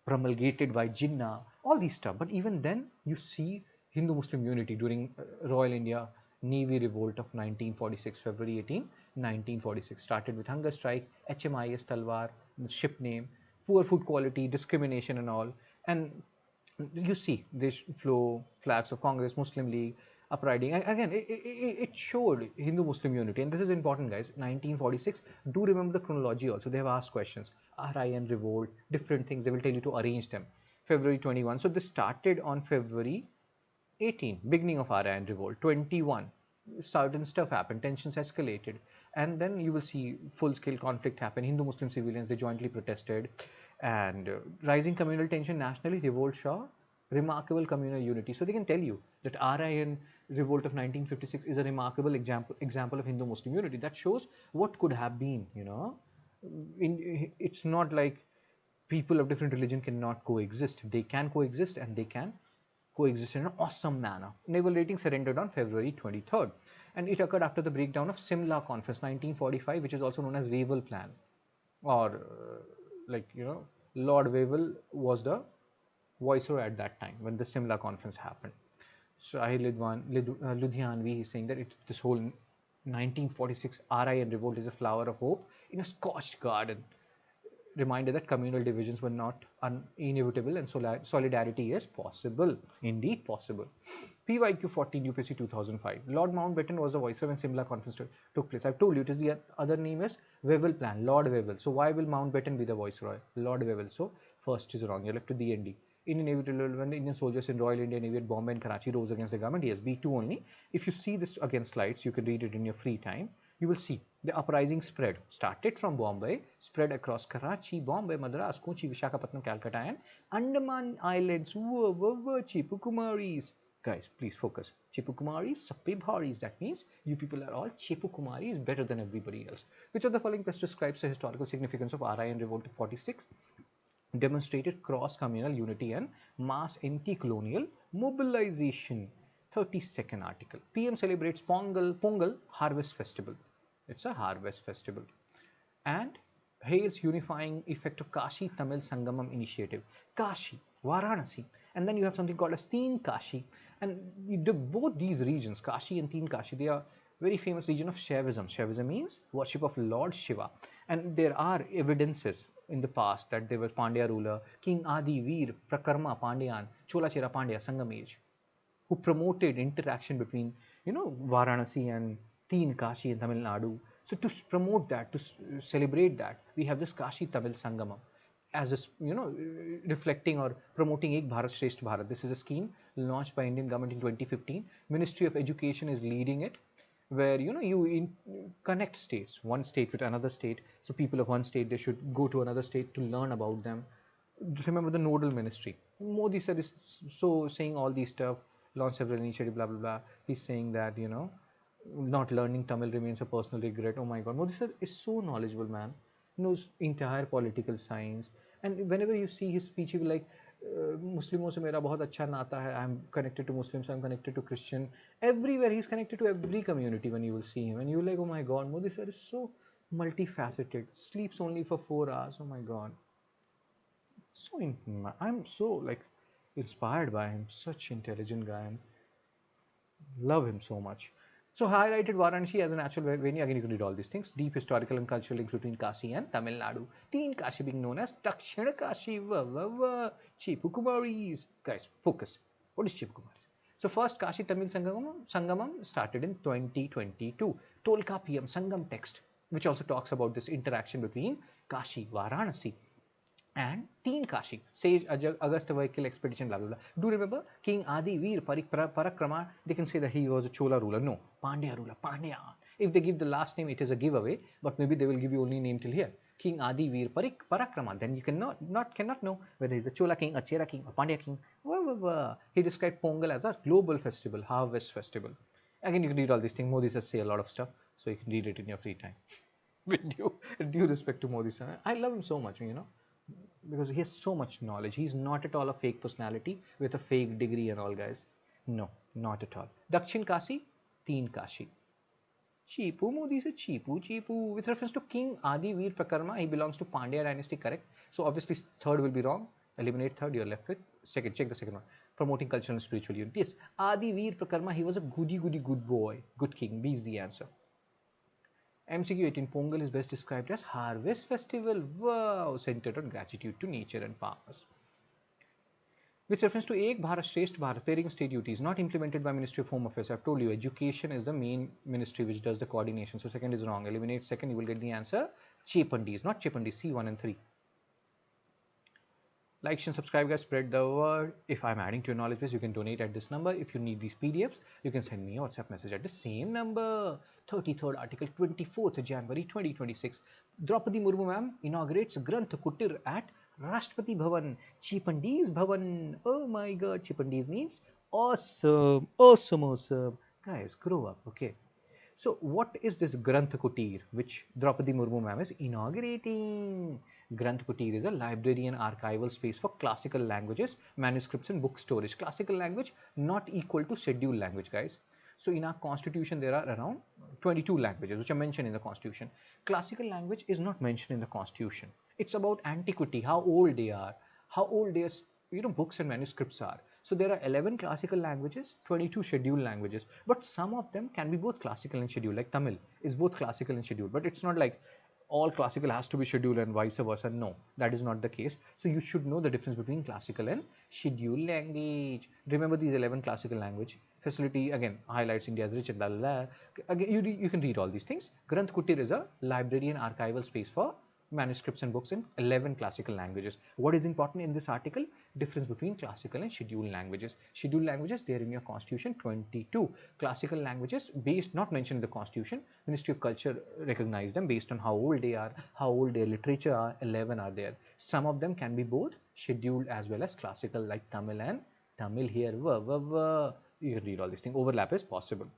promulgated by Jinnah, all these stuff. But even then, you see Hindu-Muslim unity during Royal India Navy revolt of 1946, February 18, 1946. Started with hunger strike, HMIS Talwar, ship name, poor food quality, discrimination and all. And you see this flow, flags of Congress, Muslim League, uprising. Again, it showed Hindu-Muslim unity. And this is important, guys. 1946, do remember the chronology also. They have asked questions. RIN revolt, different things. They will tell you to arrange them. February 21. So this started on February 18, beginning of RIN revolt. 21, certain stuff happened, tensions escalated, and then you will see full-scale conflict happen. Hindu-Muslim civilians, they jointly protested, and rising communal tension nationally, revolt saw remarkable communal unity. So they can tell you that RIN revolt of 1956 is a remarkable example of Hindu-Muslim unity. That shows what could have been. It's not like people of different religion cannot coexist. They can coexist, and they can coexist in an awesome manner. Naval rating surrendered on February 23rd, and it occurred after the breakdown of Simla Conference 1945, which is also known as Wavell Plan, or Lord Wavell was the viceroy at that time when the Simla Conference happened. So Ludhianvi is saying that this whole 1946 RIN revolt is a flower of hope in a scorched garden. Reminder that communal divisions were not inevitable and solidarity is possible. Indeed possible. PYQ 14 UPSC 2005. Lord Mountbatten was the viceroy when Simla Conference took place. I've told you, it is the other name is Wavell Plan, Lord Wavell. So why will Mountbatten be the viceroy? Lord Wavell. So first is wrong. You're left to the ND. Inevitable when the Indian soldiers in Royal Indian Navy at Bombay and Karachi rose against the government. Yes, B2 only. If you see this against slides, you can read it in your free time. You will see the uprising spread. Started from Bombay, spread across Karachi, Bombay, Madras, Kochi, Visakhapatnam, Calcutta, and Andaman Islands. Chepukumaris. Guys, please focus. Chepukumaris, Sappibharis. That means you people are all Chepukumaris, better than everybody else. Which of the following best describes the historical significance of RIN Revolt of 46? Demonstrated cross-communal unity and mass anti-colonial mobilization. 32nd article. PM celebrates Pongal Harvest Festival. It's a harvest festival. And hails unifying effect of Kashi Tamil Sangamam initiative. Kashi, Varanasi. And then you have something called as Teen Kashi. And both these regions, Kashi and Teen Kashi, they are very famous region of Shaivism. Shaivism means worship of Lord Shiva. And there are evidences in the past that there was Pandya ruler, King Adi Veer, Prakarma Pandyan, Cholachera Pandya, Sangam age, who promoted interaction between, Varanasi and Teen Kashi in Tamil Nadu. So to promote that, to celebrate that, we have this Kashi Tamil Sangamam as a, reflecting or promoting Ek Bharat Shresth Bharat. This is a scheme launched by Indian government in 2015. Ministry of Education is leading it, where connect states, one state with another state. So people of one state, they should go to another state to learn about them. Remember the nodal ministry. Modi sir is so saying all these stuff, launched several initiatives, blah blah blah. He's saying that not learning Tamil remains a personal regret. Oh my God, Modi sir is so knowledgeable, man. He knows entire political science, and whenever you see his speech, he will like, मुस्लिमों से मेरा बहुत अच्छा नाता है. I'm connected to Muslims. I'm connected to Christian. Everywhere he's connected to every community. When you will see him, and you're like, oh my God, Modi sir is so multifaceted. Sleeps only for 4 hours. Oh my God. So I'm so like inspired by him. Such intelligent guy. And love him so much. So highlighted Varanasi as a natural venue. Again, you can read all these things. Deep historical and cultural links between Kashi and Tamil Nadu. Teen Kashi being known as Dakshina Kashi. Chipu Kumaris. Guys, focus. What is Chipu Kumaris? So first Kashi Tamil Sangamam started in 2022. Tolka PM Sangam text, which also talks about this interaction between Kashi, Varanasi, and Teen Kashi, Sage Agastya Vehicle Expedition, blah blah blah. Do you remember King Adi Veer Parakrama? They can say that he was a Chola ruler. No, Pandya ruler, Pandya. If they give the last name, it is a giveaway, but maybe they will give you only name till here. King Adi Veer Parakrama. Then you cannot know whether he's a Chola king, a Chera king, a Pandya king. He described Pongal as a global festival, harvest festival. Again, you can read all these things. Modi says say a lot of stuff, so you can read it in your free time. With due respect to Modi sir, I love him so much, because he has so much knowledge. He's not at all a fake personality with a fake degree and all, guys. No, not at all. Dakshin Kashi, Teen Kashi. Chipu Modi said Chipu. With reference to King Adi Veer Prakarma, he belongs to Pandya dynasty, correct? So obviously third will be wrong. Eliminate third, you're left with second. Check the second one. Promoting cultural and spiritual unity. Yes, Adi Veer Prakarma, he was a goody good boy, good king. B is the answer. MCQ 18, Pongal is best described as harvest festival. Wow, centered on gratitude to nature and farmers. With reference to Ek Bharat Shresth Bharat, pairing state duties not implemented by Ministry of Home Affairs. I've told you, education is the main ministry which does the coordination. So second is wrong. Eliminate second, you will get the answer. Chepandis, not Chepandis, C1 and 3. Like and subscribe, guys. Spread the word. If I'm adding to your knowledge base, you can donate at this number. If you need these PDFs, you can send me a WhatsApp message at the same number. 33rd article, 24th January 2026. Draupadi Murmu ma'am inaugurates Granth Kutir at Rashtrapati Bhavan. Chipandis Bhavan. Oh my God, Chipandis means awesome, awesome. Guys, grow up, okay? So what is this Granth Kutir which Draupadi Murmu ma'am is inaugurating? Granth Kutir is a library and archival space for classical languages, manuscripts and book storage. Classical language not equal to scheduled language, guys. So in our constitution, there are around 22 languages which are mentioned in the constitution. Classical language is not mentioned in the constitution. It's about antiquity, how old they are, how old their books and manuscripts are. So there are 11 classical languages, 22 scheduled languages, but some of them can be both classical and scheduled. Like Tamil is both classical and scheduled, but it's not like all classical has to be scheduled and vice versa. No, that is not the case. So you should know the difference between classical and scheduled language. Remember these 11 classical language. Facility again highlights India's rich and blah. Again, you can read all these things. Granth Kutir is a library and archival space for manuscripts and books in 11 classical languages. What is important in this article? Difference between classical and scheduled languages. Scheduled languages, they are in your constitution 22. Classical languages based, not mentioned in the constitution, Ministry of Culture recognized them based on how old they are, how old their literature are. 11 are there. Some of them can be both scheduled as well as classical, like Tamil and Tamil here. You can read all these things. Overlap is possible.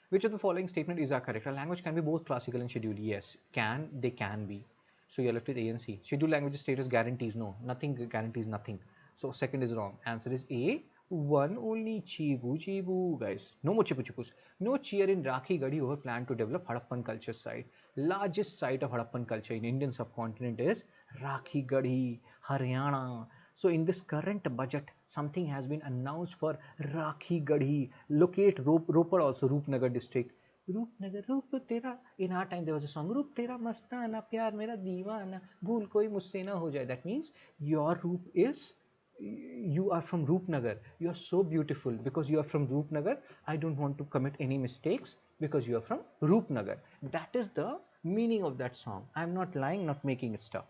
Which of the following statement is correct? A language can be both classical and scheduled. Yes, they can be. So you're left with A and C. Scheduled language status guarantees no. Nothing guarantees nothing. So second is wrong. Answer is A. One only. Chibu, guys. No more chipus. No cheer in Rakhi Gadi over plan to develop Harappan culture site. Largest site of Harappan culture in Indian subcontinent is Rakhi Gadi, Haryana. So in this current budget, something has been announced for Rakhi Gadhi. Locate Ropar also, Roopnagar district. Roopnagar, Roop Tera. In our time, there was a song, Roop Tera Mastana, Pyar Mera Deewana, Bhool Koi Mujhse Na Ho Jaye. That means your Roop is, you are from Roopnagar. You are so beautiful because you are from Roopnagar. I don't want to commit any mistakes. because you are from Roopnagar. That is the meaning of that song. I'm not lying, not making it stuff.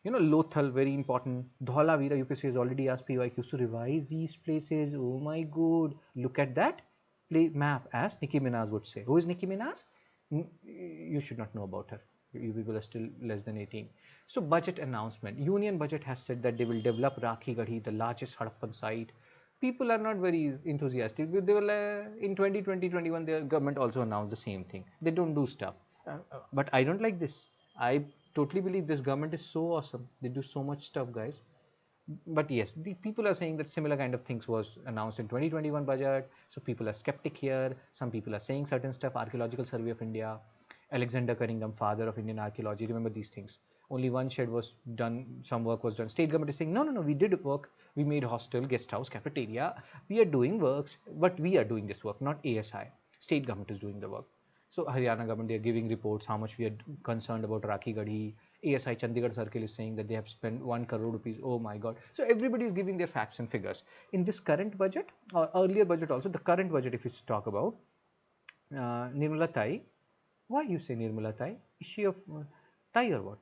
You know, Lothal, very important. Dholavira, UPSC has already asked PYQs to revise these places. Oh my god, look at that play map, as Nicki Minaj would say. Who is Nicki Minaj? You should not know about her. You people are still less than 18. So, budget announcement. Union budget has said that they will develop Rakhi Garhi, the largest Harappan site. People are not very enthusiastic. They were in 2020-21, the government also announced the same thing. They don't do stuff. But I don't like this. I totally believe this government is so awesome. They do so much stuff, guys. But yes, the people are saying that similar kind of things was announced in 2021 budget. So people are skeptic here. Some people are saying certain stuff. Archaeological Survey of India, Alexander Cunningham, father of Indian archaeology. Remember these things. Only one shed was done. Some work was done. State government is saying, no, no, no. We did work. We made hostel, guest house, cafeteria. We are doing works, but we are doing this work, not ASI. State government is doing the work. So Haryana government, they are giving reports how much we are concerned about Rakhi Garhi. ASI Chandigarh Circle is saying that they have spent 1 crore rupees. Oh my god. So everybody is giving their facts and figures. In this current budget, or earlier budget also, the current budget if you talk about, Nirmala Tai, why you say Nirmala Tai? Is she of Thai or what?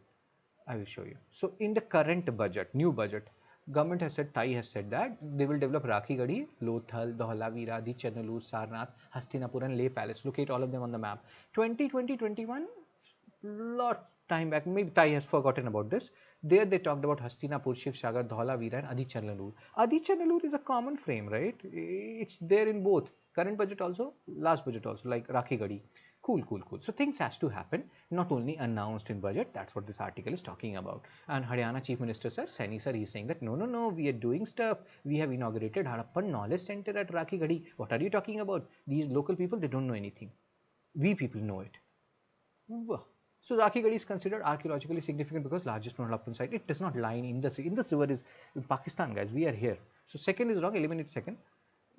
I will show you. So in the current budget, new budget, government has said, Thai has said that they will develop Rakhi Gadi, Lothal, Dholavira, Channelur, Sarnath, Hastinapur and Leh Palace. Locate all of them on the map. 2020-21, lot time back, maybe Thai has forgotten about this. There they talked about Hastinapur, Shiv Sagar, Dholavira and Adichanalur. Adichanalur is a common frame, right? It's there in both. Current budget also, last budget also, like Rakhi Gadi. Cool, cool, cool. So things has to happen, not only announced in budget. That's what this article is talking about. And Haryana Chief Minister Sir, Saini Sir, he's saying that no, no, no, we are doing stuff. We have inaugurated Harappan Knowledge Center at Rakhi Gadi. What are you talking about? These local people, they don't know anything. We people know it. So Rakhi Gadi is considered archaeologically significant because largest known Harappan site. It does not lie in Indus. Indus River is in Pakistan, guys. We are here. So second is wrong. Eliminate second.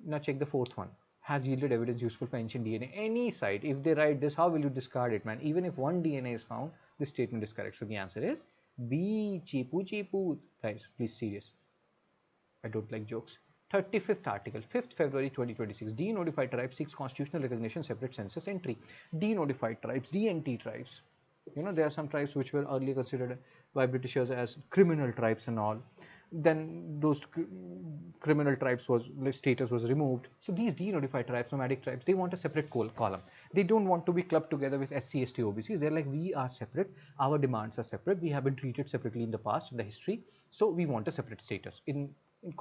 Now check the fourth one. Has yielded evidence useful for ancient DNA. Any site, if they write this, how will you discard it, man? Even if one DNA is found, this statement is correct. So the answer is B. Cheapu cheapu. Guys, please serious. I don't like jokes. 35th article, 5th February 2026. De-notified tribes seeks constitutional recognition, separate census entry. De-notified tribes, DNT tribes. You know, there are some tribes which were earlier considered by Britishers as criminal tribes and all. Then those criminal tribes was status was removed. So these de-notified tribes, nomadic tribes, they want a separate column. They don't want to be clubbed together with SC, ST, OBCs. They're like, we are separate. Our demands are separate. We have been treated separately in the past, in the history. So we want a separate status in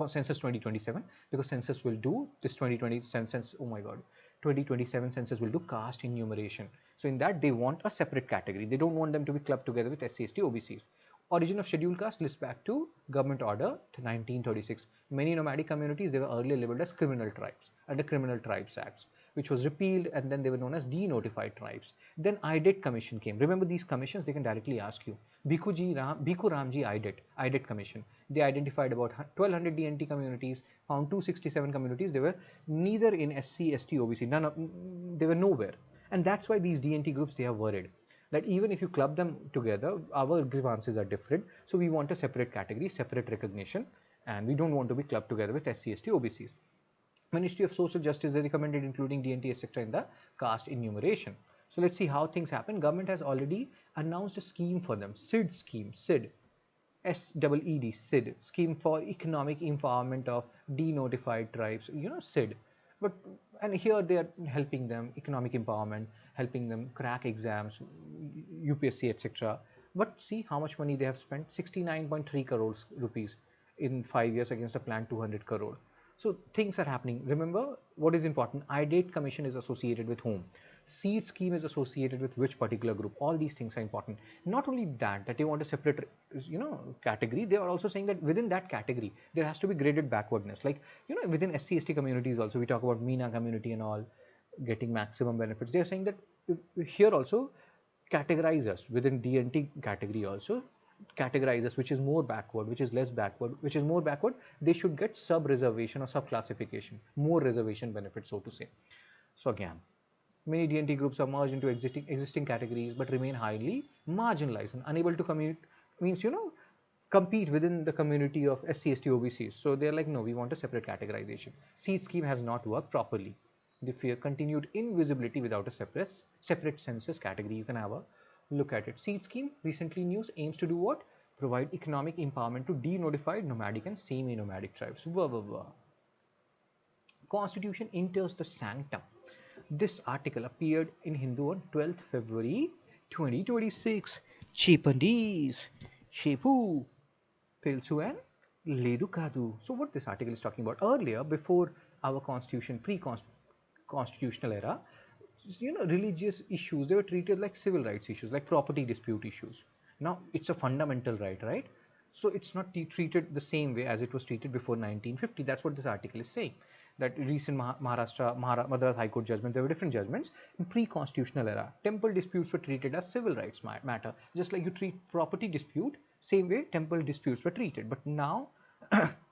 census 2027, because census will do this 2020 census. Oh my god, 2027 census will do caste enumeration. So in that they want a separate category. They don't want them to be clubbed together with SC, ST, OBCs. Origin of scheduled caste lists back to government order 1936. Many nomadic communities, they were earlier labeled as criminal tribes under Criminal Tribes Acts, which was repealed, and then they were known as de-notified tribes. Then IDET commission came. Remember these commissions, they can directly ask you. Bhikkhu Ramji IDET commission. They identified about 1200 DNT communities, found 267 communities. They were neither in SC, ST, OBC. None of, they were nowhere. And that's why these DNT groups, they are worried that even if you club them together, our grievances are different. So we want a separate category, separate recognition, and we don't want to be clubbed together with SC, ST, OBCs. Ministry of Social Justice, they recommended including DNT, etc. in the caste enumeration. So let's see how things happen. Government has already announced a scheme for them. SID scheme, SID. SEED, SID, Scheme for Economic Empowerment of De-Notified Tribes, you know, SID. But, and here they are helping them, economic empowerment, helping them crack exams, UPSC, etc. But see how much money they have spent, 69.3 crores rupees in 5 years against a planned 200 crore. So things are happening. Remember what is important. IDET commission is associated with whom? Seed scheme is associated with which particular group? All these things are important. Not only that they want a separate, you know, category. They are also saying that within that category there has to be graded backwardness. Like, you know, within SC, ST communities also, we talk about MENA community and all getting maximum benefits. They are saying that here also categorize us within DNT category also. Categorize us, which is more backward, which is less backward, which is more backward, they should get sub reservation or sub classification, more reservation benefits, so to say. So again, many DNT groups are merged into existing categories but remain highly marginalized and unable to means, you know, compete within the community of SC, ST, OBCs. So they're like, no, we want a separate categorization. Seed scheme has not worked properly. They fear continued invisibility without a separate census category. You can have a look at it. Seed scheme, recently news, aims to do what? Provide economic empowerment to de-notified nomadic and semi-nomadic tribes. Constitution enters the sanctum. This article appeared in Hindu on 12th February 2026. Chepandis, Chepu, Pilsu and Ledu Kadu. So what this article is talking about, earlier, before our constitution, pre-constitutional era, religious issues, they were treated like civil rights issues, like property dispute issues. Now it's a fundamental right, right? So it's not treated the same way as it was treated before 1950. That's what this article is saying. That recent Madras High Court judgment, there were different judgments. In pre-constitutional era, temple disputes were treated as civil rights matter. Just like you treat property dispute, same way temple disputes were treated. But now,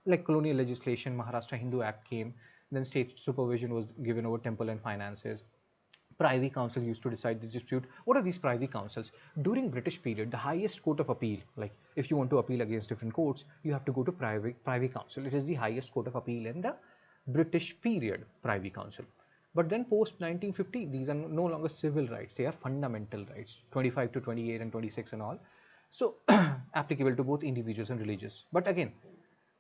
like colonial legislation, Maharashtra Hindu Act came, then state supervision was given over temple and finances. Privy council used to decide this dispute. What are these privy councils? During British period, the highest court of appeal, like if you want to appeal against different courts, you have to go to privy council. It is the highest court of appeal in the British period, privy council. But then post 1950, these are no longer civil rights, they are fundamental rights, 25 to 28 and 26 and all. So applicable to both individuals and religious. But again,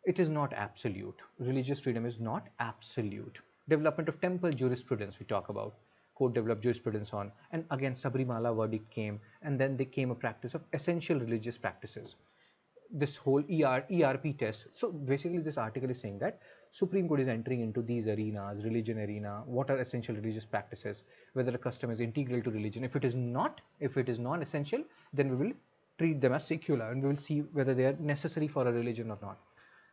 it is not absolute. Religious freedom is not absolute. Development of temple jurisprudence, we talk about. Court developed jurisprudence on, and again Sabrimala verdict came, and then there came a practice of essential religious practices. This whole ERP test. So basically this article is saying that Supreme Court is entering into these arenas, religion arena, what are essential religious practices, whether a custom is integral to religion. If it is not, if it is non-essential, then we will treat them as secular, and we will see whether they are necessary for a religion or not.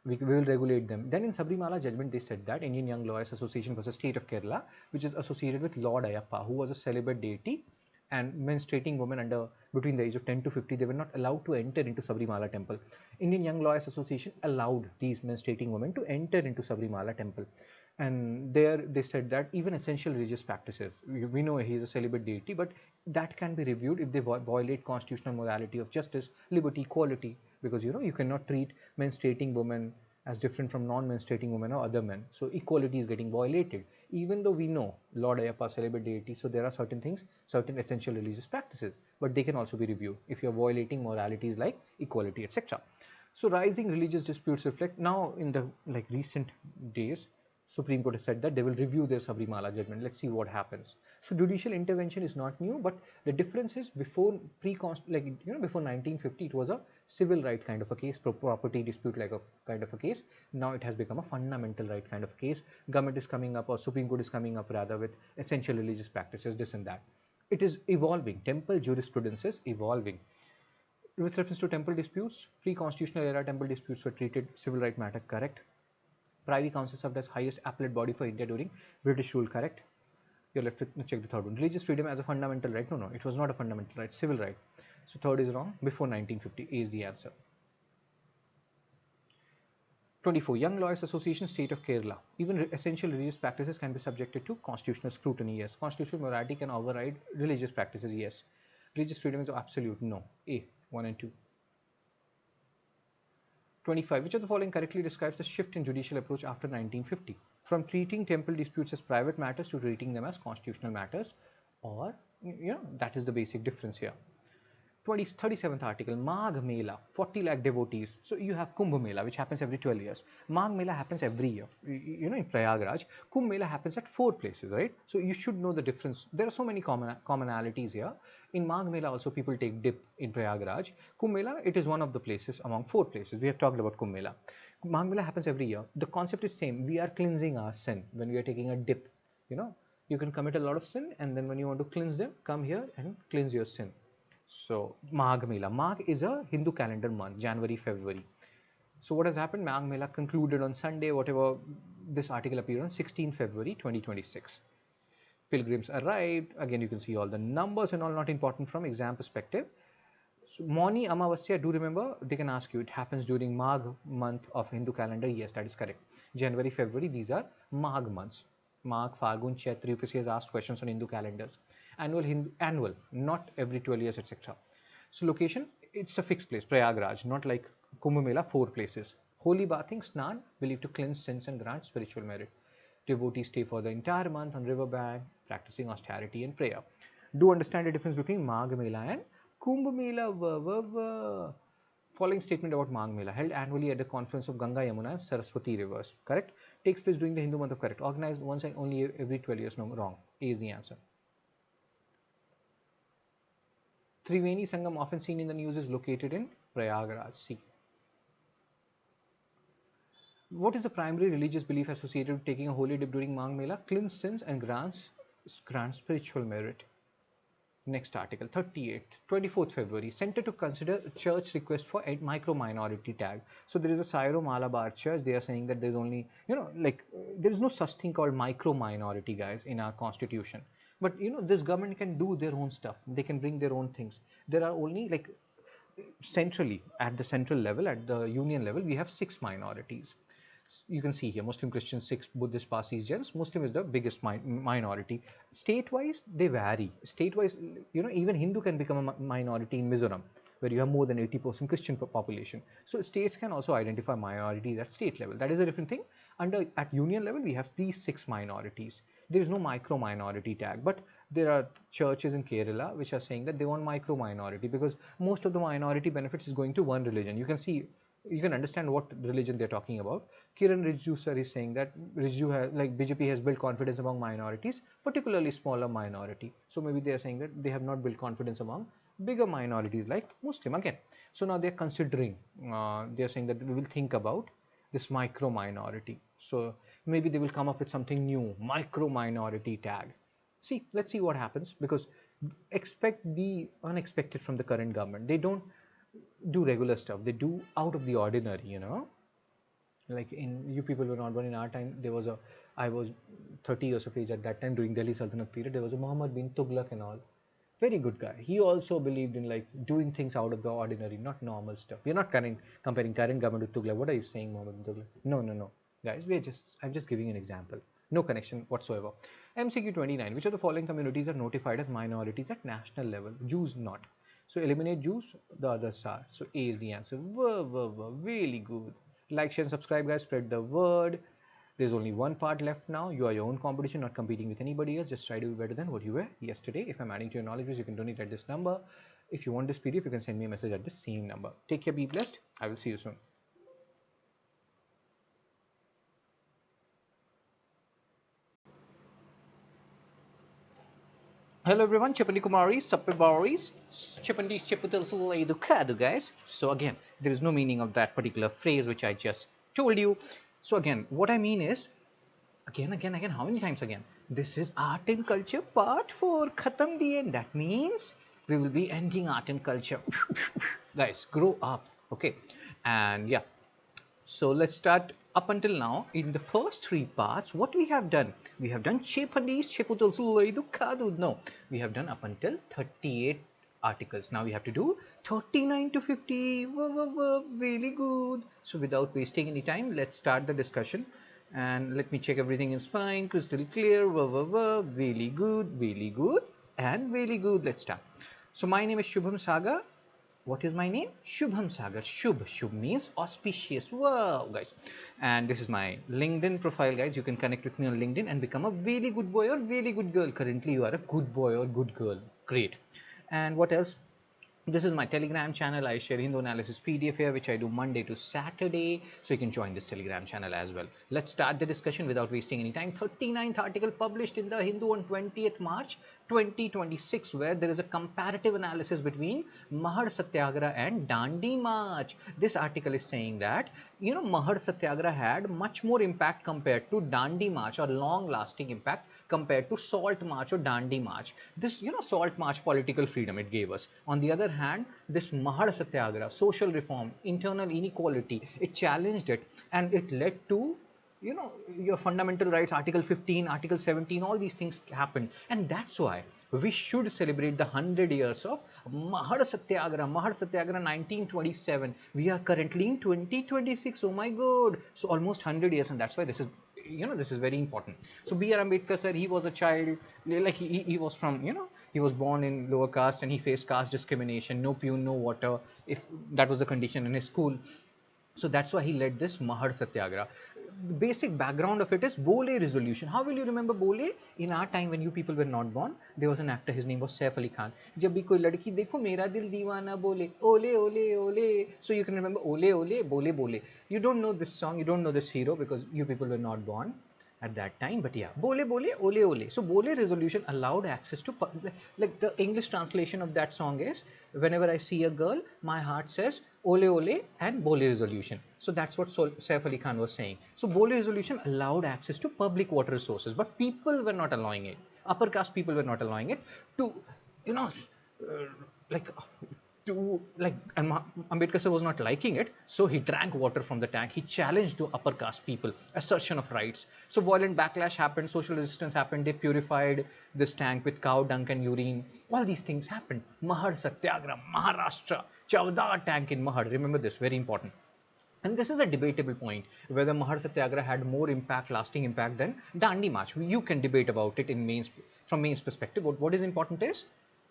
We will regulate them. Then in Sabrimala judgment, they said that Indian Young Lawyers Association versus State of Kerala, which is associated with Lord Ayappa, who was a celibate deity, and menstruating women under between the age of 10 to 50, they were not allowed to enter into Sabrimala temple. Indian Young Lawyers Association allowed these menstruating women to enter into Sabrimala temple. And there they said that even essential religious practices, we know he is a celibate deity, but that can be reviewed if they violate constitutional morality of justice, liberty, equality, because you cannot treat menstruating women as different from non-menstruating women or other men. So equality is getting violated, even though we know Lord Ayappa celibate deity. So there are certain things, certain essential religious practices, but they can also be reviewed if you are violating moralities like equality, etc. So rising religious disputes reflect now in the recent days. Supreme Court has said that they will review their Sabrimala judgment. Let's see what happens. So judicial intervention is not new, but the difference is before before 1950, it was a civil right kind of a case, property dispute like a kind of a case. Now it has become a fundamental right kind of case. Government is coming up, or Supreme Court is coming up rather, with essential religious practices, this and that. It is evolving. Temple jurisprudence is evolving. With reference to temple disputes, pre-constitutional era temple disputes were treated civil right matter, correct. Privy Council served as highest appellate body for India during British rule, correct. You're left with check the third one. Religious freedom as a fundamental right. No, it was not a fundamental right, civil right. So third is wrong. Before 1950 is the answer. 24. Young Lawyers Association, State of Kerala. Even essential religious practices can be subjected to constitutional scrutiny, yes. Constitutional morality can override religious practices, yes. Religious freedom is absolute, no. A, 1 and 2. 25. Which of the following correctly describes the shift in judicial approach after 1950? From treating temple disputes as private matters to treating them as constitutional matters, or, that is the basic difference here. 37th article, Magh Mela, 40 lakh devotees. So you have Kumbh Mela, which happens every 12 years. Magh Mela happens every year, in Prayagraj. Kumbh Mela happens at 4 places, right? So you should know the difference. There are so many commonalities here. In Magh Mela also people take dip in Prayagraj. Kumbh Mela, it is one of the places among 4 places. We have talked about Kumbh Mela. Magh Mela happens every year. The concept is same. We are cleansing our sin when we are taking a dip. You can commit a lot of sin, and then when you want to cleanse them, come here and cleanse your sin. So, Magh Mela. Magh is a Hindu calendar month, January, February. So, what has happened? Magh Mela concluded on Sunday, whatever this article appeared on 16th February 2026. Pilgrims arrived. Again, you can see all the numbers and all, not important from exam perspective. So, Mauni Amavasya, do remember, they can ask you, it happens during Magh month of Hindu calendar. Yes, that is correct. January, February, these are Magh months. Magh, Phagun, Chaitra, UPSC has asked questions on Hindu calendars. Annual, not every 12 years, etc. So location, it's a fixed place, Prayagraj, not like Kumbh Mela, 4 places. Holy bathing, Snan, believed to cleanse sins and grant spiritual merit. Devotees stay for the entire month on riverbank, practicing austerity and prayer. Do understand the difference between Magh Mela and Kumbh Mela. Following statement about Magh Mela, held annually at the confluence of Ganga, Yamuna and Saraswati rivers, correct? Takes place during the Hindu month of correct. Organized once and only every 12 years, no, wrong. A is the answer. Triveni Sangam, often seen in the news, is located in Prayagraj. C. What is the primary religious belief associated with taking a holy dip during Magh Mela? Cleanse sins and grants spiritual merit. Next article, 38th, 24th February, Center to consider church request for a micro minority tag. So there is a Syro Malabar church. They are saying that there's only, there is no such thing called micro minority, guys, in our constitution. But this government can do their own stuff. They can bring their own things. There are only centrally, at the central level, at the union level, we have 6 minorities. You can see here Muslim, Christian, Sikhs, Buddhist, Parsis, Jains. Muslim is the biggest minority. State wise they vary. State wise, even Hindu can become a minority in Mizoram, where you have more than 80% Christian population. So states can also identify minorities at state level. That is a different thing. At union level we have these 6 minorities. There is no micro minority tag, but there are churches in Kerala which are saying that they want micro minority, because most of the minority benefits is going to one religion. You can understand what religion they're talking about. Kiran Rijiju sir is saying that BJP has built confidence among minorities, particularly smaller minority. So maybe they are saying that they have not built confidence among bigger minorities like Muslim again. So now they're considering, they're saying that we will think about this micro minority. So maybe they will come up with something new, micro minority tag. Let's see what happens, because expect the unexpected from the current government. They don't do regular stuff, they do out of the ordinary. Like you people were not born in our time. I was 30 years of age at that time. During Delhi Sultanate period, there was a Muhammad bin Tughlaq and all. Very good guy. He also believed in doing things out of the ordinary, not normal stuff. We're not comparing current government with Tughlaq. What are you saying, Muhammad bin Tughlaq? No, guys. I'm just giving an example. No connection whatsoever. MCQ 29. Which of the following communities are notified as minorities at national level? Jews not. So eliminate Jews, the others are. So A is the answer. Really good. Like, share, and subscribe, guys. Spread the word. There's only one part left now. You are your own competition, not competing with anybody else. Just try to be better than what you were yesterday. If I'm adding to your knowledge base, you can donate at this number. If you want this PDF, you can send me a message at the same number. Take care, be blessed. I will see you soon. Hello everyone, Chipandi Kumaris, Sappibaris, Chipandis Chipatil Educado, guys. So again, there is no meaning of that particular phrase which I just told you. So again, what I mean is, again, how many times again? This is art and culture part 4, Khatam the end. That means we will be ending art and culture. Guys, grow up, okay? And yeah, so let's start. Up until now, in the first 3 parts, what we have done? We have done no, we have done up until 38 articles. Now we have to do 39 to 50. Really good. So without wasting any time, let's start the discussion. And let me check everything is fine, crystal clear. Really good, and really good. Let's start. So my name is Shubham Sagar. What is my name? Shubham Sagar. Shubh means auspicious. Wow, guys. And this is my LinkedIn profile, guys. You can connect with me on LinkedIn and become a really good boy or really good girl. Currently, you are a good boy or good girl. Great. And what else? This is my Telegram channel. I share Hindu analysis PDF here, which I do Monday to Saturday. So you can join this Telegram channel as well. Let's start the discussion without wasting any time. 39th article published in the Hindu on 20th March 2026, where there is a comparative analysis between Mahar Satyagraha and Dandi March. This article is saying that, Mahar Satyagraha had much more impact compared to Dandi March, or long lasting impact compared to Salt March or Dandi March. This, Salt March, political freedom it gave us. On the other hand, this Mahar Satyagraha, social reform, internal inequality, it challenged it, and it led to, your fundamental rights, Article 15, Article 17, all these things happened. And that's why we should celebrate the 100 years of Mahar Satyagraha. Mahar Satyagraha 1927. We are currently in 2026. Oh my God. So almost 100 years, and that's why this is, this is very important. So B.R. Ambedkar sir, he was a child, he was from, he was born in lower caste, and he faced caste discrimination, no pune, no water, if that was the condition in his school. So that's why he led this Mahar Satyagraha. The basic background of it is Bole resolution. How will you remember Bole? In our time when you people were not born, there was an actor, his name was Saif Ali Khan. जब भी कोई लड़की देखो मेरा दिल दीवाना बोले ओले ओले ओले. So you can remember Ole Ole Bole Bole. You don't know this song, you don't know this hero because you people were not born at that time, but yeah, Bole Bole Ole Ole. So Bole resolution allowed access to, like the English translation of that song is, whenever I see a girl, my heart says Ole Ole and Bole resolution. So that's what Saif Ali Khan was saying. So Bole resolution allowed access to public water resources, but people were not allowing it. Upper caste people were not allowing it to, you know, like and Ambedkar sir was not liking it, so he drank water from the tank. He challenged the upper caste people, assertion of rights. So violent backlash happened, social resistance happened. They purified this tank with cow dung and urine. All these things happened. Mahar Satyagraha, Maharashtra, Chavda tank in Mahar. Remember this, very important. And this is a debatable point whether Mahar Satyagraha had more impact, lasting impact than Dandi March. You can debate about it in from Main's perspective. But what is important is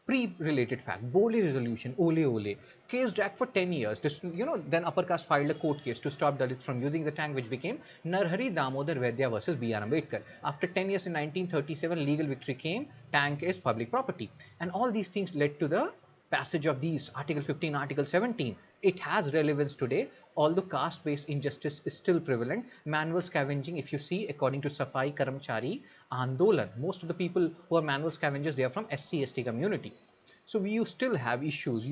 pre-related fact. Bole resolution, Ole Ole. Case dragged for 10 years. This, then upper caste filed a court case to stop Dalits from using the tank, which became Narhari Damodar Vaidya versus B.R. Ambedkar. After 10 years in 1937, legal victory came. Tank is public property. And all these things led to the passage of these Article 15, Article 17. It has relevance today, although caste-based injustice is still prevalent. Manual scavenging, if you see, according to Safai Karamchari Andolan, most of the people who are manual scavengers, they are from SC/ST community. So you still have issues.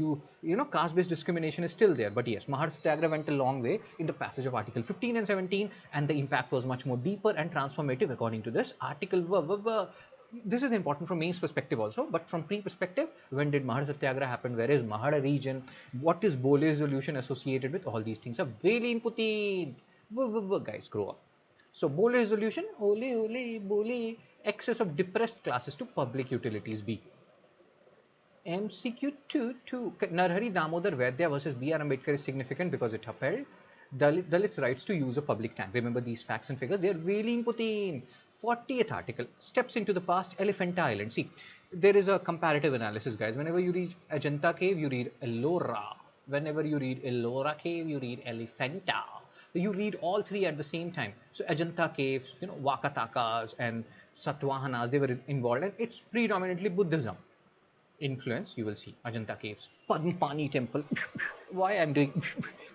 Caste-based discrimination is still there. But yes, Mahar Satyagraha went a long way in the passage of Article 15 and 17, and the impact was much more deeper and transformative according to this article. This is important from Main's perspective also, but from Pre perspective, when did Mahar Satyagraha happen? Where is Mahar region? What is Bole resolution associated with? All these things are very important. Guys, grow up. So Bole resolution, ole ole bole, access of depressed classes to public utilities. B. MCQ 2 Narhari Damodar Vaidya versus B.R. Ambedkar is significant because it upheld Dalits' rights to use a public tank. Remember these facts and figures, they are really important. 40th article, steps into the past, Elephanta Island. See, there is a comparative analysis, guys. Whenever you read Ajanta Cave, you read Ellora. Whenever you read Ellora Cave, you read Elephanta. You read all three at the same time. So Ajanta caves, Vakatakas and Satwahanas, they were involved, and it's predominantly Buddhism influence. You will see Ajanta caves, Padmpani temple. Why I'm doing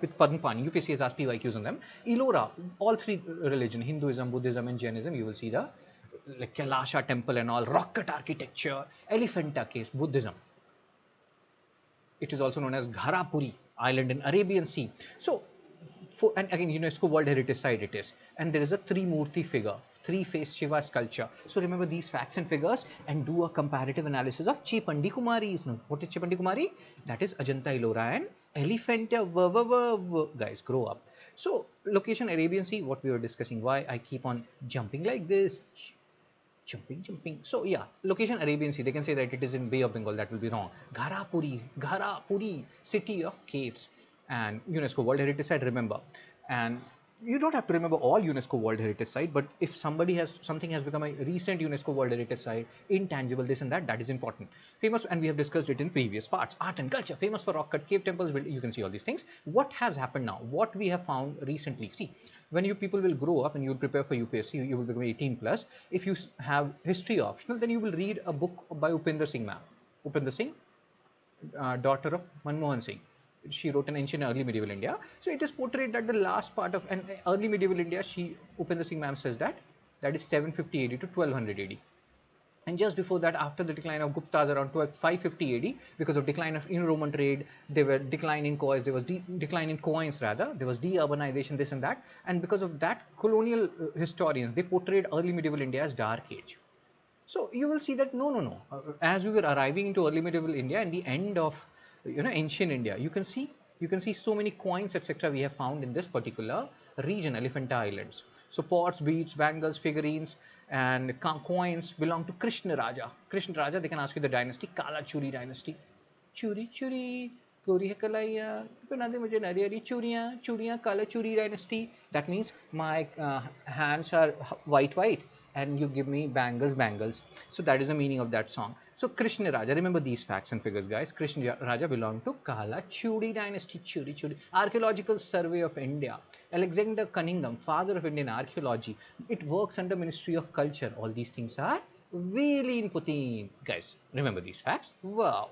with Padmpani? UPSC has asked PYQs on them. Ellora, all three religion, Hinduism, Buddhism, and Jainism. You will see the like Kailasha temple and all, rock cut architecture. Elephanta caves, Buddhism. It is also known as Puri island in Arabian Sea. So, and again, UNESCO World Heritage Site it is. And there is a three-murti figure, three-faced Shiva sculpture. So remember these facts and figures and do a comparative analysis of Chepandi Kumari. What is Chepandi Kumari? That is Ajanta Ellora and Elephanta. Guys, grow up. So location Arabian Sea, what we were discussing. Why I keep on jumping like this. Jumping. So yeah, location Arabian Sea. They can say that it is in Bay of Bengal. That will be wrong. Puri, city of caves, and UNESCO World Heritage Site. Remember, and you don't have to remember all UNESCO World Heritage Site, but if something has become a recent UNESCO World Heritage Site, intangible this and that is important. Famous, and we have discussed it in previous parts. Art and culture, famous for rock cut cave temples. You can see all these things. What has happened now? What we have found recently. See, when you people will grow up and you will prepare for UPSC, you will become 18 plus. If you have history optional, then you will read a book by Upendra Singh ma'am. Upendra Singh, daughter of Manmohan Singh. She wrote an ancient early medieval India. So it is portrayed that the last part of an early medieval India, Upendra Singh ma'am says that is 750 AD to 1200 AD. And just before that, after the decline of Guptas around 550 AD, because of decline of Indo-Roman trade, there were decline in coins, there was decline in coins rather, there was de-urbanization, this and that. And because of that, colonial historians, they portrayed early medieval India as dark age. So you will see that no. As we were arriving into early medieval India and the end of ancient India, you can see so many coins, etc. we have found in this particular region, Elephanta Islands. So pots, beads, bangles, figurines, and coins belong to Krishna Raja. Krishna Raja, they can ask you the dynasty, Kala Churi dynasty. Churi, Gori hai kalaiya, penade mujhe nari churiyan, Kala Churi dynasty. That means my hands are white, and you give me bangles. So that is the meaning of that song. So Krishna Raja, remember these facts and figures, guys. Krishna Raja belonged to Kala Chudi dynasty. Chudi. Archaeological Survey of India. Alexander Cunningham, father of Indian archaeology. It works under Ministry of Culture. All these things are really important, guys. Remember these facts. Wow.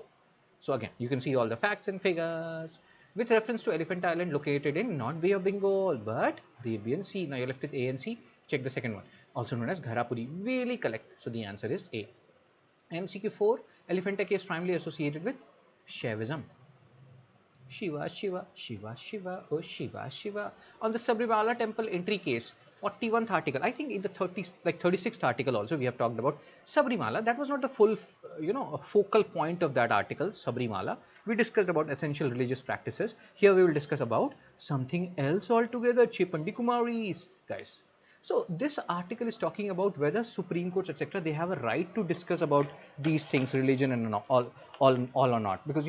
So again, you can see all the facts and figures with reference to Elephant Island located in not Bay of Bengal but Arabian Sea. Now you're left with A and C. Check the second one, also known as Gharapuri. Really collect. So the answer is A. MCQ 4, Elephanta case primarily associated with Shaivism. Shiva, Shiva, Shiva, Shiva, oh Shiva, Shiva. On the Sabrimala temple entry case, 41th article. I think in the 36th article also we have talked about Sabrimala. That was not the full, focal point of that article, Sabrimala. We discussed about essential religious practices. Here we will discuss about something else altogether, Chepandi Kumaris, guys. So this article is talking about whether Supreme Courts, etc., they have a right to discuss about these things, religion and all or not. Because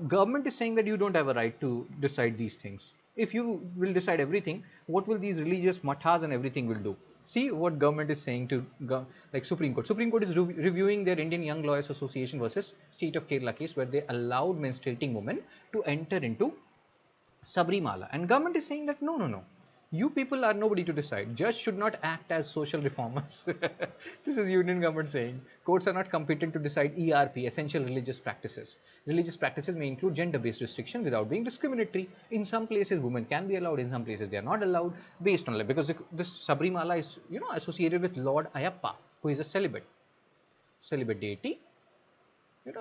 government is saying that you don't have a right to decide these things. If you will decide everything, what will these religious mathas and everything will do? See what government is saying to like Supreme Court. Supreme Court is reviewing their Indian Young Lawyers Association versus State of Kerala case where they allowed menstruating women to enter into Sabrimala. And government is saying that no. You people are nobody to decide. Judge should not act as social reformers. This is Union government saying. Courts are not competent to decide ERP, essential religious practices. Religious practices may include gender-based restriction without being discriminatory. In some places, women can be allowed. In some places, they are not allowed based on because this Sabrimala is associated with Lord Ayappa, who is a celibate deity.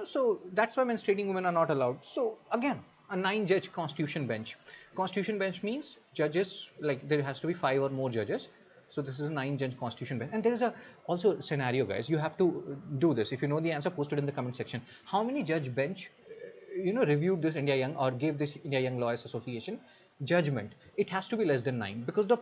So that's why menstruating women are not allowed. So again, a 9-judge constitution bench. Constitution bench means judges, like there has to be 5 or more judges. So this is a 9-judge constitution bench. And there is also scenario, guys. You have to do this. If you know the answer, post it in the comment section. How many judge bench reviewed this India Young or gave this India Young Lawyers Association judgment? It has to be less than 9 because the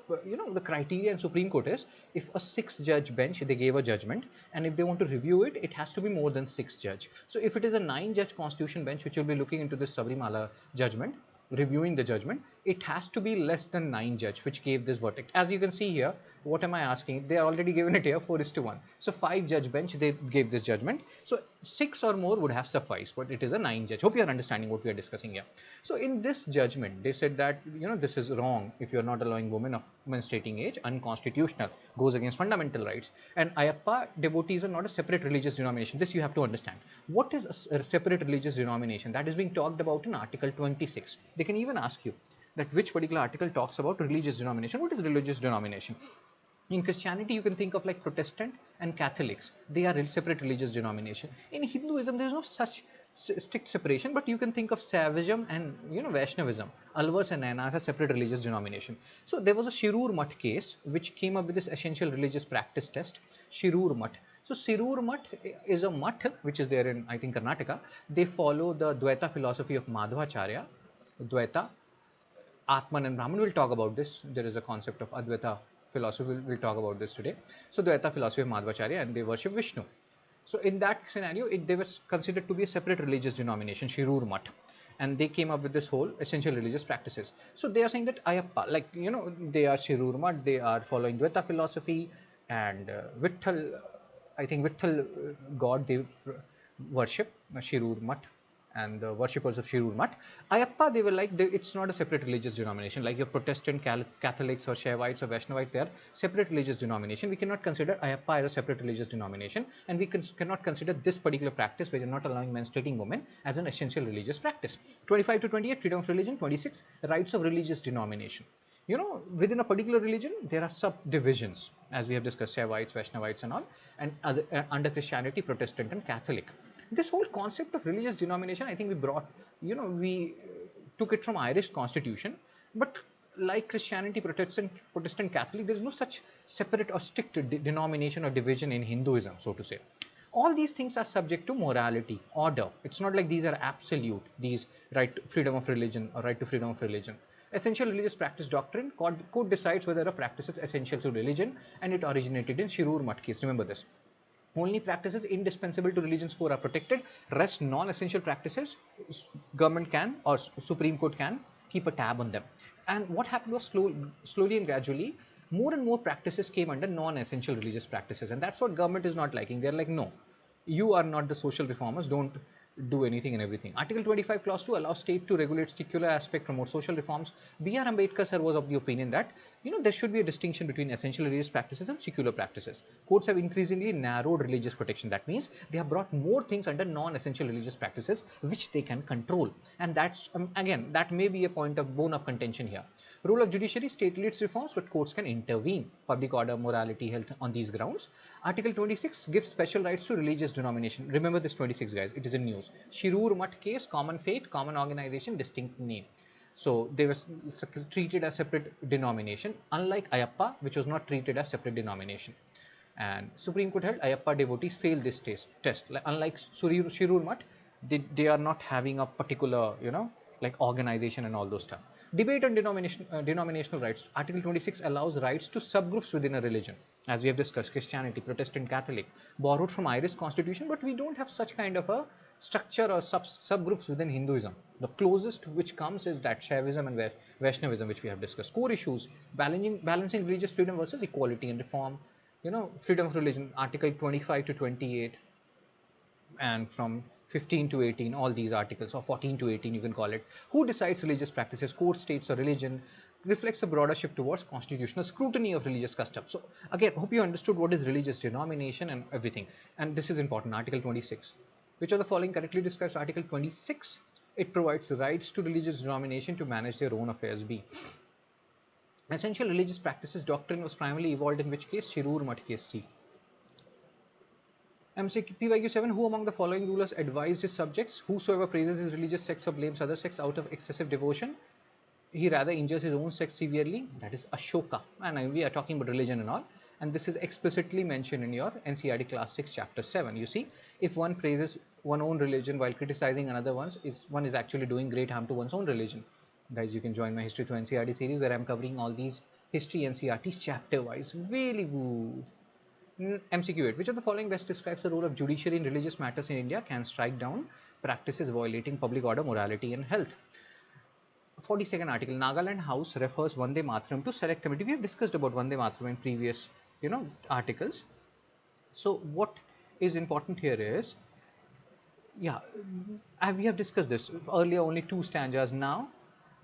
criteria in Supreme Court is if a 6-judge bench they gave a judgment, and if they want to review it, it has to be more than 6 judge. So if it is a 9-judge constitution bench which will be looking into this Sabrimala judgment, reviewing the judgment, it has to be less than 9 judge which gave this verdict. As you can see here, what am I asking? They are already given it here 4:1. So 5-judge bench they gave this judgment. So 6 or more would have sufficed, but it is a 9-judge. Hope you are understanding what we are discussing here. So in this judgment, they said that this is wrong if you are not allowing women of menstruating age, unconstitutional, goes against fundamental rights. And Ayappa devotees are not a separate religious denomination. This you have to understand. What is a separate religious denomination? That is being talked about in Article 26. They can even ask you that which particular article talks about religious denomination. What is religious denomination? In Christianity, you can think of like Protestant and Catholics. They are separate religious denomination. In Hinduism, there is no such strict separation, but you can think of Saivism and Vaishnavism. Alvas and Nainas are separate religious denomination. So there was a Shirur Mutt case which came up with this essential religious practice test, Shirur Mutt. So Shirur Mutt is a mutt which is there in, I think, Karnataka. They follow the Dvaita philosophy of Madhvacharya. Dvaita, Atman and Brahman, we'll talk about this. There is a concept of Advaita philosophy, we'll talk about this today. So Dvaita philosophy of Madhvacharya, and they worship Vishnu. So in that scenario, they were considered to be a separate religious denomination, Shirur Mutt. And they came up with this whole essential religious practices. So they are saying that Ayappa, they are Shirur Mutt, they are following Dvaita philosophy, and Vitthal, I think Vitthal God they worship, Shirur Mutt, and the worshippers of Shirur Mutt. Ayappa, they were like, it's not a separate religious denomination. Like your Protestant Catholics or Shaivites or Vaishnavites, they are separate religious denomination. We cannot consider Ayappa as a separate religious denomination, and we cannot consider this particular practice where you're not allowing menstruating women as an essential religious practice. 25 to 28, freedom of religion. 26, rights of religious denomination. Within a particular religion, there are subdivisions, as we have discussed, Shaivites, Vaishnavites and all, and under Christianity, Protestant and Catholic. This whole concept of religious denomination, I think we brought, we took it from Irish constitution, but like Christianity, Protestant, Catholic, there is no such separate or strict denomination or division in Hinduism, so to say. All these things are subject to morality, order. It's not like these are absolute, these right to freedom of religion or right to freedom of religion. Essential religious practice doctrine, court decides whether a practice is essential to religion, and it originated in Shirur Mutt case. Remember this. Only practices indispensable to religion's core are protected. Rest non-essential practices, government can or Supreme Court can keep a tab on them. And what happened was slowly and gradually, more and more practices came under non-essential religious practices. And that's what government is not liking. They're like, no, You are not the social reformers, don't do anything and everything. Article 25 clause 2 allows state to regulate secular aspect, promote social reforms. B.R. Ambedkar sir was of the opinion that there should be a distinction between essential religious practices and secular practices. Courts have increasingly narrowed religious protection. That means they have brought more things under non-essential religious practices which they can control, and that's again, that may be a point of bone of contention here. Role of judiciary: state leads reforms, but courts can intervene. Public order, morality, health, on these grounds. Article 26 gives special rights to religious denomination. Remember this 26, guys. It is in news. Shirur Mutt case: common faith, common organization, distinct name. So they were treated as separate denomination, unlike Ayappa, which was not treated as separate denomination. And Supreme Court held Ayappa devotees fail this test. Like, unlike Shirur Mutt, they are not having a particular, like organization and all those stuff. Debate on denominational rights. Article 26 allows rights to subgroups within a religion, as we have discussed: Christianity, Protestant, Catholic, borrowed from Irish constitution, but we don't have such kind of a structure or subgroups within Hinduism. The closest which comes is that Shaivism and Vaishnavism, which we have discussed. Core issues: balancing religious freedom versus equality and reform. Freedom of religion, Article 25 to 28, and from 15 to 18, all these articles, or 14 to 18, you can call it. Who decides religious practices? Court, states, or religion? Reflects a broader shift towards constitutional scrutiny of religious customs. So again, hope you understood what is religious denomination and everything. And this is important. Article 26. Which of the following correctly describes Article 26? It provides rights to religious denomination to manage their own affairs. B. Essential religious practices doctrine was primarily evolved in which case? Shirur Mutt case. C. MCQ PYQ 7. Who among the following rulers advised his subjects? Whosoever praises his religious sects or blames other sects out of excessive devotion, he rather injures his own sect severely. That is Ashoka. And we are talking about religion and all. And this is explicitly mentioned in your NCERT class 6 chapter 7. You see, if one praises one own religion while criticizing another one is actually doing great harm to one's own religion. Guys, you can join my history through NCERT series where I'm covering all these history NCERTs chapter wise. Really good. MCQ 8. Which of the following best describes the role of judiciary in religious matters in India? Can strike down practices violating public order, morality, and health. 42nd article. Nagaland House refers Vande Mataram to select committee. We have discussed about Vande Mataram in previous, articles. So what is important here is, we have discussed this earlier. Only 2 stanzas. Now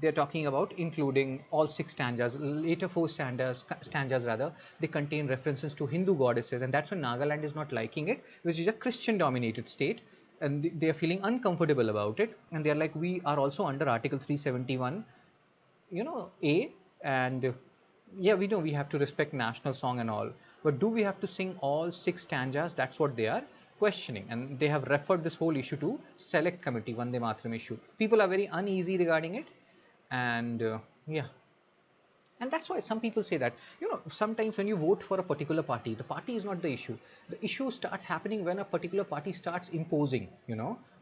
they're talking about including all 6 stanzas. Later 4 stanzas rather, they contain references to Hindu goddesses, and that's when Nagaland is not liking it, which is a Christian dominated state, and they are feeling uncomfortable about it, and they are like, we are also under Article 371 A, and we know we have to respect national song and all, but do we have to sing all 6 stanzas? That's what they are questioning, and they have referred this whole issue to select committee. Vande Mataram issue, people are very uneasy regarding it, and and that's why some people say that sometimes when you vote for a particular party, the party is not the issue. The issue starts happening when a particular party starts imposing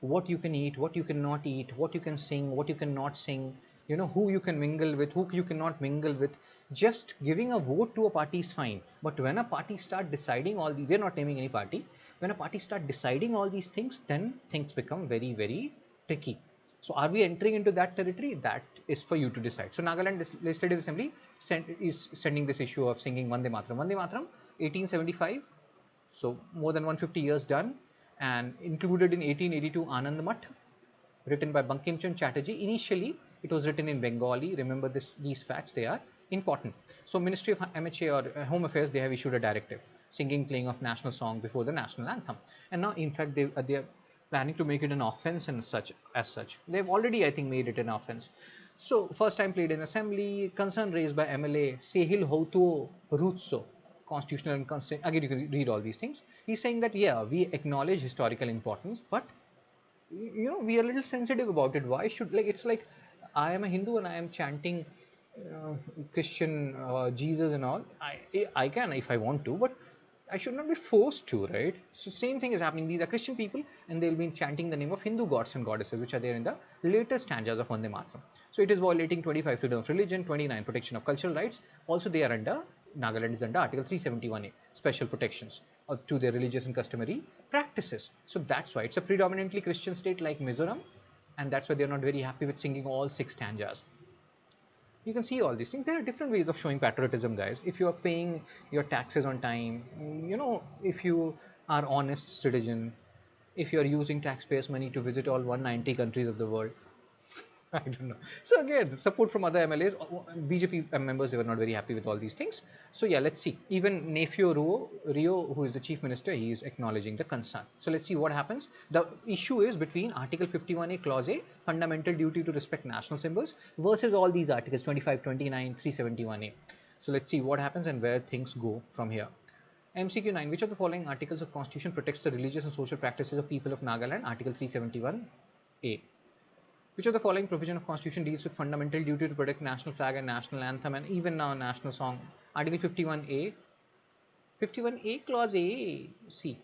what you can eat, what you cannot eat, what you can sing, what you cannot sing, who you can mingle with, who you cannot mingle with. Just giving a vote to a party is fine, but when a party start deciding all we're not naming any party, when a party start deciding all these things, then things become very, very tricky. So are we entering into that territory? That is for you to decide. So Nagaland Legislative Assembly is sending this issue of singing Vande Mataram. Vande Mataram, 1875. So more than 150 years done, and included in 1882 Anand Math, written by Bankim Chand Chatterjee. Initially, it was written in Bengali. Remember these facts, they are important. So Ministry of MHA or Home Affairs, they have issued a directive, singing, playing of national song before the national anthem. And now, in fact, they are planning to make it an offense and such. They've already, I think, made it an offense. So first time played in assembly, concern raised by MLA Sehil Houtu Rutso, constitutional and constant. Again, you can read all these things. He's saying that we acknowledge historical importance, but we are a little sensitive about it. Why should, like, it's like I am a Hindu and I am chanting Christian Jesus and all. I can if I want to, but I should not be forced to, right? So same thing is happening. These are Christian people and they'll be chanting the name of Hindu gods and goddesses, which are there in the later stanzas of Vande Mataram. So it is violating 25 freedom of religion, 29 protection of cultural rights. Also they are under, Nagaland is under Article 371A, special protections to their religious and customary practices. So that's why it's a predominantly Christian state like Mizoram, and that's why they're not very happy with singing all 6 stanzas. You can see all these things. There are different ways of showing patriotism, guys. If you are paying your taxes on time, if you are honest citizen, if you're using taxpayers' money to visit all 190 countries of the world? I don't know. So again, support from other MLAs, BJP members, they were not very happy with all these things. So yeah, let's see. Even Nephew Rio, who is the chief minister, he is acknowledging the concern. So let's see what happens. The issue is between Article 51A Clause A, fundamental duty to respect national symbols, versus all these articles 25, 29, 371A. So let's see what happens and where things go from here. MCQ 9. Which of the following articles of Constitution protects the religious and social practices of people of Nagaland? Article 371A. Which of the following provision of Constitution deals with fundamental duty to protect national flag and national anthem and even now national song? Article 51A. 51A Clause A. C.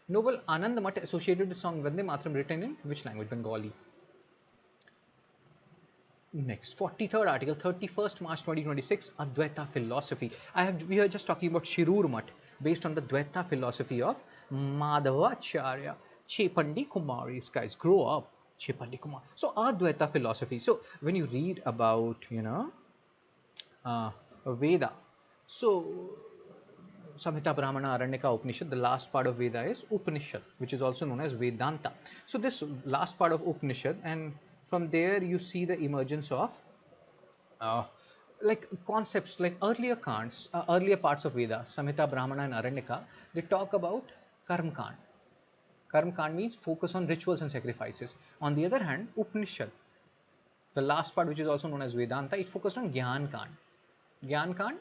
Noble Anand Math associated with the song Vande Mataram written in which language? Bengali. Next, 43rd article, 31st March 2026, Advaita philosophy. We are just talking about Shirur Math based on the Dvaita philosophy of Madhavacharya. Chepandi Kumaris, guys, grow up. Chepandi Kumar. So, Advaita philosophy. So, when you read about, Veda, so Samhita Brahmana Aranyaka Upanishad, the last part of Veda is Upanishad, which is also known as Vedanta. So this last part of Upanishad, and from there you see the emergence of like concepts like earlier Kants, earlier parts of Veda, Samhita Brahmana and Aranyaka, they talk about Karm Kand. Karm Kand means focus on rituals and sacrifices. On the other hand, Upanishad, the last part which is also known as Vedanta, it focused on Gyan Kand. Gyan Kand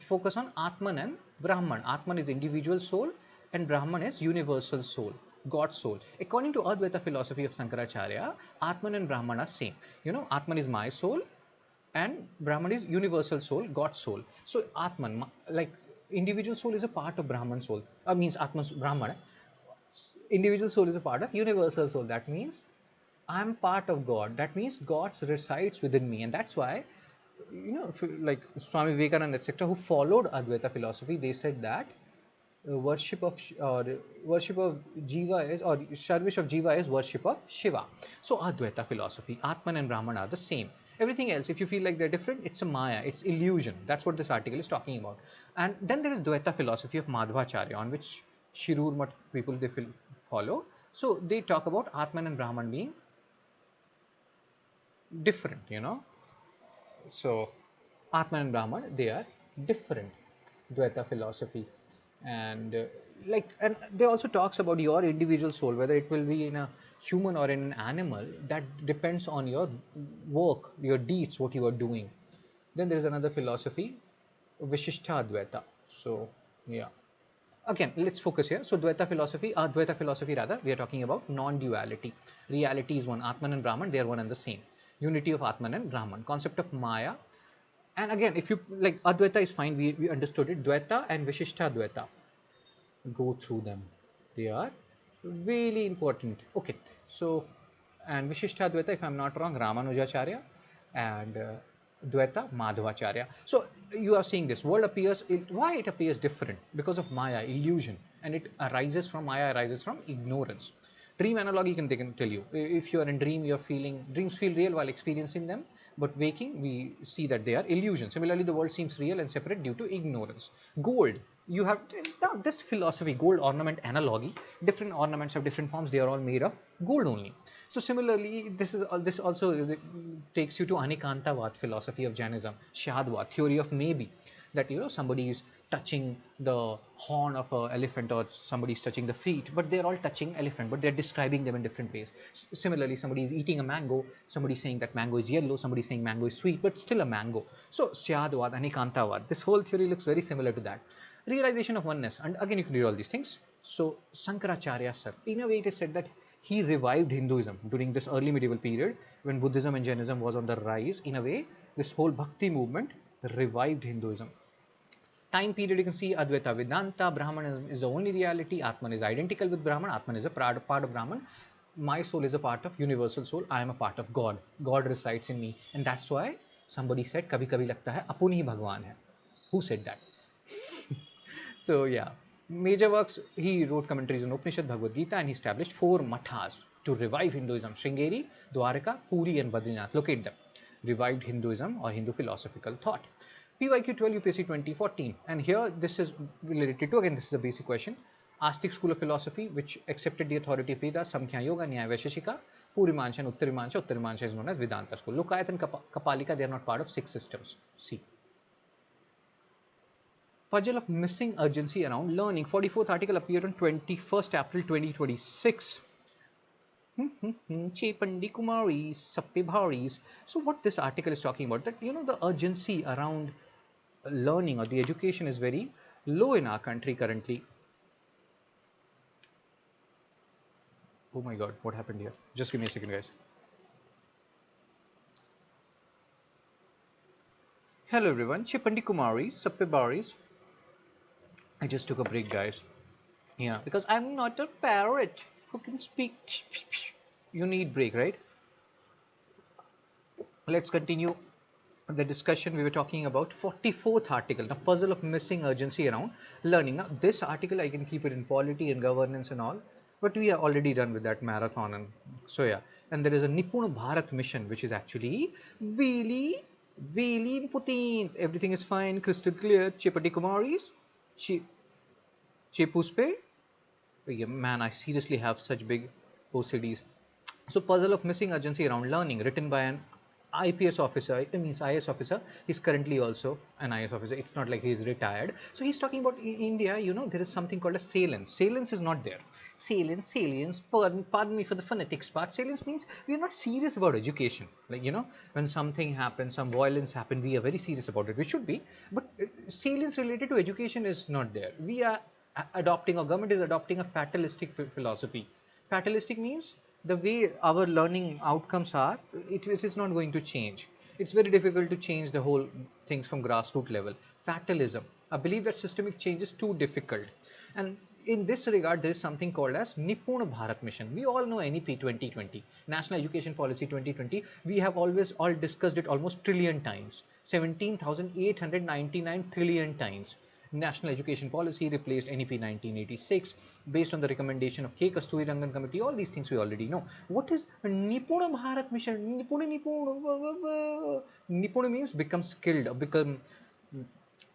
focus on Atman and Brahman. Atman is individual soul and Brahman is universal soul, God's soul. According to Advaita philosophy of Sankaracharya, Atman and Brahman are same. Atman is my soul and Brahman is universal soul, God's soul. So Atman, like individual soul is a part of Brahman soul. Means Atman, Brahman. Individual soul is a part of universal soul. That means I'm part of God. That means God resides within me, and that's why like Swami Vivekananda, etc., who followed Advaita philosophy, they said that worship of Jiva is, or service of Jiva is worship of Shiva. So Advaita philosophy, Atman and Brahman are the same. Everything else, if you feel like they're different, it's a Maya, it's illusion. That's what this article is talking about. And then there is Dvaita philosophy of Madhvacharya, on which Shirur Math people they follow. So they talk about Atman and Brahman being different, So Atman and Brahman, they are different. Dvaita philosophy, and and they also talks about your individual soul, whether it will be in a human or in an animal. That depends on your work, your deeds, what you are doing. Then there is another philosophy, Vishishtha Dvaita. So yeah. Again, let's focus here. So Dvaita philosophy rather, we are talking about non-duality. Reality is one. Atman and Brahman, they are one and the same. Unity of Atman and Brahman. Concept of Maya. And again, if you like Advaita is fine, we understood it. Dvaita and Vishishtha Dvaita. Go through them. They are really important. Okay, so and Vishishtha Dvaita, if I'm not wrong, Ramanujacharya and Dvaita Madhvacharya. So you are seeing this world appears, why it appears different? Because of Maya, illusion, and it arises from Maya, arises from ignorance. Dream analogy they can tell you. If you are in dream, you're feeling, dreams feel real while experiencing them, but waking, we see that they are illusion. Similarly, the world seems real and separate due to ignorance. Gold, you have this philosophy, gold ornament analogy. Different ornaments have different forms. They are all made of gold only. So similarly, this also takes you to Anikantavad philosophy of Jainism, Shadva, theory of maybe, that somebody is touching the horn of an elephant or somebody is touching the feet, but they're all touching elephant, but they're describing them in different ways. Similarly, somebody is eating a mango, somebody is saying that mango is yellow, somebody is saying mango is sweet, but still a mango. So Shadvad, Anikantavad, this whole theory looks very similar to that. Realization of oneness, and again you can read all these things. So Sankaracharya sir, in a way it is said that he revived Hinduism during this early medieval period when Buddhism and Jainism was on the rise. In a way, this whole Bhakti movement revived Hinduism. Time period, you can see Advaita Vedanta, Brahman is the only reality, Atman is identical with Brahman, Atman is a part of Brahman, my soul is a part of universal soul, I am a part of God, God resides in me, and that's why somebody said, Kabhi kabhi lagta hai apun hi Bhagwan hai. Who said that? So yeah, major works, he wrote commentaries on Upanishad, Bhagavad Gita, and he established 4 mathas to revive Hinduism: Sringeri, Dwaraka, Puri and Badrinath. Locate them. Revived Hinduism or Hindu philosophical thought. PYQ 12 UPSC 2014, and here this is related to, again this is a basic question, Astic school of philosophy, which accepted the authority of Vedas, Samkhya Yoga, Nyaya Vaisheshika. Purimansha and Uttarimansha. Uttarimansha is known as Vedanta school. Lokayat and Kapalika, they are not part of 6 systems. C. Puzzle of missing urgency around learning. 44th article appeared on 21st April 2026. Chepandi Kumari, Sappe Bharis. So what this article is talking about, that the urgency around learning or the education is very low in our country currently. Oh my god, what happened here? Just give me a second, guys. Hello everyone, Chepandi Kumari, Sappe Bharis. I just took a break, guys. Yeah, because I'm not a parrot who can speak. You need break, right? Let's continue the discussion. We were talking about 44th article, the puzzle of missing urgency around learning. Now, this article I can keep it in polity and governance and all, but we are already done with that marathon. And so yeah, and there is a Nipuna Bharat mission, which is actually really, really important. Everything is fine, crystal clear. Chepati Kumaris, Chepuspe. Yeah, man, I seriously have such big OCDs. So, puzzle of missing urgency around learning, written by an IPS officer, it means IS officer. He's currently also an IS officer. It's not like he's retired. So he's talking about in India, there is something called a salience. Salience is not there. Salience, pardon me for the phonetics part. Salience means we are not serious about education. Like, when something happens, some violence happens, we are very serious about it. We should be. But salience related to education is not there. We are adopting, or government is adopting a fatalistic philosophy. Fatalistic means the way our learning outcomes are, it is not going to change. It's very difficult to change the whole things from grassroots level. Fatalism, I believe that systemic change is too difficult. And in this regard, there is something called as Nipuna Bharat Mission. We all know NEP 2020, National Education Policy 2020. We have always all discussed it almost trillion times, 17,899 trillion times. National Education Policy replaced NEP 1986 based on the recommendation of K. Kasturirangan Committee. All these things we already know. What is Nipuna Bharat Mission? Nipuna means become skilled or become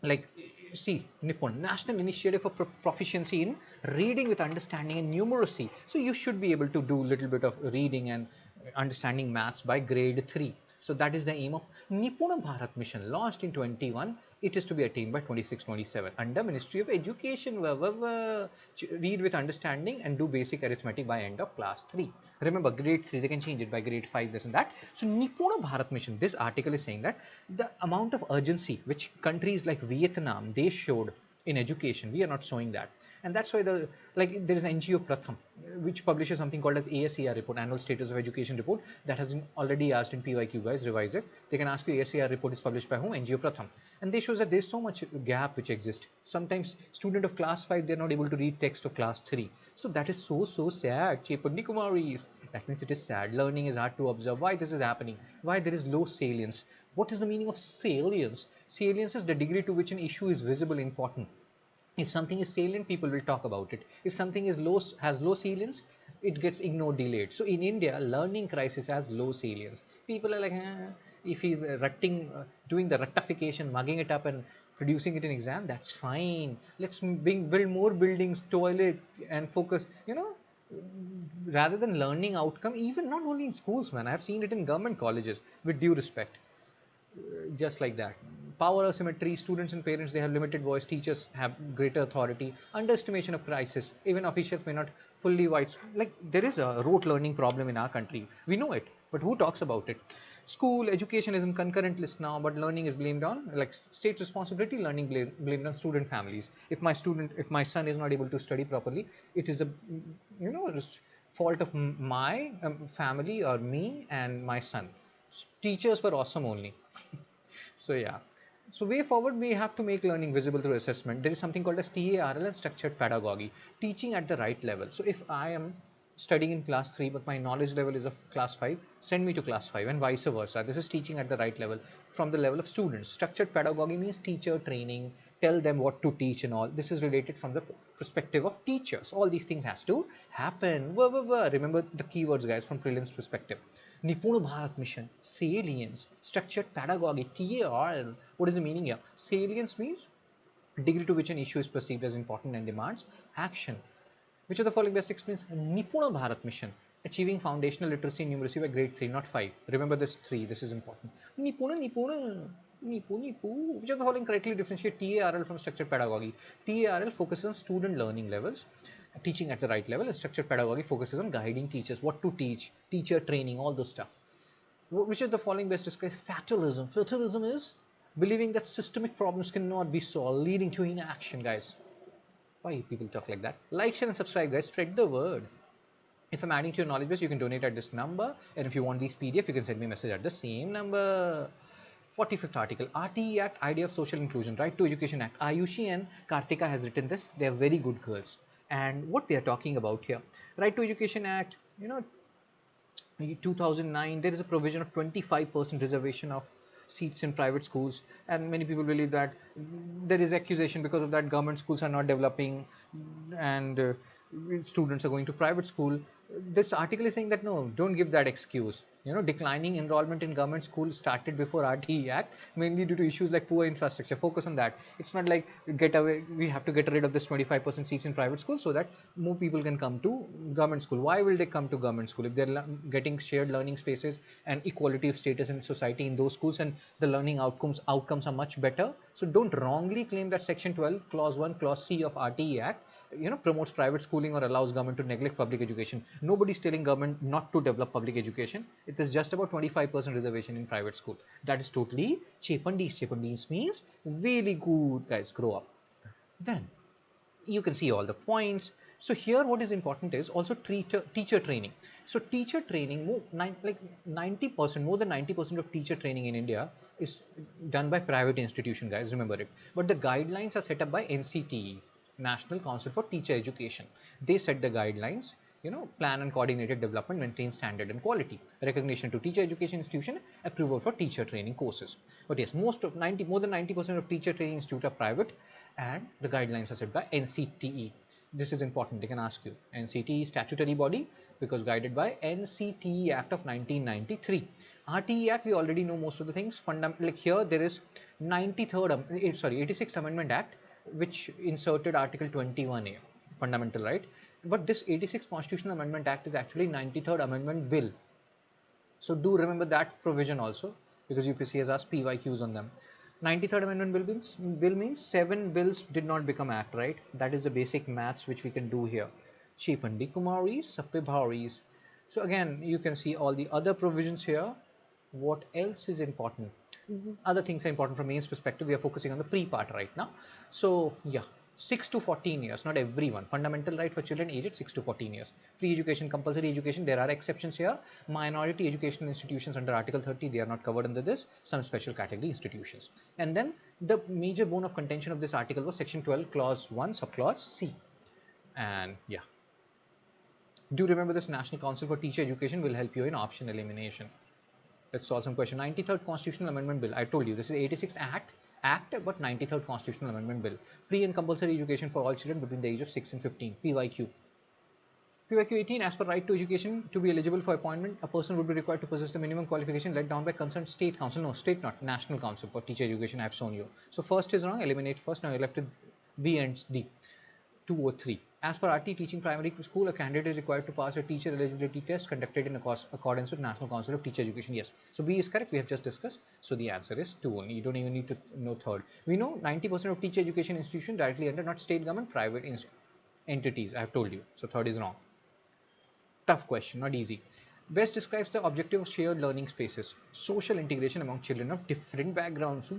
like, see, Nippon National Initiative for Proficiency in Reading with Understanding and Numeracy. So you should be able to do a little bit of reading and understanding maths by grade 3. So that is the aim of Nipuna Bharat Mission, launched in 21. It is to be attained by 26-27 under Ministry of Education. Read with understanding and do basic arithmetic by end of class 3. Remember, grade 3, they can change it by grade 5, this and that. So Nipuna Bharat Mission, this article is saying that the amount of urgency which countries like Vietnam, they showed in education, we are not showing that. And that's why there is NGO Pratham, which publishes something called as ASER report, Annual Status of Education report, that has been already asked in PYQ, guys, revise it. They can ask you ASER report is published by whom? NGO Pratham. And they shows that there's so much gap which exists. Sometimes student of class 5, they're not able to read text of class 3. So that is so sad. Chepandi Kumari. That means it is sad. Learning is hard to observe. Why this is happening? Why there is low salience? What is the meaning of salience? Salience is the degree to which an issue is visible, important. If something is salient, people will talk about it. If something is has low salience, it gets ignored, delayed. So in India, learning crisis has low salience. People are like, if he's doing the rectification, mugging it up and producing it in exam, that's fine. Let's build more buildings, toilet, and focus. Rather than learning outcome, even not only in schools, man. I've seen it in government colleges. With due respect, just like that. Power asymmetry, students and parents, they have limited voice, teachers have greater authority, underestimation of crisis, even officials may not fully wide. Like, there is a rote learning problem in our country, we know it, but who talks about it? School education is in concurrent list now, but learning is blamed on, like, state responsibility, learning blamed on student families. If my son is not able to study properly, it is the fault of my family or me and my son. Teachers were awesome only. So yeah. So way forward, we have to make learning visible through assessment. There is something called as TARL and structured pedagogy, teaching at the right level. So if I am studying in class 3, but my knowledge level is of class 5, send me to class 5 and vice versa. This is teaching at the right level from the level of students. Structured pedagogy means teacher training, tell them what to teach and all. This is related from the perspective of teachers. All these things has to happen. Remember the keywords, guys, from prelims perspective. Nipuna Bharat Mission, salience, structured pedagogy, TARL. What is the meaning here? Salience means degree to which an issue is perceived as important and demands action. Which of the following best explains Nipuna Bharat mission? Achieving foundational literacy and numeracy by grade 3, not 5. Remember this 3, this is important. Nipu. Which of the following correctly differentiate TARL from structured pedagogy? TARL focuses on student learning levels, teaching at the right level, and structured pedagogy focuses on guiding teachers, what to teach, teacher training, all those stuff. Which of the following best describes fatalism? Fatalism is believing that systemic problems cannot be solved, leading to inaction, guys. Why people talk like that? Like, share, and subscribe, guys. Spread the word. If I'm adding to your knowledge base, you can donate at this number. And if you want these PDF, you can send me a message at the same number. 45th article, RTE Act, Idea of Social Inclusion, Right to Education Act. Ayushi and Kartika has written this. They are very good girls. And what they are talking about here, Right to Education Act, 2009, there is a provision of 25% reservation of seats in private schools, and many people believe that there is accusation because of that government schools are not developing and students are going to private school. This article is saying that no, don't give that excuse. Declining enrollment in government school started before RTE Act, mainly due to issues like poor infrastructure. Focus on that. It's not like we have to get rid of this 25% seats in private school so that more people can come to government school. Why will they come to government school if they're getting shared learning spaces and equality of status in society in those schools, and the learning outcomes are much better? So don't wrongly claim that Section 12, Clause 1, Clause C of RTE Act promotes private schooling or allows government to neglect public education. Nobody's telling government not to develop public education. It is just about 25% reservation in private school. That is totally Chepandis. Chepandis means really good, guys. Grow up. Then you can see all the points. So here what is important is also teacher training. So teacher training, more than 90% of teacher training in India is done by private institution, guys, remember it. But the guidelines are set up by NCTE, National Council for Teacher Education. They set the guidelines, plan and coordinated development, maintain standard and quality, recognition to teacher education institution, approval for teacher training courses. But yes, more than 90% of teacher training institutes are private, and the guidelines are set by NCTE. This is important, they can ask you. NCTE statutory body because guided by NCTE Act of 1993. RTE Act, we already know most of the things. Like here there is 86th Amendment Act, which inserted Article 21A, fundamental right. But this 86th Constitutional Amendment Act is actually 93rd Amendment Bill. So do remember that provision also, because UPSC has asked PYQs on them. 93rd Amendment bill means 7 bills did not become act, right? That is the basic maths which we can do here. Chepandi Kumaris, Sappibharis. So again, you can see all the other provisions here. What else is important? Other things are important from mains perspective. We are focusing on the pre-part right now. So yeah, 6 to 14 years, not everyone. Fundamental right for children aged 6 to 14 years. Free education, compulsory education, there are exceptions here. Minority educational institutions under Article 30, they are not covered under this. Some special category institutions. And then the major bone of contention of this article was Section 12, Clause 1, Subclause C. And yeah. Do remember this National Council for Teacher Education will help you in option elimination. Let's solve some question. 93rd Constitutional Amendment Bill. I told you this is 86th Act, but 93rd Constitutional Amendment Bill. Free and compulsory education for all children between the age of 6 and 15. PYQ. PYQ 18. As per right to education, to be eligible for appointment, a person would be required to possess the minimum qualification laid down by concerned state council. No, state not. National Council for Teacher Education. I have shown you. So first is wrong. Eliminate first. Now you're left with B and D. 2 or 3. As per RT teaching primary school, a candidate is required to pass a teacher eligibility test conducted in accordance with National Council of Teacher Education. Yes. So B is correct. We have just discussed. So the answer is 2 only. You don't even need to know third. We know 90% of teacher education institutions directly under not state government, private entities. I have told you. So third is wrong. Tough question, not easy. Best describes the objective of shared learning spaces. Social integration among children of different backgrounds.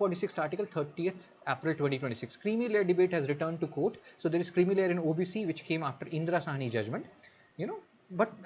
46th article, 30th April 2026. Creamy layer debate has returned to court. So there is creamy layer in OBC, which came after Indira Sahni judgment.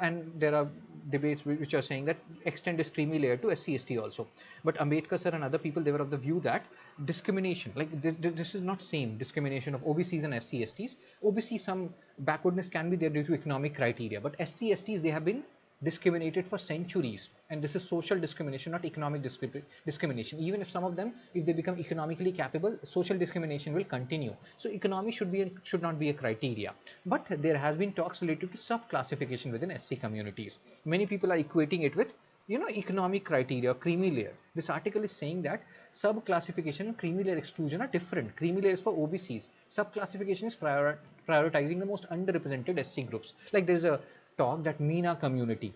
And there are debates which are saying that extend this creamy layer to SC/ST also. But Ambedkar sir and other people, they were of the view that discrimination, like this is not same discrimination of OBCs and SC/STs. OBC, some backwardness can be there due to economic criteria, but SC/STs, they have been discriminated for centuries, and this is social discrimination, not economic discrimination. Even if some of them, if they become economically capable, social discrimination will continue. So economy should not be a criteria. But there has been talks related to sub classification within SC communities. Many people are equating it with economic criteria, creamy layer. This article is saying that sub classification and creamy layer exclusion are different. Creamy layer is for OBCs, sub classification is prioritizing the most underrepresented SC groups. Like there's a talk that Meena community,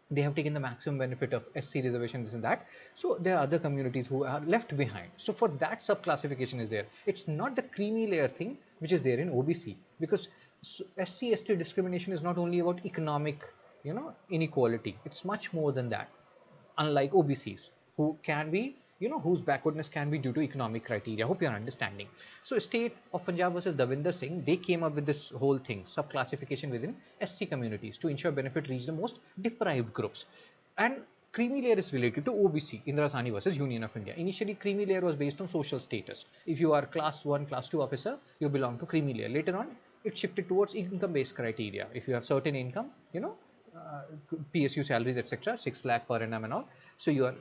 they have taken the maximum benefit of SC reservation, this and that. So there are other communities who are left behind. So for that sub-classification is there. It's not the creamy layer thing which is there in OBC, because SC ST discrimination is not only about economic, inequality. It's much more than that. Unlike OBCs, who can be, whose backwardness can be due to economic criteria. I hope you're understanding. So state of Punjab versus Davinder Singh, they came up with this whole thing, sub-classification within SC communities to ensure benefit reach the most deprived groups. And creamy layer is related to OBC, Indira Sahni versus Union of India. Initially, creamy layer was based on social status. If you are class 1, class 2 officer, you belong to creamy layer. Later on, it shifted towards income-based criteria. If you have certain income, PSU salaries, etc., 6 lakh per annum and all. So you are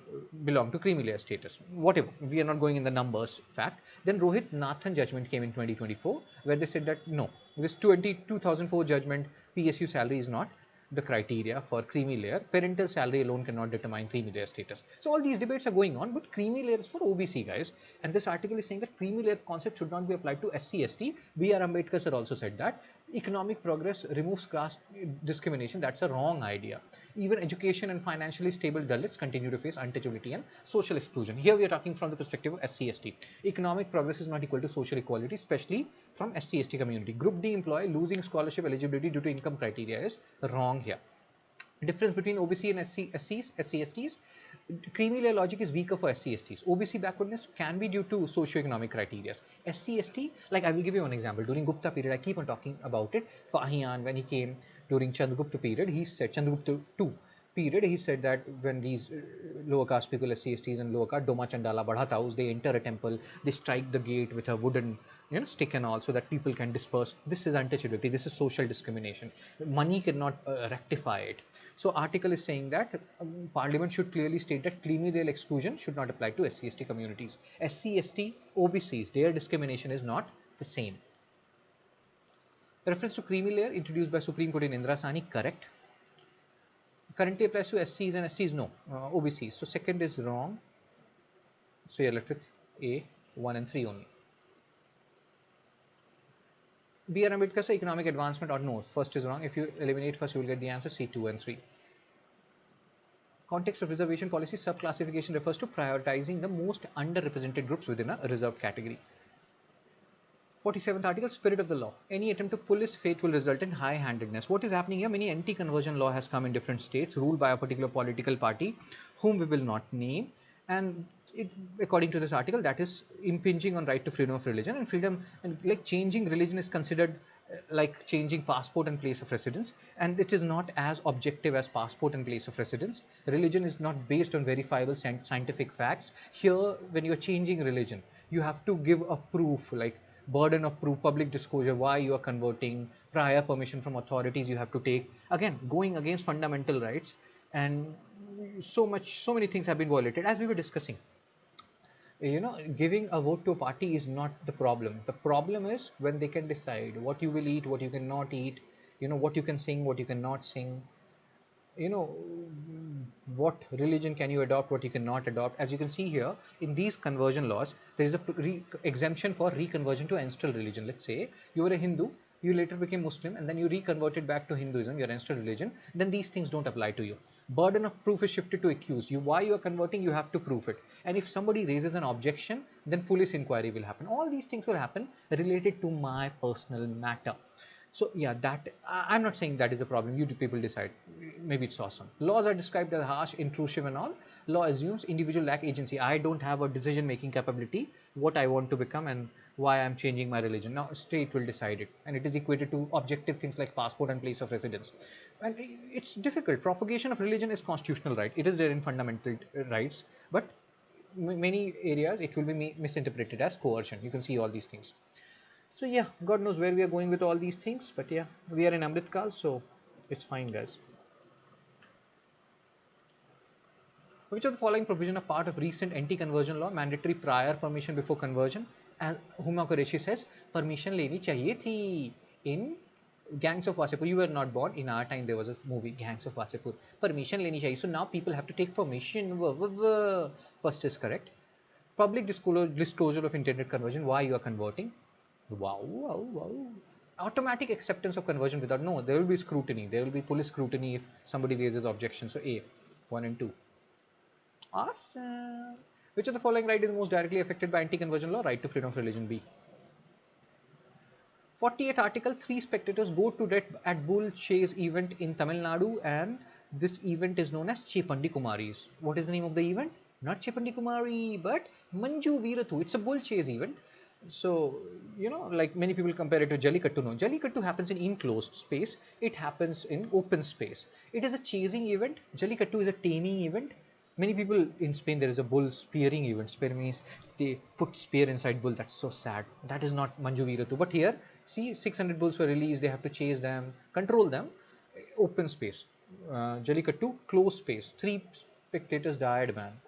belong to creamy layer status. Whatever, we are not going in the numbers fact. Then Rohit Nathan judgment came in 2024, where they said that no, this 2004 judgment, PSU salary is not the criteria for creamy layer. Parental salary alone cannot determine creamy layer status. So all these debates are going on, but creamy layer is for OBC, guys. And this article is saying that creamy layer concept should not be applied to SC, ST. B.R. Ambedkar sir also said that economic progress removes caste discrimination. That's a wrong idea. Even education and financially stable Dalits continue to face untouchability and social exclusion. Here we are talking from the perspective of SC, ST. Economic progress is not equal to social equality, especially from SC, ST community. Group D employee losing scholarship eligibility due to income criteria is wrong here. Difference between OBC and SCSTs, creamy layer logic is weaker for SCSTs. OBC backwardness can be due to socio-economic criteria. SCST, like I will give you one example. During Gupta period, I keep on talking about it. Fahian, when he came during Chandragupta period, he said, Chandragupta II period, he said that when these lower caste people, SCSTs and lower caste, Doma Chandala Badhataus, they enter a temple, they strike the gate with a wooden stick and all, so that people can disperse. This is untouchability. This is social discrimination. Money cannot rectify it. So article is saying that Parliament should clearly state that creamy layer exclusion should not apply to SC/ST communities. SC/ST, OBCs, their discrimination is not the same. Reference to creamy layer introduced by Supreme Court in Indira Sahni, correct. Currently applies to SCs and STs, no, OBCs. So second is wrong. So you're left with A, 1 and 3 only. B.R. Ambedkar says economic advancement or no. First is wrong. If you eliminate first, you will get the answer C, 2 and 3. Context of reservation policy, subclassification refers to prioritizing the most underrepresented groups within a reserved category. 47th article, spirit of the law. Any attempt to police faith will result in high-handedness. What is happening here? Many anti-conversion law has come in different states, ruled by a particular political party, whom we will not name. And it, according to this article, that is impinging on right to freedom of religion. And freedom, and like changing religion is considered like changing passport and place of residence, and it is not as objective as passport and place of residence. Religion is not based on verifiable scientific facts. Here, when you are changing religion, you have to give a proof, like burden of proof, public disclosure, why you are converting, prior permission from authorities you have to take, again going against fundamental rights. And so many things have been violated, as we were discussing. Giving a vote to a party is not the problem. The problem is when they can decide what you will eat, what you cannot eat, what you can sing, what you cannot sing, what religion can you adopt, what you cannot adopt. As you can see here, in these conversion laws, there is a exemption for reconversion to ancestral religion. Let's say you were a Hindu, you later became Muslim, and then you reconverted back to Hinduism, your ancestral religion, then these things don't apply to you. Burden of proof is shifted to accused. Why you are converting, you have to prove it. And if somebody raises an objection, then police inquiry will happen. All these things will happen related to my personal matter. So yeah, that I'm not saying that is a problem. You people decide. Maybe it's awesome. Laws are described as harsh, intrusive, and all. Law assumes individual lack agency. I don't have a decision-making capability. What I want to become and why I'm changing my religion. Now, state will decide it, and it is equated to objective things like passport and place of residence. And it's difficult. Propagation of religion is constitutional right. It is there in fundamental rights, but many areas it will be misinterpreted as coercion. You can see all these things. So yeah, God knows where we are going with all these things, but yeah, we are in Amritkal, so it's fine, guys. Which of the following provision are part of recent anti-conversion law? Mandatory prior permission before conversion. As Huma Qureshi says, permission leni chahiye thi. In Gangs of Wasipur, you were not born. In our time, there was a movie, Gangs of Wasipur. Permission leni chahiye. So now people have to take permission. First is correct. Public disclosure of intended conversion. Why you are converting? Wow. automatic acceptance of conversion without, no, there will be scrutiny, there will be police scrutiny if somebody raises objection. So A, 1 and 2. Awesome. Which of the following right is most directly affected by anti-conversion law? Right to freedom of religion, B. 48th article, 3 spectators go to death at bull chase event in Tamil Nadu, and this event is known as Chepandi Kumaris. What is the name of the event? Not Chepandi Kumari, but Manju Veerathu. It's a bull chase event. So, like many people compare it to Jallikattu. No, Jallikattu happens in enclosed space. It happens in open space. It is a chasing event. Jallikattu is a taming event. Many people in Spain, there is a bull spearing event. Spear means they put spear inside bull. That's so sad. That is not Manju Veerathu. But here, see, 600 bulls were released. They have to chase them, control them. Open space. Jallikattu, closed space. 3 spectators died, man.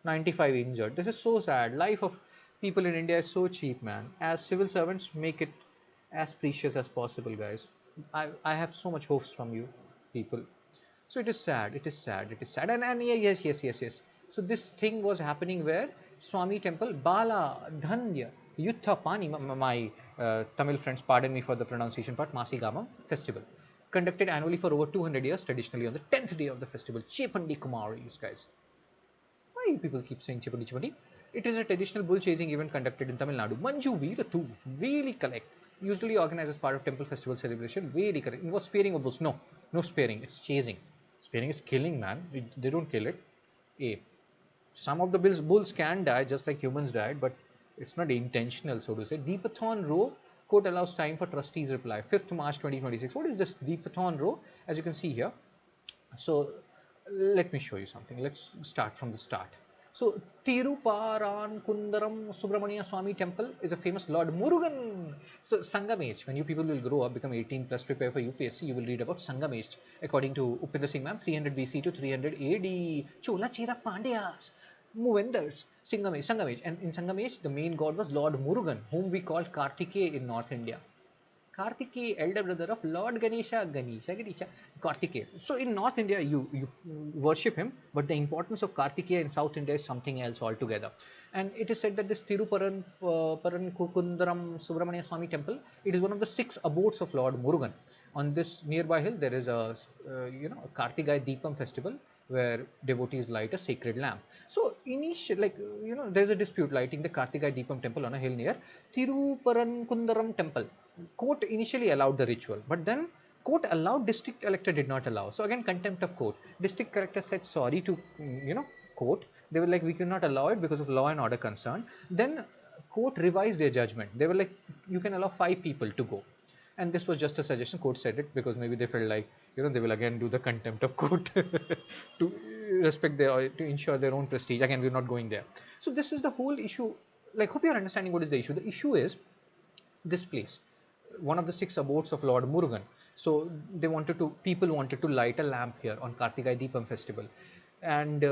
95 injured. This is so sad. Life of people in India is so cheap, man. As civil servants, make it as precious as possible, guys. I have so much hopes from you, people. So it is sad. It is sad. It is sad. And yeah, yes. So this thing was happening where Swami Temple, Bala Dhanya Yutha Pani, my Tamil friends, pardon me for the pronunciation part, Masigamam festival, conducted annually for over 200 years, traditionally on the 10th day of the festival, Chepandi Kumaris, guys. Why you people keep saying Chipandi Chipandi? It is a traditional bull chasing event conducted in Tamil Nadu. Manju Veerathu, really correct. Usually organized as part of temple festival celebration. Really correct. It was spearing of bulls. No, no spearing. It's chasing. Spearing is killing, man. They don't kill it. A. Some of the bulls can die just like humans died, but it's not intentional, so to say. Deepathon row, court allows time for trustees reply. 5th March 2026. What is this Deepathon row? As you can see here. So let me show you something. Let's start from the start. So Tiruparankundaram Subramania Swami Temple is a famous Lord Murugan. So Sangam age, when you people will grow up, become 18 plus, prepare for UPSC, you will read about Sangam age. According to Upinder Singh ma'am, 300 BC to 300 AD. Chola Chera Pandyas, Movenders, Sangam age. And in Sangam age, the main god was Lord Murugan, whom we call Kartikeya in North India. Kartikeya, elder brother of Lord Ganesha, Kartikeya. So in North India, you worship him, but the importance of Kartikeya in South India is something else altogether. And it is said that this Tiruparankundaram Subramania Swami temple, it is one of the 6 abodes of Lord Murugan. On this nearby hill, there is a Kartigai Deepam festival where devotees light a sacred lamp. So initially, there's a dispute lighting the Kartigai Deepam temple on a hill near Tiruparankundaram temple. Court initially allowed the ritual, but then court allowed, district collector did not allow. So again, contempt of court. District collector said sorry to court. They were like, we cannot allow it because of law and order concern. Then court revised their judgment. They were like, you can allow 5 people to go. And this was just a suggestion. Court said it because maybe they felt like they will again do the contempt of court to respect their, to ensure their own prestige. Again, we're not going there. So this is the whole issue. Like, hope you're understanding what is the issue. The issue is this place, one of the 6 abodes of Lord Murugan. So people wanted to light a lamp here on Kartigai Deepam festival. And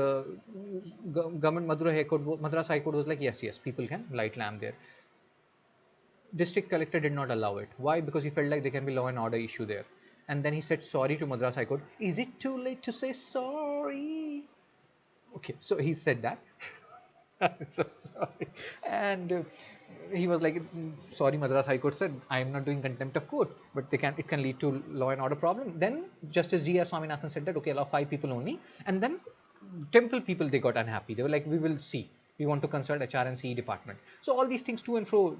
government Madras High Court was like, yes, people can light lamp there. District collector did not allow it. Why? Because he felt like there can be law and order issue there. And then he said sorry to Madras High Court. Is it too late to say sorry? Okay, so he said that. I'm so sorry. And he was like, sorry, Madras High Court said, I am not doing contempt of court, but it can lead to law and order problem. Then Justice G.R. Swaminathan said that, okay, allow 5 people only. And then temple people, they got unhappy. They were like, we will see. We want to consult HR and CE department. So all these things to and fro,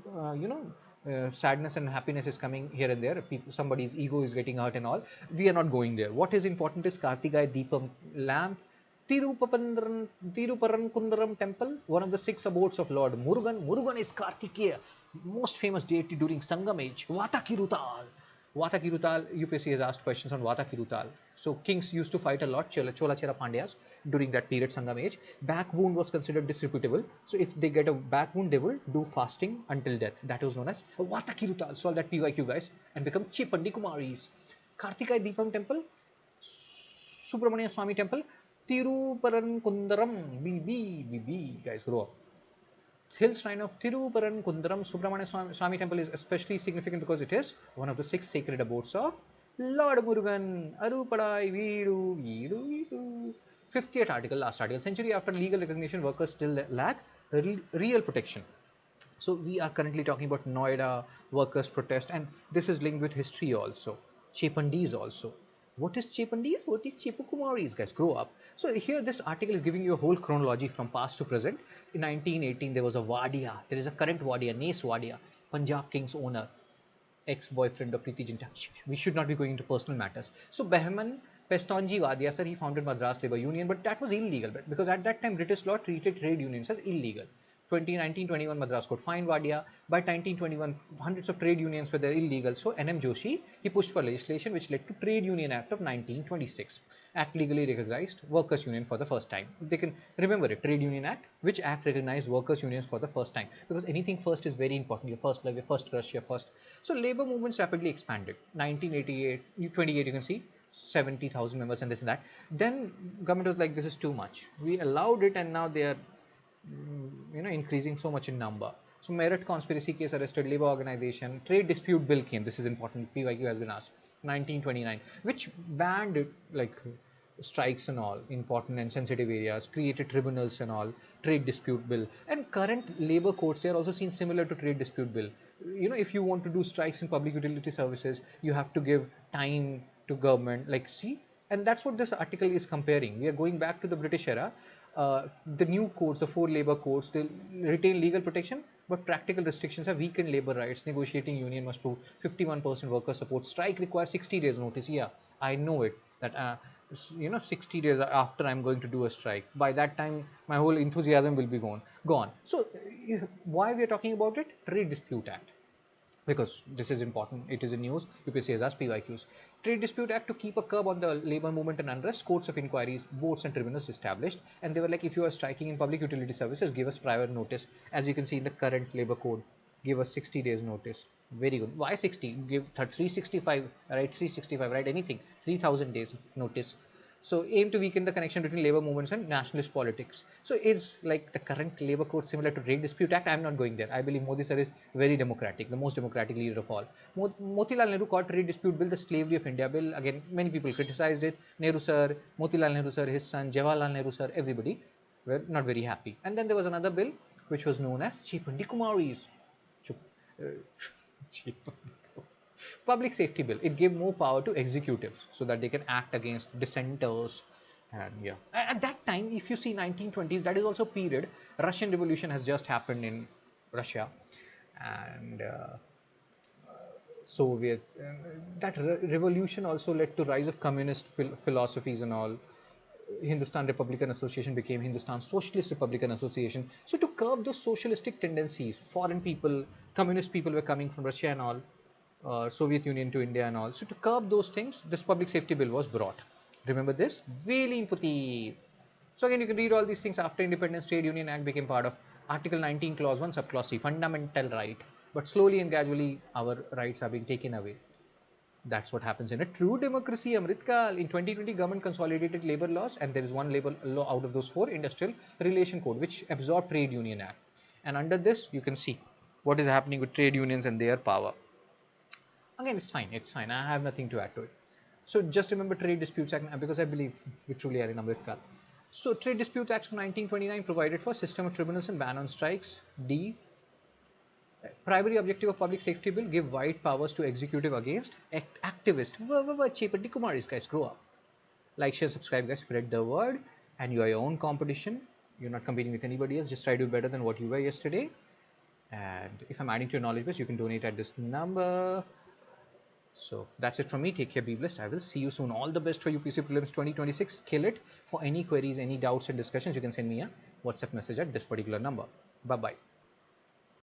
sadness and happiness is coming here and there. Somebody's ego is getting hurt and all. We are not going there. What is important is Kartigai Deepam lamp, Tiruparankundaram temple, one of the 6 abodes of Lord Murugan. Murugan is Kartikeya, most famous deity during Sangam age. Vatakirutal. UPSC has asked questions on Vatakirutal. So kings used to fight a lot, Chola Chera Pandyas, during that period, Sangam age. Back wound was considered disreputable. So if they get a back wound, they will do fasting until death. That was known as Vatakirutal. Solve that PYQ, guys, and become Chepandi Kumaris. Kartikai Deepam temple, Subramania Swami temple, Tiruparankundaram, BB, guys, grow up. Hill shrine of Tiruparankundaram Subramania Swami temple is especially significant because it is one of the 6 sacred abodes of Lord Murugan. Arupadai, Veedu. 50th article, last article. Century after legal recognition, workers still lack real protection. So we are currently talking about Noida workers protest, and this is linked with history also. Chepandis also. What is Chepandis? What is Chepukumaris? Guys, grow up. So here this article is giving you a whole chronology from past to present. In 1918, there was a Wadia. There is a current Wadia, Nes Wadia, Punjab King's owner, ex-boyfriend of Preeti Zinta. We should not be going into personal matters. So Behman Pestonji Wadia, sir, he founded Madras Labour Union, but that was illegal because at that time British law treated trade unions as illegal. 1921 Madras Court fined Wadia. By 1921, hundreds of trade unions were there illegal. So N.M. Joshi, he pushed for legislation which led to Trade Union Act of 1926. Act legally recognized workers' union for the first time. They can remember it, Trade Union Act, which act recognized workers' unions for the first time. Because anything first is very important. Your first love, your first crush, your first. So labor movements rapidly expanded. 1988, 28, you can see 70,000 members and this and that. Then government was like, this is too much. We allowed it and now they are increasing so much in number. So Merit conspiracy case arrested, labor organization, trade dispute bill came. This is important. PYQ has been asked. 1929, which banned like strikes and all, important and sensitive areas, created tribunals and all, trade dispute bill. And current labor codes, they are also seen similar to trade dispute bill. If you want to do strikes in public utility services, you have to give time to government. Like, see, and that's what this article is comparing. We are going back to the British era. The new codes, the four labor codes, they retain legal protection, but practical restrictions have weakened labor rights. Negotiating union must prove 51% worker support. Strike requires 60 days notice. Yeah, I know it. That 60 days after I'm going to do a strike. By that time, my whole enthusiasm will be gone. So, why we are talking about it? Trade Dispute Act, because this is important. It is in news. UPSC has asked PYQs. Trade Dispute Act to keep a curb on the labor movement and unrest. Courts of inquiries, boards and tribunals established. And they were like, if you are striking in public utility services, give us prior notice. As you can see in the current labor code, give us 60 days notice. Very good. Why 60? Give 365, right? 365, right? Anything. 3,000 days notice. So aim to weaken the connection between labor movements and nationalist politics. So is like the current labor code similar to Trade Dispute Act? I'm not going there. I believe Modi sir is very democratic, the most democratic leader of all. Motilal Nehru called Trade Dispute Bill the slavery of India bill. Again, many people criticized it. Nehru sir, Motilal Nehru sir, his son, Jawaharlal Nehru sir, everybody were not very happy. And then there was another bill which was known as Chepandi Kumaris. Public safety bill. It gave more power to executives so that they can act against dissenters. And yeah, at that time, if you see 1920s, that is also period. Russian Revolution has just happened in Russia, and Soviet. That revolution also led to rise of communist philosophies and all. Hindustan Republican Association became Hindustan Socialist Republican Association. So to curb those socialistic tendencies, foreign people, communist people were coming from Russia and all, Soviet Union to India and all. So to curb those things, this public safety bill was brought. Remember this? Veli Imputi. So again, you can read all these things after Independence. Trade Union Act became part of Article 19, Clause 1, Subclause C, fundamental right. But slowly and gradually, our rights are being taken away. That's what happens in a true democracy, Amritkal. In 2020, government consolidated labor laws, and there is one labor law out of those four, Industrial Relation Code, which absorbed Trade Union Act. And under this, you can see what is happening with trade unions and their power. Again, it's fine. It's fine. I have nothing to add to it. So just remember Trade Disputes Act, because I believe we truly are in Amritkal. So Trade Disputes Act of 1929 provided for system of tribunals and ban on strikes. D. Primary objective of public safety bill: give wide powers to executive against activists. Chepatti Kumaris, guys, grow up. Like, share, subscribe, guys. Spread the word. And you are your own competition. You're not competing with anybody else. Just try to do better than what you were yesterday. And if I'm adding to your knowledge base, you can donate at this number. So that's it from me. Take care, be blessed. I will see you soon. All the best for UPSC Prelims 2026. Kill it. For any queries, any doubts and discussions, you can send me a WhatsApp message at this particular number. Bye-bye.